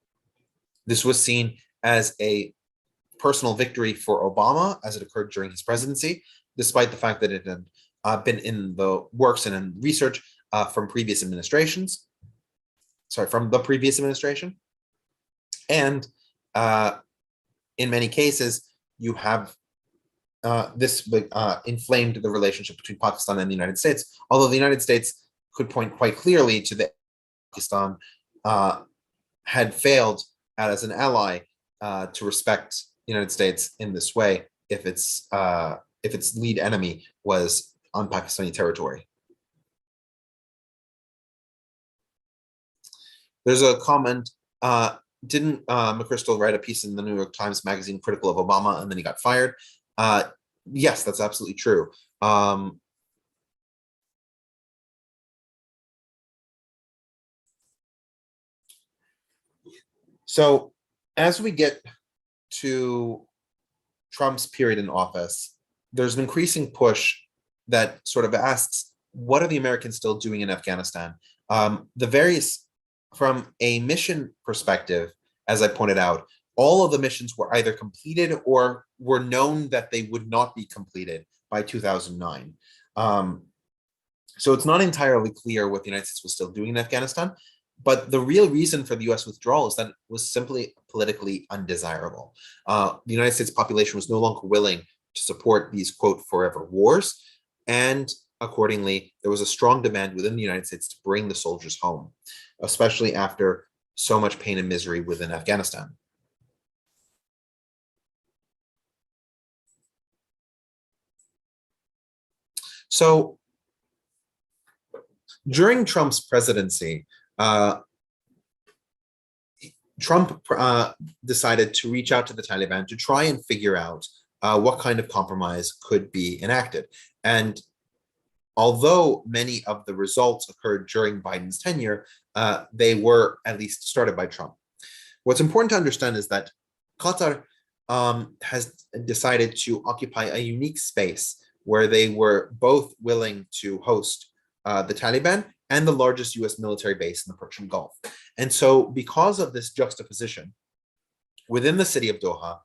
This was seen as a personal victory for Obama as it occurred during his presidency, despite the fact that it had been in the works and in research from previous administrations. from the previous administration. And in many cases, you have this inflamed the relationship between Pakistan and the United States, although the United States could point quite clearly to the Pakistan had failed as an ally to respect the United States in this way if its lead enemy was on Pakistani territory. There's a comment, didn't McChrystal write a piece in the New York Times Magazine critical of Obama and then he got fired? Yes, that's absolutely true. So as we get to Trump's period in office, there's an increasing push that sort of asks, what are the Americans still doing in Afghanistan? From a mission perspective, as I pointed out, all of the missions were either completed or were known that they would not be completed by 2009. So it's not entirely clear what the United States was still doing in Afghanistan, but the real reason for the US withdrawal is that it was simply politically undesirable. The United States population was no longer willing to support these, quote, forever wars, and accordingly, there was a strong demand within the United States to bring the soldiers home, especially after so much pain and misery within Afghanistan. So during Trump's presidency, Trump decided to reach out to the Taliban to try and figure out what kind of compromise could be enacted. And although many of the results occurred during Biden's tenure, they were at least started by Trump. What's important to understand is that Qatar has decided to occupy a unique space where they were both willing to host the Taliban and the largest US military base in the Persian Gulf. And so because of this juxtaposition, within the city of Doha,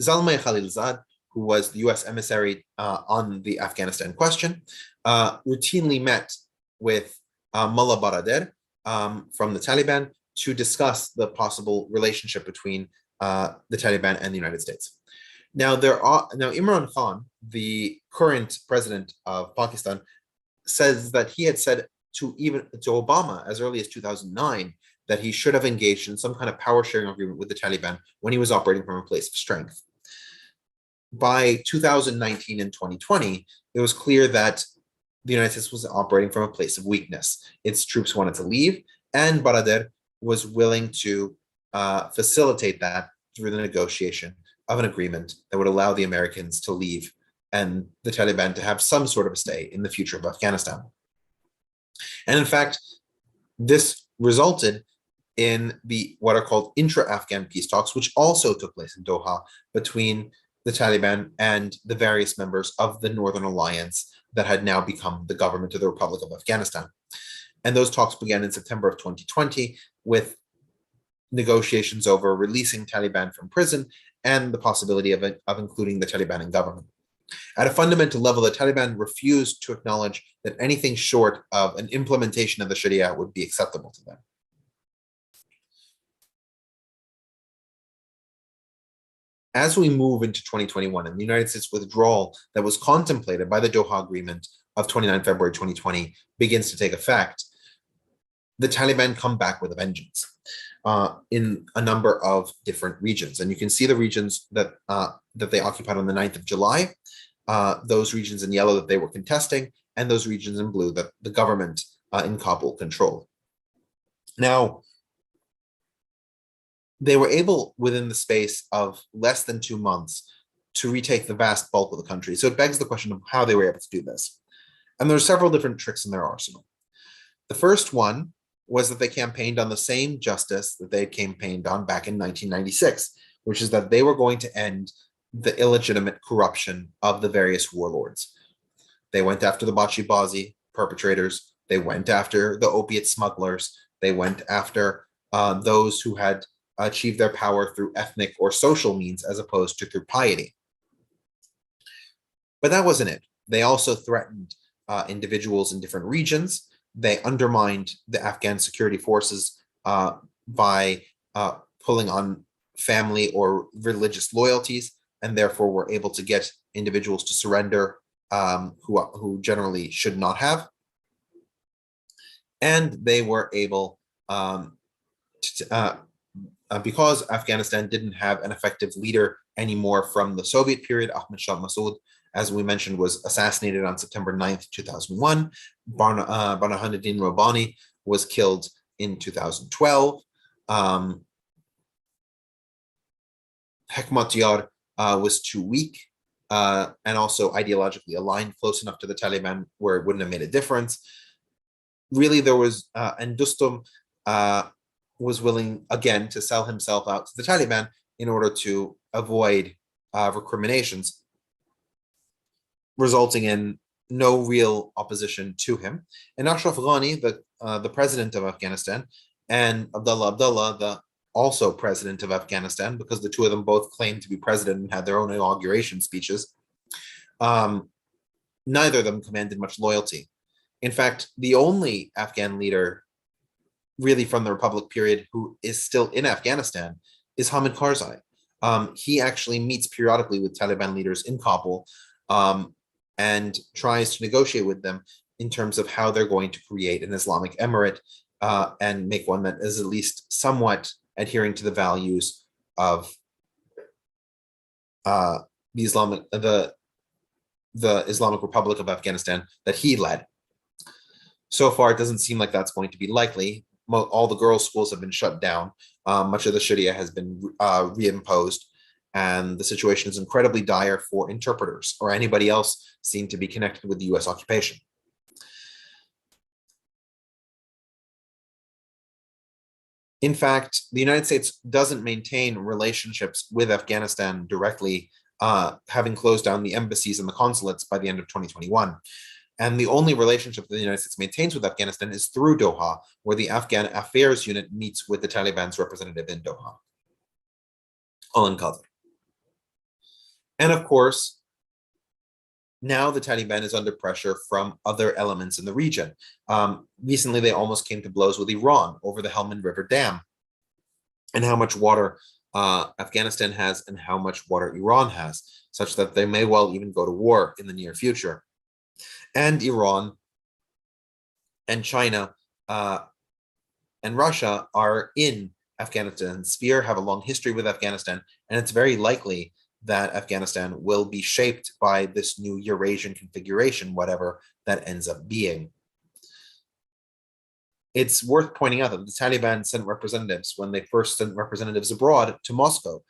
Zalmay Khalilzad, who was the US emissary on the Afghanistan question, routinely met with Mullah Baradar from the Taliban to discuss the possible relationship between the Taliban and the United States. Now, Imran Khan, the current president of Pakistan, says that he had said to Obama as early as 2009 that he should have engaged in some kind of power sharing agreement with the Taliban when he was operating from a place of strength. By 2019 and 2020, it was clear that the United States was operating from a place of weakness. Its troops wanted to leave, and Baradar was willing to facilitate that through the negotiation of an agreement that would allow the Americans to leave and the Taliban to have some sort of a stay in the future of Afghanistan. And in fact, this resulted in what are called intra-Afghan peace talks, which also took place in Doha between the Taliban and the various members of the Northern Alliance that had now become the government of the Republic of Afghanistan. And those talks began in September of 2020 with negotiations over releasing Taliban from prison and the possibility of including the Taliban in government. At a fundamental level, the Taliban refused to acknowledge that anything short of an implementation of the Sharia would be acceptable to them. As we move into 2021 and the United States withdrawal that was contemplated by the Doha Agreement of 29 February 2020 begins to take effect, the Taliban come back with a vengeance in a number of different regions. And you can see the regions that they occupied on the 9th of July, those regions in yellow that they were contesting, and those regions in blue that the government in Kabul controlled. Now, they were able, within the space of less than 2 months, to retake the vast bulk of the country. So it begs the question of how they were able to do this. And there are several different tricks in their arsenal. The first one was that they campaigned on the same justice that they had campaigned on back in 1996, which is that they were going to end the illegitimate corruption of the various warlords. They went after the Bachi-Bazi perpetrators. They went after the opiate smugglers. They went after those who had achieved their power through ethnic or social means as opposed to through piety. But that wasn't it. They also threatened individuals in different regions. they undermined the Afghan security forces by pulling on family or religious loyalties, and therefore were able to get individuals to surrender who generally should not have. And they were able, because Afghanistan didn't have an effective leader anymore from the Soviet period, Ahmad Shah Massoud, as we mentioned, was assassinated on September 9th, 2001. Burhanuddin Rabbani was killed in 2012. Hekmatyar was too weak and also ideologically aligned close enough to the Taliban where it wouldn't have made a difference. Really, there was, and Dostum was willing again to sell himself out to the Taliban in order to avoid recriminations, resulting in no real opposition to him. And Ashraf Ghani, the president of Afghanistan, and Abdullah, the also president of Afghanistan, because the two of them both claimed to be president and had their own inauguration speeches, neither of them commanded much loyalty. In fact, the only Afghan leader really from the Republic period who is still in Afghanistan is Hamid Karzai. He actually meets periodically with Taliban leaders in Kabul and tries to negotiate with them in terms of how they're going to create an Islamic emirate and make one that is at least somewhat adhering to the values of the Islamic Republic of Afghanistan that he led. So far, it doesn't seem like that's going to be likely. All the girls' schools have been shut down. Much of the Sharia has been reimposed, and the situation is incredibly dire for interpreters or anybody else seen to be connected with the U.S. occupation. In fact, the United States doesn't maintain relationships with Afghanistan directly, having closed down the embassies and the consulates by the end of 2021. And the only relationship that the United States maintains with Afghanistan is through Doha, where the Afghan Affairs Unit meets with the Taliban's representative in Doha, all in Qatar. And of course, now the Taliban is under pressure from other elements in the region. Recently, they almost came to blows with Iran over the Helmand River Dam and how much water Afghanistan has and how much water Iran has, such that they may well even go to war in the near future. And Iran and China and Russia are in Afghanistan's sphere, have a long history with Afghanistan, and it's very likely that Afghanistan will be shaped by this new Eurasian configuration, whatever that ends up being. It's worth pointing out that the Taliban sent representatives when they first sent representatives abroad to Moscow,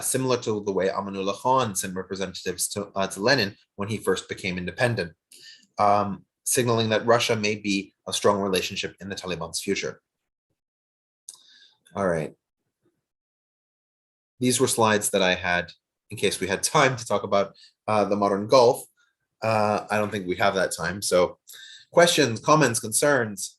similar to the way Amanullah Khan sent representatives to Lenin when he first became independent, signaling that Russia may be a strong relationship in the Taliban's future. All right. These were slides that I had in case we had time to talk about the modern Gulf. I don't think we have that time. So questions, comments, concerns?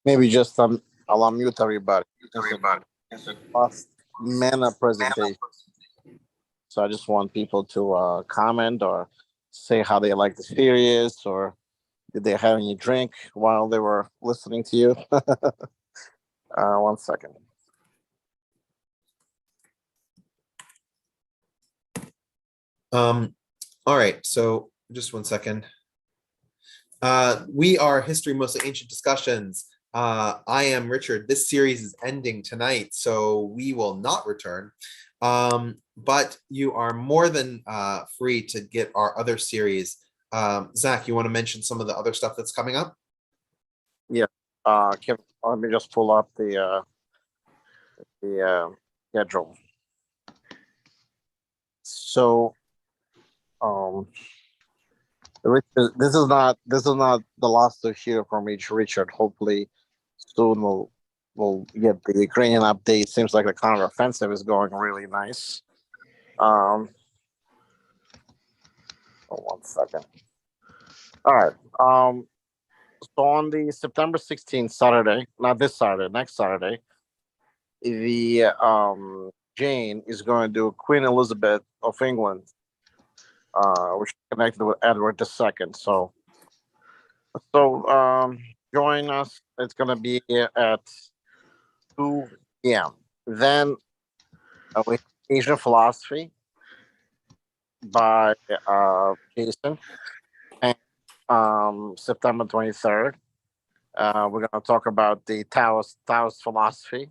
Maybe just I'll unmute everybody. Last MENA presentation. So I just want people to comment or say how they like the series, or did they have any drink while they were listening to you? 1 second. All right, so just 1 second. We are History Mostly Ancient Discussions. I am Richard. This series is ending tonight, so we will not return. But you are more than free to get our other series. Zach, you want to mention some of the other stuff that's coming up? Yeah. Let me just pull up the schedule. So, Richard, this is not the last to hear from Richard. Hopefully, soon we'll get the Ukrainian update. Seems like the counteroffensive is going really nice. 1 second. All right. So on the September 16th, Saturday, not this Saturday, next Saturday, the Jane is going to do Queen Elizabeth of England which connected with Edward II. So join us. It's gonna be at 2 p.m. Then we have Asian philosophy by Jason, and September 23rd. We're going to talk about the Taoist philosophy.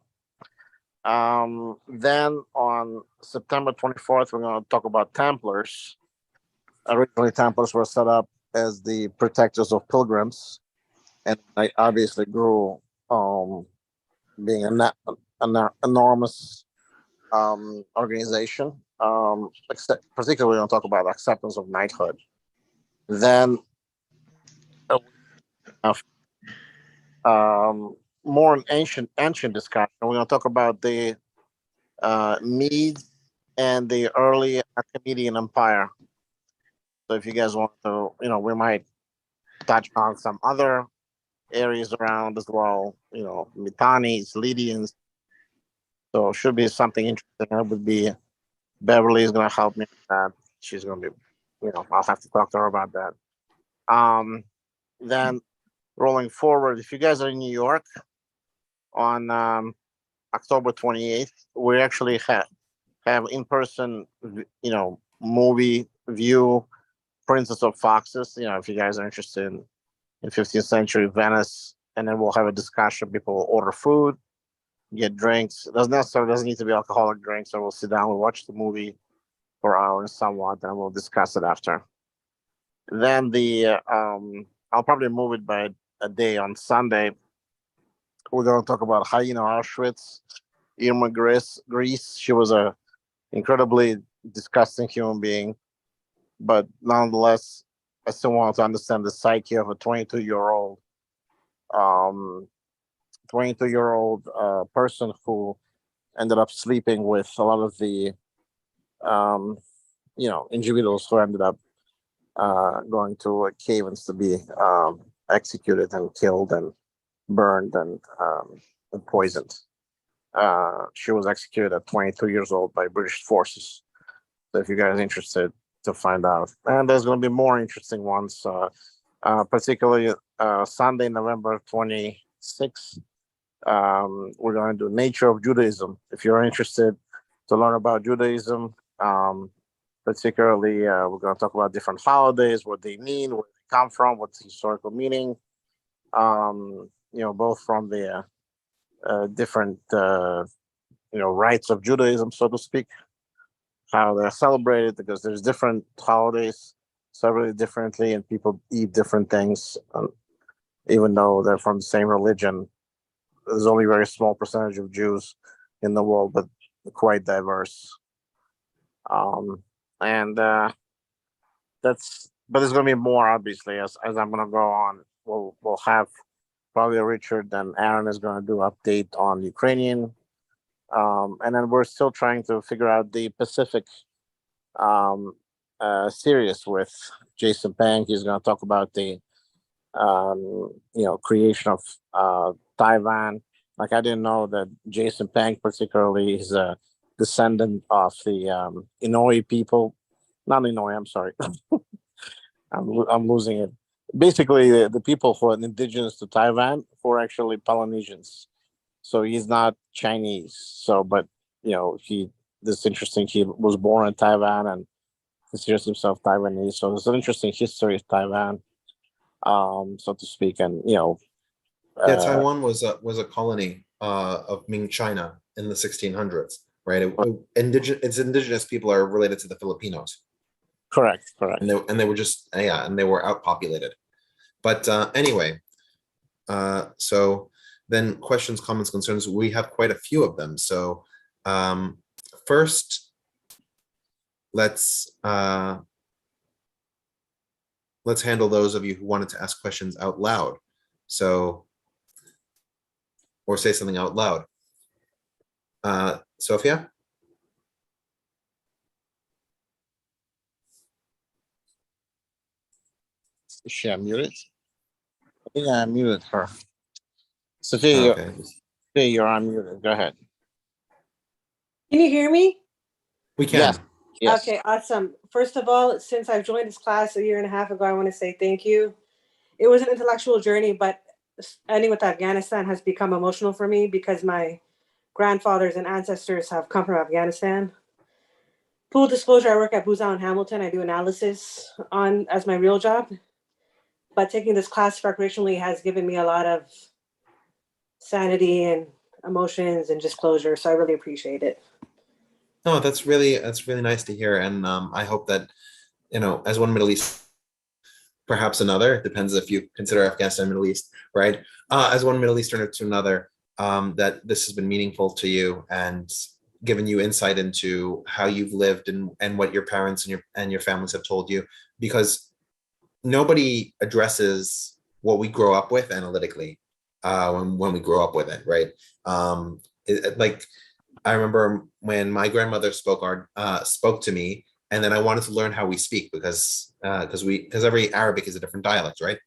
Then on September 24th, we're going to talk about Templars. Originally, Templars were set up as the protectors of pilgrims, and they obviously grew, being an enormous organization. Particularly, we're going to talk about acceptance of knighthood. Then more an ancient discussion. We're going to talk about the Medes and the early Achaemenid Empire. So if you guys want to, we might touch on some other areas around as well. Mitanni's, Lydians. So it should be something interesting. That would be Beverly is going to help me with that. She's going to be, I'll have to talk to her about that. Then rolling forward, if you guys are in New York on October 28th, we actually have in-person, movie view Princess of Foxes. If you guys are interested in 15th century Venice, and then we'll have a discussion. People will order food, get drinks. It doesn't need to be alcoholic drinks. So we'll sit down, we'll watch the movie for hours somewhat, and we'll discuss it after. Then I'll probably move it by a day on Sunday. We're going to talk about Hyena Auschwitz, Irma Grease. She was a incredibly disgusting human being, but nonetheless, I still want to understand the psyche of a 22-year-old person who ended up sleeping with a lot of the individuals who ended up going to cabins to be executed and killed and burned and poisoned. She was executed at 22 years old by British forces. So if you guys are interested to find out, and there's going to be more interesting ones, particularly Sunday, November 26th. We're going to do Nature of Judaism. If you're interested to learn about Judaism, particularly, we're going to talk about different holidays, what they mean, where they come from, what's the historical meaning. Both from the different, rites of Judaism, so to speak, how they're celebrated, because there's different holidays celebrated differently, and people eat different things, even though they're from the same religion. There's only a very small percentage of Jews in the world, but quite diverse. But there's going to be more, obviously, as I'm going to go on. We'll have probably Richard and Aaron is going to do update on Ukrainian. And then we're still trying to figure out the Pacific series with Jason Pang. He's going to talk about the creation of Taiwan. Like, I didn't know that Jason Pang particularly is a descendant of the Inouye people. Not Inouye, I'm sorry. I'm losing it. Basically, the people who are indigenous to Taiwan who are actually Polynesians. So he's not Chinese. So, but this interesting. He was born in Taiwan and considers himself Taiwanese. So there's an interesting history of Taiwan, so to speak. And Taiwan was a colony of Ming China in the 1600s, right? Its indigenous people are related to the Filipinos. Correct. And they were just and they were outpopulated. But anyway, so then questions, comments, concerns. We have quite a few of them. So first, let's handle those of you who wanted to ask questions out loud. So, or say something out loud. Sophia? Is she unmuted? I think I unmuted her. Sophia, Okay. you're unmuted. Go ahead. Can you hear me? We can. Yes. Yes. Okay, awesome. First of all, since I've joined this class a year and a half ago, I want to say thank you. It was an intellectual journey, but ending with Afghanistan has become emotional for me because my grandfathers and ancestors have come from Afghanistan. Full disclosure, I work at Booz Allen Hamilton. I do analysis on as my real job. But taking this class recreationally has given me a lot of sanity and emotions and just closure. So I really appreciate it. No, that's really nice to hear, and I hope that as one Middle East, perhaps another. It depends if you consider Afghanistan Middle East, right? As one Middle Easterner to another, that this has been meaningful to you and given you insight into how you've lived and what your parents and your families have told you, because nobody addresses what we grow up with analytically when we grow up with it, right? Like I remember when my grandmother spoke to me, and then I wanted to learn how we speak because every Arabic is a different dialect, right?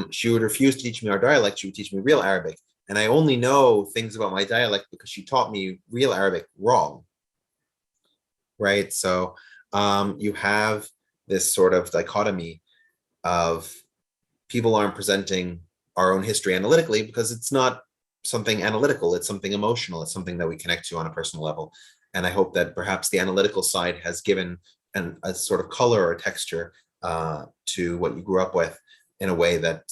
She would refuse to teach me our dialect. She would teach me real Arabic, and I only know things about my dialect because she taught me real Arabic wrong, right? So you have this sort of dichotomy of people aren't presenting our own history analytically because it's not something analytical, it's something emotional, it's something that we connect to on a personal level. And I hope that perhaps the analytical side has given a sort of color or texture to what you grew up with in a way that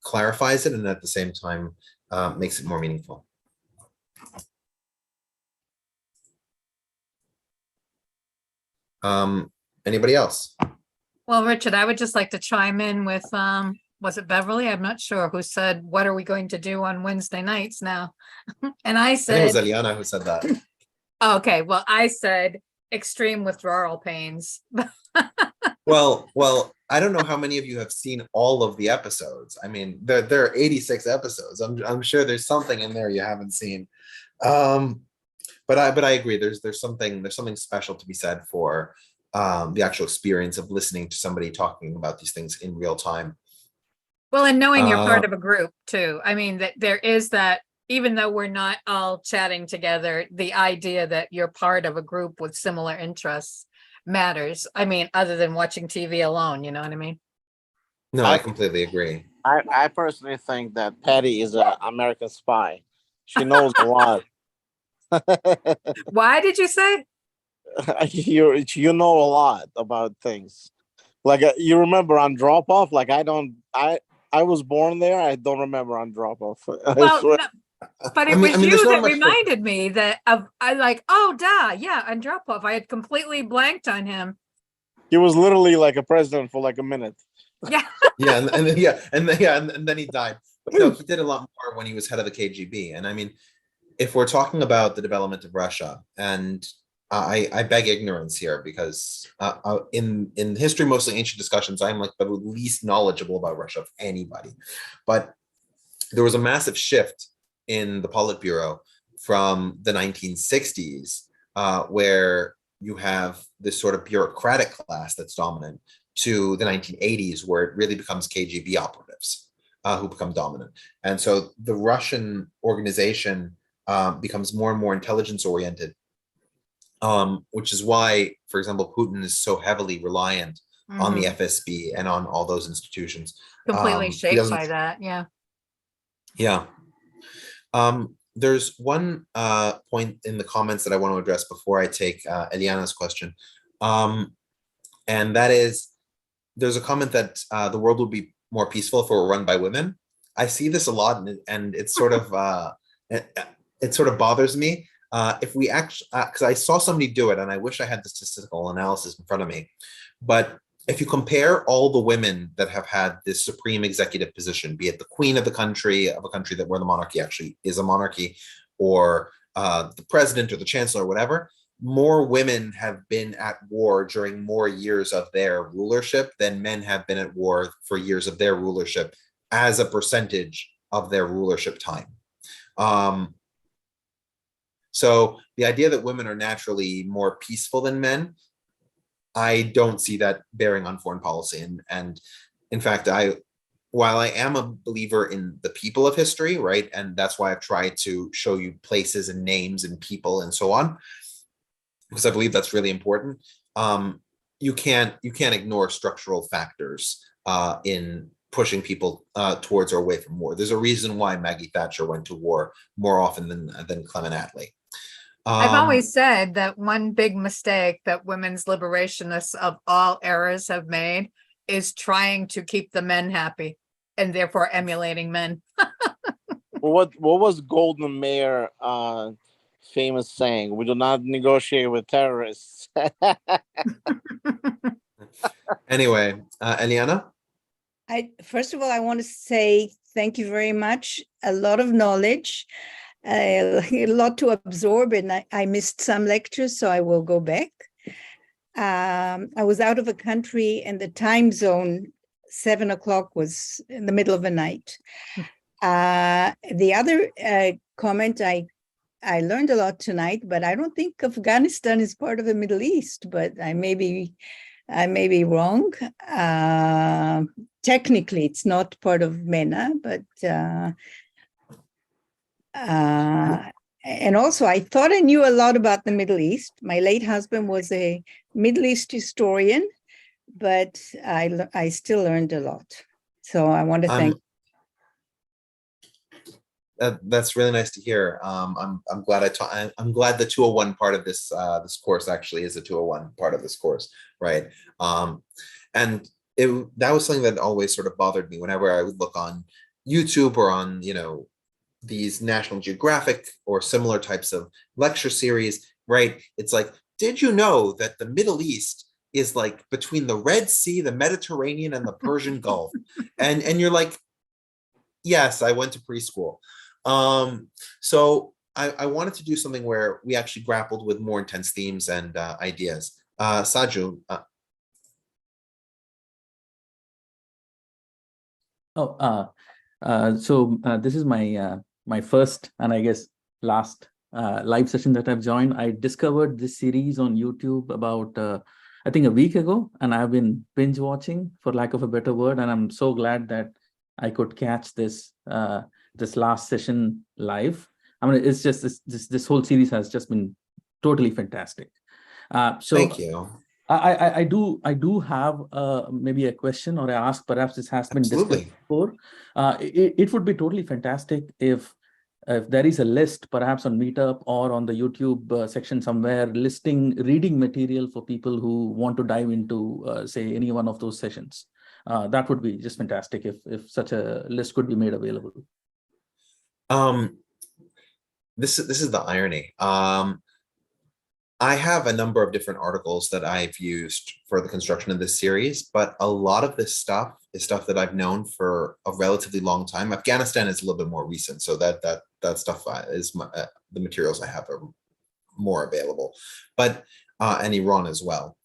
clarifies it and at the same time makes it more meaningful. Anybody else? Well, Richard, I would just like to chime in with, was it Beverly? I'm not sure, who said, what are we going to do on Wednesday nights now? And I I think it was said, Eliana who said that. okay, well, I said extreme withdrawal pains. Well, I don't know how many of you have seen all of the episodes. I mean, there are 86 episodes. I'm sure there's something in there you haven't seen. But I agree. There's something special to be said for the actual experience of listening to somebody talking about these things in real time. Well, and knowing you're part of a group too. I mean, that there is that, even though we're not all chatting together, the idea that you're part of a group with similar interests matters. I mean, other than watching TV alone, you know what I mean? No, I completely agree. I personally think that Patty is an American spy. She knows a lot. Why did you say? You know a lot about things. Like you remember on drop off. Like I was born there. I don't remember on drop off. Well, no, but it was you that reminded to... me that I like, oh, duh, yeah, on drop off. I had completely blanked on him. He was literally like a president for like a minute. Yeah. Yeah, and then he died. But no, he did a lot more when he was head of the KGB. And I mean, if we're talking about the development of Russia, and I beg ignorance here because in history, mostly ancient discussions, I'm like the least knowledgeable about Russia of anybody. But there was a massive shift in the Politburo from the 1960s, where you have this sort of bureaucratic class that's dominant, to the 1980s, where it really becomes KGB operatives who become dominant. And so the Russian organization becomes more and more intelligence oriented, which is why, for example, Putin is so heavily reliant on the FSB and on all those institutions. Completely shaped by that, yeah. Yeah. There's one point in the comments that I want to address before I take Eliana's question. And that is, there's a comment that the world would be more peaceful if it were run by women. I see this a lot, and it's sort of it sort of bothers me. If we actually, because I saw somebody do it, and I wish I had the statistical analysis in front of me, but if you compare all the women that have had this supreme executive position, be it the queen of the country, of a country that where the monarchy actually is a monarchy, or the president or the chancellor or whatever, more women have been at war during more years of their rulership than men have been at war for years of their rulership as a percentage of their rulership time. So the idea that women are naturally more peaceful than men, I don't see that bearing on foreign policy. And in fact, while I am a believer in the people of history, right, and that's why I've tried to show you places and names and people and so on, because I believe that's really important. You can't ignore structural factors in pushing people towards or away from war. There's a reason why Maggie Thatcher went to war more often than Clement Attlee. I've always said that one big mistake that women's liberationists of all eras have made is trying to keep the men happy and therefore emulating men. What was Golden Mayer famous saying? We do not negotiate with terrorists. Anyway, Eliana? First of all, I want to say thank you very much. A lot of knowledge, a lot to absorb, and I missed some lectures, so I will go back. I was out of the country, and the time zone, 7 o'clock, was in the middle of the night. The other comment, I learned a lot tonight, but I don't think Afghanistan is part of the Middle East, but I may be wrong. Technically, it's not part of MENA, but and also I thought I knew a lot about the Middle East. My late husband was a Middle East historian, but I still learned a lot. So I want to thank. That's really nice to hear. I'm glad I'm glad the 201 part of this this course actually is a 201 part of this course, right? And that was something that always sort of bothered me whenever I would look on YouTube or on, you know, these National Geographic or similar types of lecture series, right? It's like, did you know that the Middle East is like between the Red Sea, the Mediterranean, and the Persian Gulf? And you're like, yes, I went to preschool. So I wanted to do something where we actually grappled with more intense themes and ideas. Saju. This is my first and I guess last live session that I've joined. I discovered this series on YouTube about I think a week ago, and I've been binge watching, for lack of a better word, and I'm so glad that I could catch this this last session live. I mean, it's just this whole series has just been totally fantastic. So thank you. I do have maybe a question, or I ask, perhaps this has been discussed before. It would be totally fantastic if there is a list, perhaps on Meetup or on the YouTube section somewhere, listing reading material for people who want to dive into, say, any one of those sessions. That would be just fantastic if such a list could be made available. This is the irony. I have a number of different articles that I've used for the construction of this series, but a lot of this stuff is stuff that I've known for a relatively long time. Afghanistan is a little bit more recent, so that stuff is the materials I have are more available, but and Iran as well.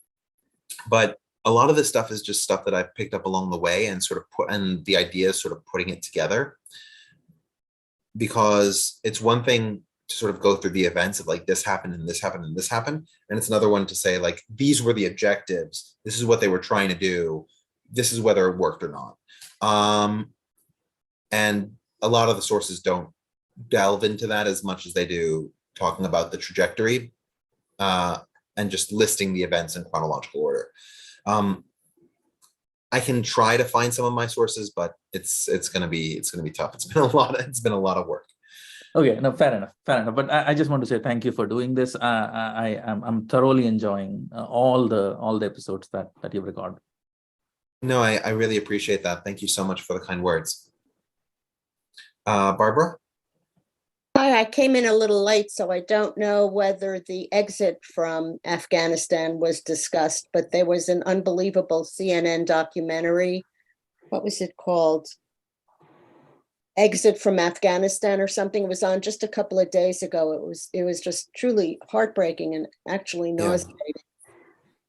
But a lot of this stuff is just stuff that I've picked up along the way and sort of and the idea is sort of putting it together, because it's one thing to sort of go through the events of like this happened and this happened and this happened, and it's another one to say like these were the objectives, this is what they were trying to do, this is whether it worked or not. And a lot of the sources don't delve into that as much as they do talking about the trajectory and just listing the events in chronological order. I can try to find some of my sources, but it's gonna be tough. It's been a lot of work. Okay, no, fair enough. But I just want to say thank you for doing this. I'm thoroughly enjoying all the episodes that you've recorded. No, I really appreciate that. Thank you so much for the kind words. Barbara? Hi, I came in a little late, so I don't know whether the exit from Afghanistan was discussed, but there was an unbelievable CNN documentary. What was it called? Exit from Afghanistan or something. It was on just a couple of days ago. It was just truly heartbreaking and actually nauseating.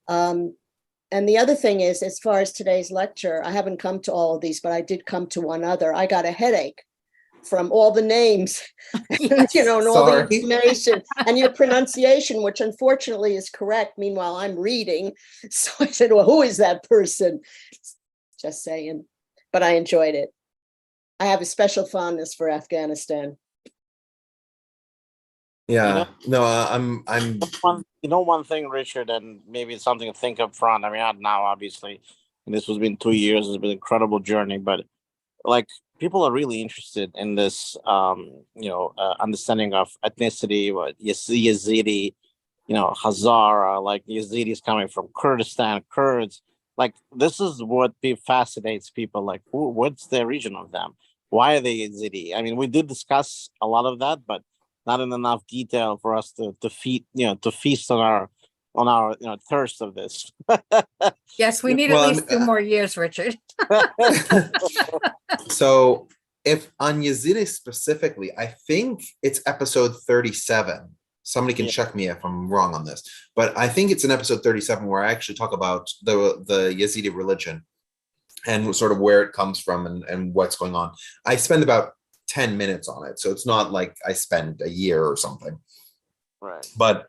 And the other thing is, as far as today's lecture, I haven't come to all of these, but I did come to one other. I got a headache from all the names, Yes. you know, and all the information and your pronunciation, which unfortunately is correct. Meanwhile, I'm reading. So I said, well, who is that person? Just saying, but I enjoyed it. I have a special fondness for Afghanistan. Yeah, no, I'm one thing, Richard, and maybe it's something to think up front. I mean, not now, obviously. And this has been 2 years. It's been an incredible journey, but like people are really interested in this, understanding of ethnicity, what Yazidi, Hazara, like Yazidis coming from Kurdistan, Kurds. Like this is what fascinates people. Like, what's the origin of them? Why are they Yazidi? I mean, we did discuss a lot of that, but not in enough detail for us to feast on our thirst of this. Yes, we need at Well, least 2 more years, Richard. So if on Yazidi specifically, I think it's episode 37. Somebody can Yeah. check me if I'm wrong on this, but I think it's in episode 37 where I actually talk about the Yazidi religion and sort of where it comes from and what's going on. I spend about 10 minutes on it, so it's not like I spend a year or something. Right. But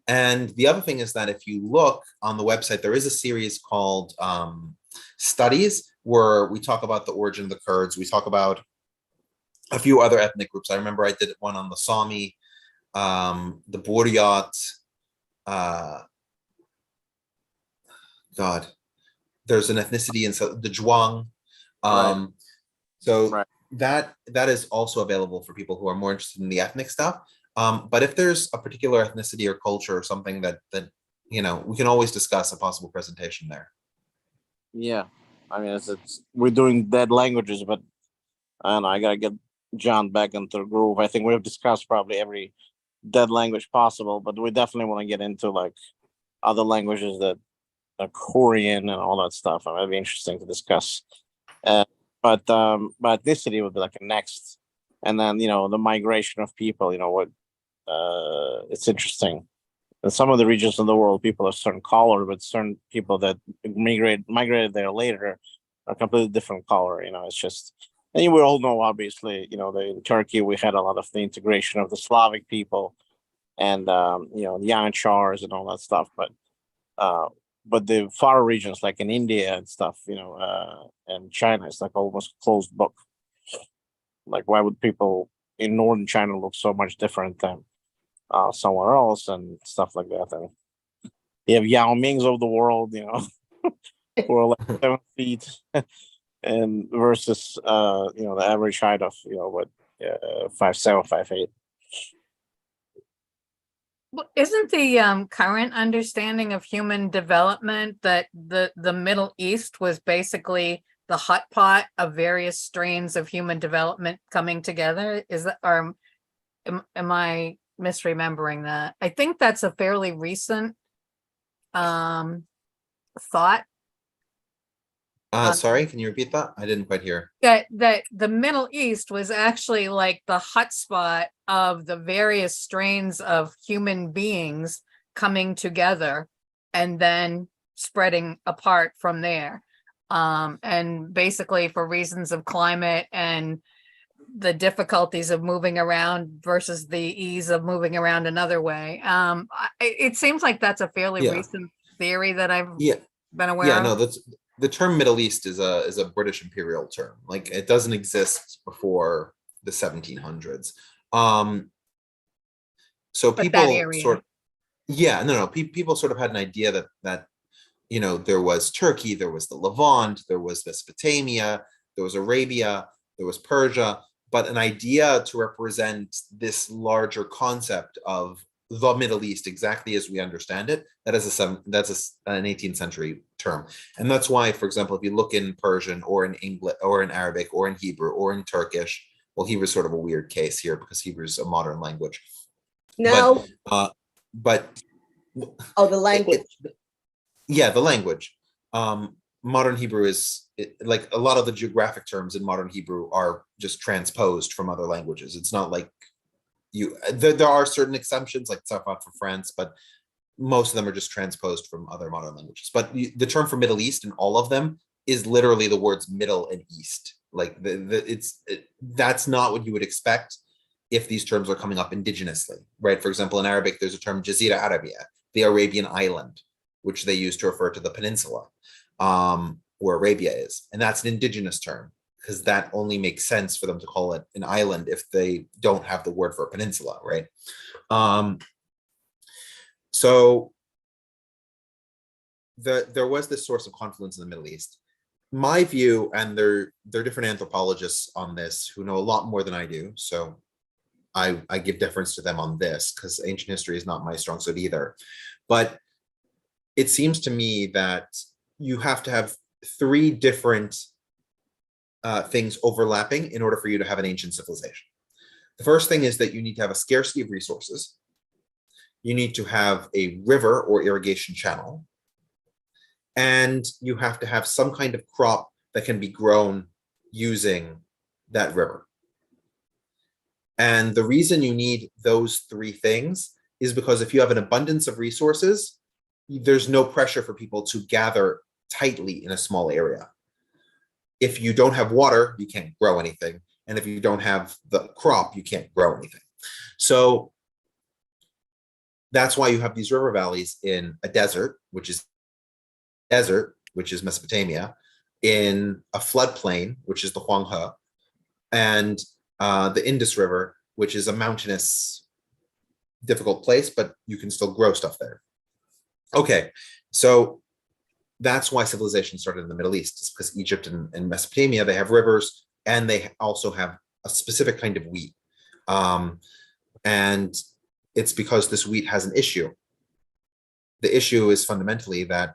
and the other thing is that if you look on the website, there is a series called Studies, where we talk about the origin of the Kurds. We talk about a few other ethnic groups. I remember I did one on the Sami, the Buryat, God, there's an ethnicity in the Zhuang. Right. So Right. that is also available for people who are more interested in the ethnic stuff. But if there's a particular ethnicity or culture or something that we can always discuss a possible presentation there. Yeah, I mean, we're doing dead languages, but I don't know, I gotta get John back into the groove. I think we've discussed probably every dead language possible, but we definitely want to get into like other languages that like Korean and all that stuff. It'd be interesting to discuss. But ethnicity would be like a next, and then the migration of people. It's interesting. In some of the regions of the world, people are certain color, but certain people that migrated there later are completely different color. It's just, and we all know, obviously, in Turkey we had a lot of the integration of the Slavic people, and the Yanachars and all that stuff. But the far regions, like in India and stuff, and China, it's like almost closed book. Like, why would people in northern China look so much different than somewhere else and stuff like that? And you have Yao Mings of the world, who are like 7 feet, and versus the average height of 5'7", 5'8". Well, isn't the current understanding of human development that the Middle East was basically the hot pot of various strains of human development coming together? Is that, or am I misremembering that? I think that's a fairly recent thought. Sorry, can you repeat that? I didn't quite hear. That the Middle East was actually like the hotspot of the various strains of human beings coming together and then spreading apart from there. And basically for reasons of climate and the difficulties of moving around versus the ease of moving around another way. It seems like that's a fairly recent theory that I've been aware of. No, that's the term Middle East is a British imperial term. Like, it doesn't exist before the 1700s. So But people that area. people sort of had an idea that there was Turkey, there was the Levant, there was Mesopotamia, there was Arabia, there was Persia, but an idea to represent this larger concept of the Middle East exactly as we understand it, that's an 18th century term. And that's why, for example, if you look in Persian or in English or in Arabic or in Hebrew or in Turkish, well, Hebrew is sort of a weird case here because Hebrew is a modern language. No. But the language. The language. Modern Hebrew is like a lot of the geographic terms in modern Hebrew are just transposed from other languages. It's not like there are certain exceptions, like Tsarfat for France, but most of them are just transposed from other modern languages. But the term for Middle East in all of them is literally the words middle and east. Like that's not what you would expect if these terms are coming up indigenously, right? For example, in Arabic, there's a term Jazira Arabia, the Arabian island, which they use to refer to the peninsula where Arabia is. And that's an indigenous term, because that only makes sense for them to call it an island if they don't have the word for a peninsula, right? So there was this source of confluence in the Middle East. My view, and there are different anthropologists on this who know a lot more than I do, so I give deference to them on this because ancient history is not my strong suit either. But it seems to me that you have to have three different things overlapping in order for you to have an ancient civilization. The first thing is that you need to have a scarcity of resources. You need to have a river or irrigation channel. And you have to have some kind of crop that can be grown using that river. And the reason you need those three things is because if you have an abundance of resources, there's no pressure for people to gather tightly in a small area. If you don't have water, you can't grow anything. And if you don't have the crop, you can't grow anything. So that's why you have these river valleys in a desert, which is Mesopotamia, in a floodplain, which is the Huanghe, and the Indus River, which is a mountainous, difficult place, but you can still grow stuff there. Okay, so that's why civilization started in the Middle East, is because Egypt and Mesopotamia, they have rivers, and they also have a specific kind of wheat. And it's because this wheat has an issue. The issue is fundamentally that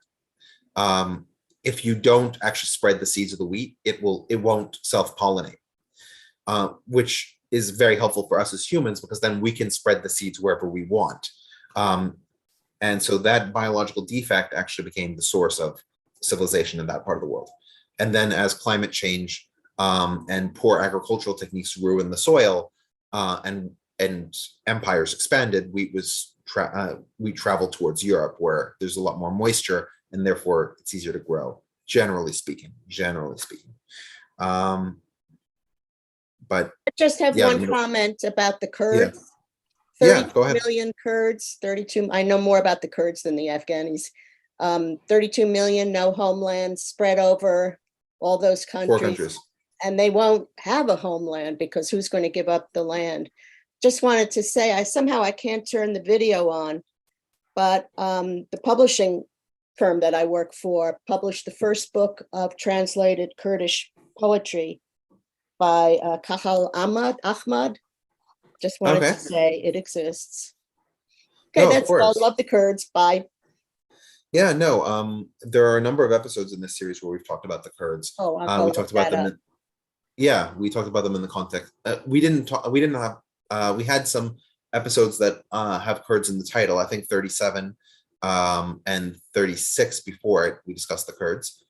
if you don't actually spread the seeds of the wheat, it won't self-pollinate, which is very helpful for us as humans, because then we can spread the seeds wherever we want. And so that biological defect actually became the source of civilization in that part of the world. And then as climate change and poor agricultural techniques ruined the soil, and empires expanded, wheat traveled towards Europe, where there's a lot more moisture, and therefore it's easier to grow, generally speaking. But I just have yeah, one comment about the Kurds. Yeah, go ahead. 32 million Kurds, 32, I know more about the Kurds than the Afghanis. 32 million, no homeland, spread over all those countries. 4 countries. And they won't have a homeland because who's going to give up the land? Just wanted to say, I can't turn the video on, but the publishing firm that I work for published the first book of translated Kurdish poetry by Kahal Ahmad. Just wanted to say it exists. Okay, No, that's all. Love the Kurds. Bye. Yeah, no. There are a number of episodes in this series where we've talked about the Kurds. Oh, we talked about them. We talked about them in the context. We had some episodes that have Kurds in the title. I think 37 and 36 before it, we discussed the Kurds,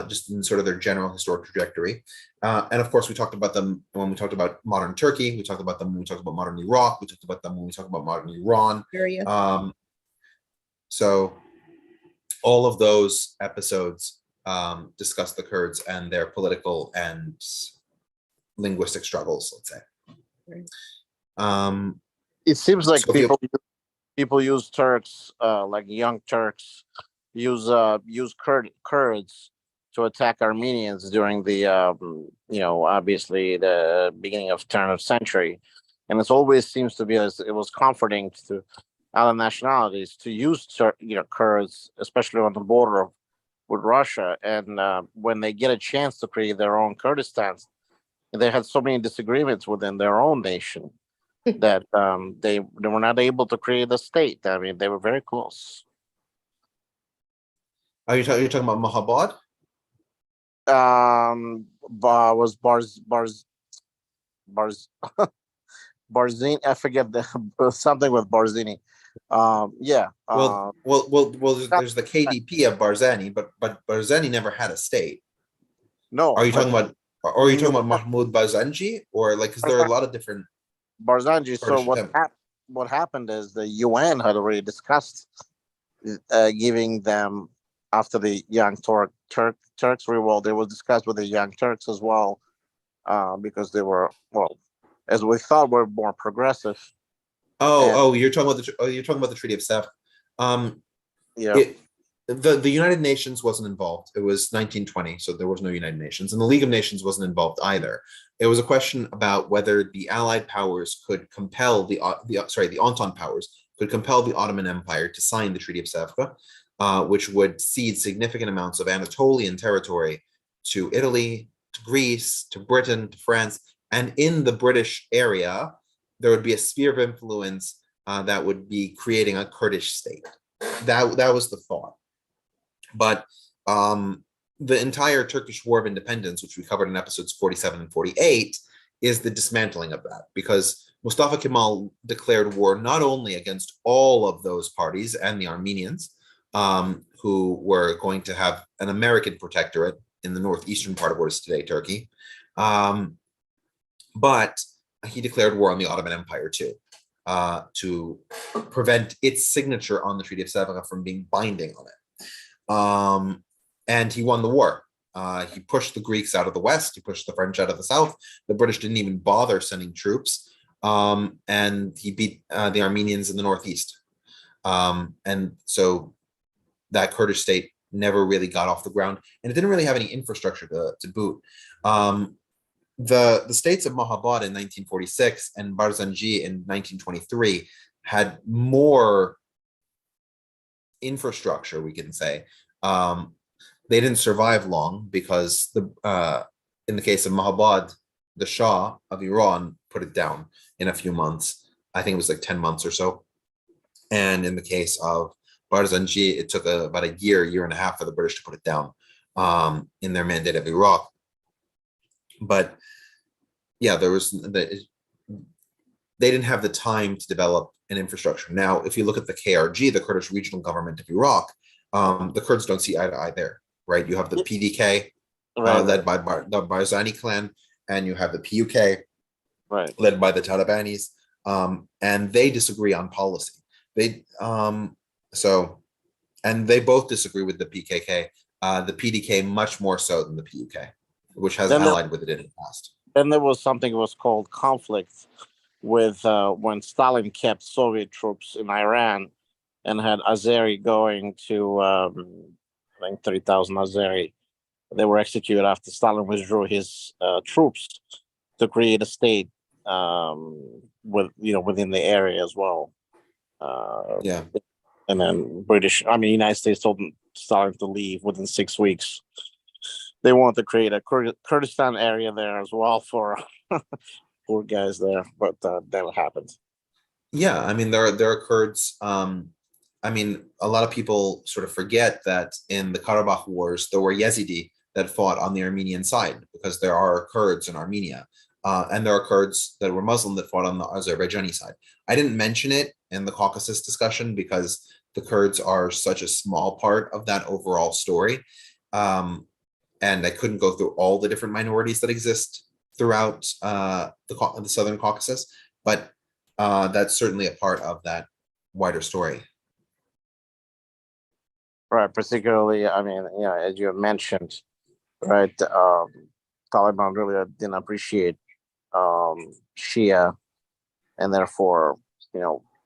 just in sort of their general historic trajectory. And of course, we talked about them when we talked about modern Turkey. We talked about them when we talked about modern Iraq. We talked about them when we talked about modern Iran. So all of those episodes discuss the Kurds and their political and linguistic struggles, let's say. It seems like people use Turks, like young Turks, use Kurds to attack Armenians during the obviously the beginning of turn of century, and it always seems to be it was comforting to other nationalities to use Kurds, especially on the border with Russia, and when they get a chance to create their own Kurdistan, they had so many disagreements within their own nation that they were not able to create a state. I mean, they were very close. Are you talking about Mahabad? Was Barzini? I forget something with Barzini. There's the KDP of Barzani, but Barzani never had a state. No. Are you talking about Mahmoud Barzanji, or like? Because there are a lot of different Barzanji. So what happened is the UN had already discussed giving them, after the Young Turks revolt, it was discussed with the Young Turks as well, because they were, well, as we thought, were more progressive. You're talking about the Treaty of Sèvres. The United Nations wasn't involved. It was 1920, so there was no United Nations, and the League of Nations wasn't involved either. It was a question about whether the Allied powers could compel the Entente powers could compel the Ottoman Empire to sign the Treaty of Sèvres, which would cede significant amounts of Anatolian territory to Italy, to Greece, to Britain, to France, and in the British area, there would be a sphere of influence that would be creating a Kurdish state. That was the thought. But the entire Turkish War of Independence, which we covered in episodes 47 and 48, is the dismantling of that, because Mustafa Kemal declared war not only against all of those parties and the Armenians, who were going to have an American protectorate in the northeastern part of what is today Turkey, but he declared war on the Ottoman Empire too, to prevent its signature on the Treaty of Sèvres from being binding on it. And he won the war. He pushed the Greeks out of the west, he pushed the French out of the south. The British didn't even bother sending troops, and he beat the Armenians in the northeast. And so that Kurdish state never really got off the ground, and it didn't really have any infrastructure to boot. The states of Mahabad in 1946 and Barzanji in 1923 had more infrastructure, we can say. They didn't survive long because in the case of Mahabad, the Shah of Iran put it down in a few months. I think it was like 10 months or so. And in the case of Barzanji, it took about a year and a half for the British to put it down in their Mandate of Iraq. But yeah, they didn't have the time to develop an infrastructure. Now, if you look at the KRG, the Kurdish Regional Government of Iraq, the Kurds don't see eye to eye there, right? You have the PDK led by the Barzani clan, and you have the PUK led by the Talibanis, and they disagree on policy. And they both disagree with the PKK, the PDK much more so than the PUK, which has allied with it in the past. Then there was something that was called conflict with when Stalin kept Soviet troops in Iran and had Azeri going to, I think 30,000 Azeri. They were executed after Stalin withdrew his troops to create a state within the area as well. And then United States told Stalin to leave within 6 weeks. They wanted to create a Kurdistan area there as well for poor guys there, but never happened. Yeah, I mean, there are Kurds. I mean, a lot of people sort of forget that in the Karabakh Wars, there were Yazidi that fought on the Armenian side, because there are Kurds in Armenia. And there are Kurds that were Muslim that fought on the Azerbaijani side. I didn't mention it in the Caucasus discussion because the Kurds are such a small part of that overall story. And I couldn't go through all the different minorities that exist throughout the Southern Caucasus, but that's certainly a part of that wider story. Right, particularly, I mean, as you mentioned, right, Taliban really didn't appreciate Shia, and therefore,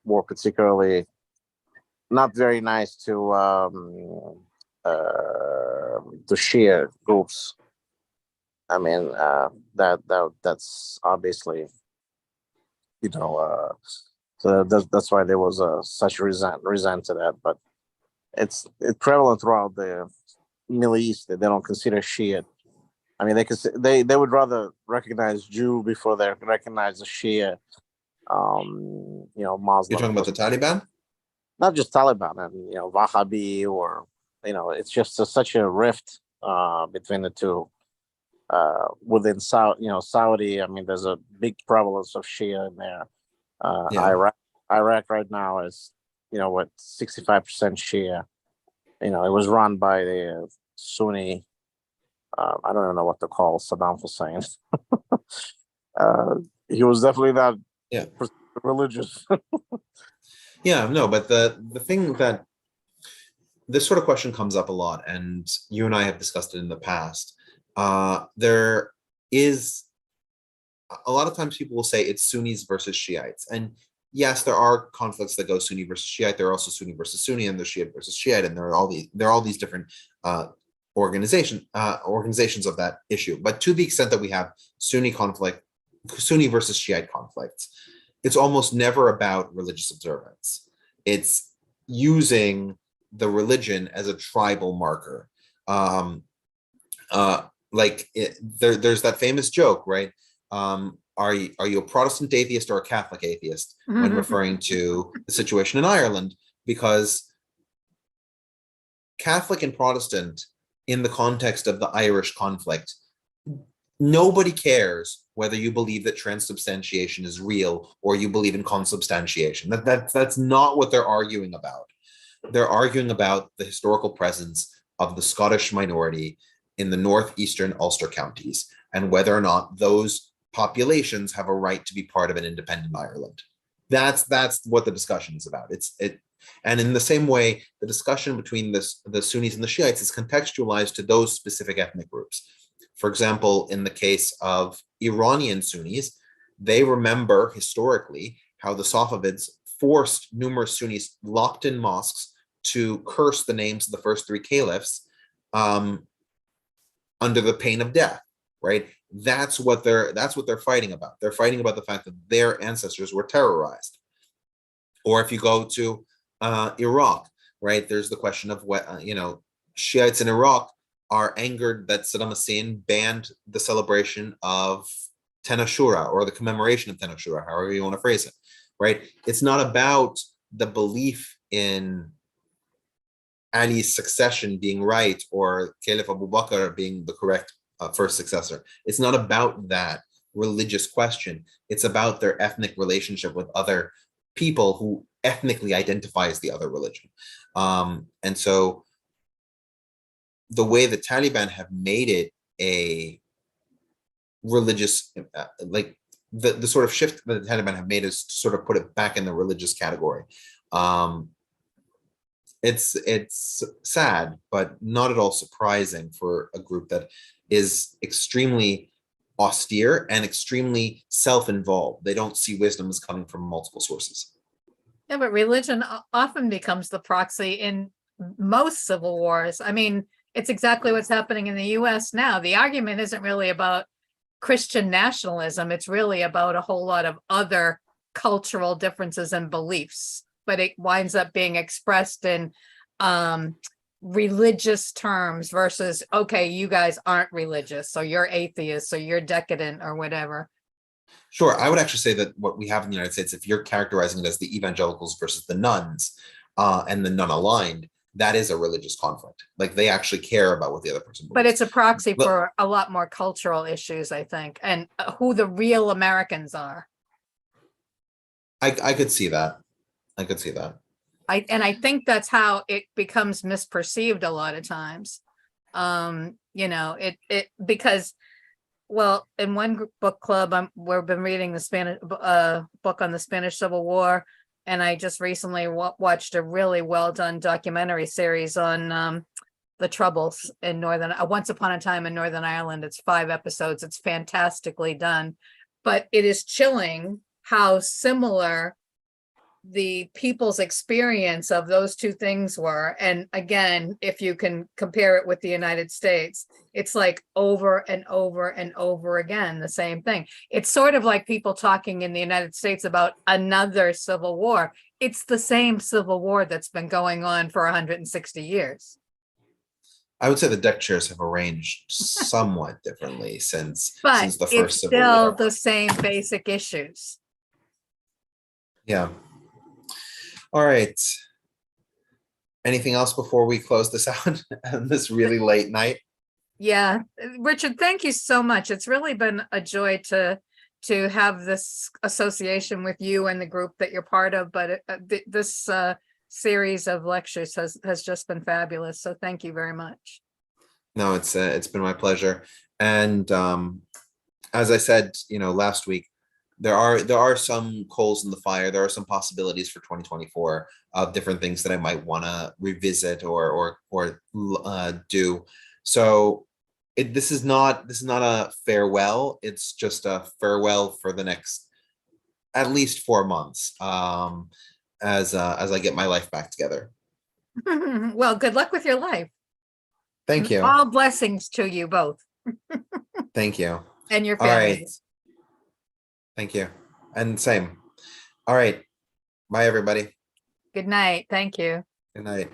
were particularly not very nice to Shia groups. I mean, that's obviously, so that's why there was such resent to that. But it's prevalent throughout the Middle East that they don't consider Shia. I mean, they would rather recognize Jew before they recognize the Shia. Muslim. You're talking about the Taliban? Not just Taliban, and Wahhabi, or it's just such a rift between the two. Within Saudi, I mean, there's a big prevalence of Shia in there. Iraq right now is 65% Shia. It was run by the Sunni. I don't even know what to call Saddam Hussein. He was definitely not religious. But the thing that this sort of question comes up a lot, and you and I have discussed it in the past. There is a lot of times people will say it's Sunnis versus Shiites, and yes, there are conflicts that go Sunni versus Shiite. There are also Sunni versus Sunni, and there's Shiite versus Shiite, and there are all these different organizations of that issue. But to the extent that we have Sunni versus Shiite conflicts, it's almost never about religious observance. It's using the religion as a tribal marker. There's that famous joke, right? Are you a Protestant atheist or a Catholic atheist when referring to the situation in Ireland? Because Catholic and Protestant, in the context of the Irish conflict, nobody cares whether you believe that transubstantiation is real or you believe in consubstantiation. That's not what they're arguing about. They're arguing about the historical presence of the Scottish minority in the northeastern Ulster counties and whether or not those populations have a right to be part of an independent Ireland. That's what the discussion is about. And in the same way, the discussion between the Sunnis and the Shiites is contextualized to those specific ethnic groups. For example, in the case of Iranian Sunnis, they remember historically how the Safavids forced numerous Sunnis locked in mosques to curse the names of the first three caliphs under the pain of death, right? That's what they're fighting about. They're fighting about the fact that their ancestors were terrorized. Or if you go to Iraq, right? There's the question of what, Shiites in Iraq are angered that Saddam Hussein banned the celebration of Ten Ashura or the commemoration of Ten Ashura, however you want to phrase it, right? It's not about the belief in Ali's succession being right or Caliph Abu Bakr being the correct first successor. It's not about that religious question. It's about their ethnic relationship with other people who ethnically identify as the other religion. And so the way the Taliban have made it a religious, the sort of shift that the Taliban have made is to sort of put it back in the religious category. It's sad, but not at all surprising for a group that is extremely austere and extremely self-involved. They don't see wisdom as coming from multiple sources. Yeah, but religion often becomes the proxy in most civil wars. I mean, it's exactly what's happening in the US now. The argument isn't really about Christian nationalism. It's really about a whole lot of other cultural differences and beliefs, but it winds up being expressed in religious terms versus, okay, you guys aren't religious, so you're atheists, or you're decadent or whatever. Sure. I would actually say that what we have in the United States, if you're characterizing it as the evangelicals versus the nuns and the nun-aligned, that is a religious conflict. Like they actually care about what the other person believes. But it's a proxy for a lot more cultural issues, I think, and who the real Americans are. I could see that. I could see that. I think that's how it becomes misperceived a lot of times. Because, well, in one book club, we've been reading the Spanish book on the Spanish Civil War, and I just recently watched a really well done documentary series on the Troubles in Once Upon a Time in Northern Ireland. It's 5 episodes. It's fantastically done, but it is chilling how similar the people's experience of those two things were. And again, if you can compare it with the United States, it's like over and over and over again, the same thing. It's sort of like people talking in the United States about another civil war. It's the same civil war that's been going on for 160 years. I would say the deck chairs have arranged somewhat differently since the first Civil War. It's still the same basic issues. Yeah. All right. Anything else before we close this out on this really late night? Yeah, Richard, thank you so much. It's really been a joy to have this association with you and the group that you're part of. But this series of lectures has just been fabulous. So thank you very much. No, it's been my pleasure. And as I said, last week, there are some coals in the fire. There are some possibilities for 2024 of different things that I might want to revisit or do. So this is not a farewell. It's just a farewell for the next at least 4 months as I get my life back together. Well, good luck with your life. Thank you. All blessings to you both. Thank you. And your family. All right. Thank you. And same. All right. Bye, everybody. Good night. Thank you. Good night.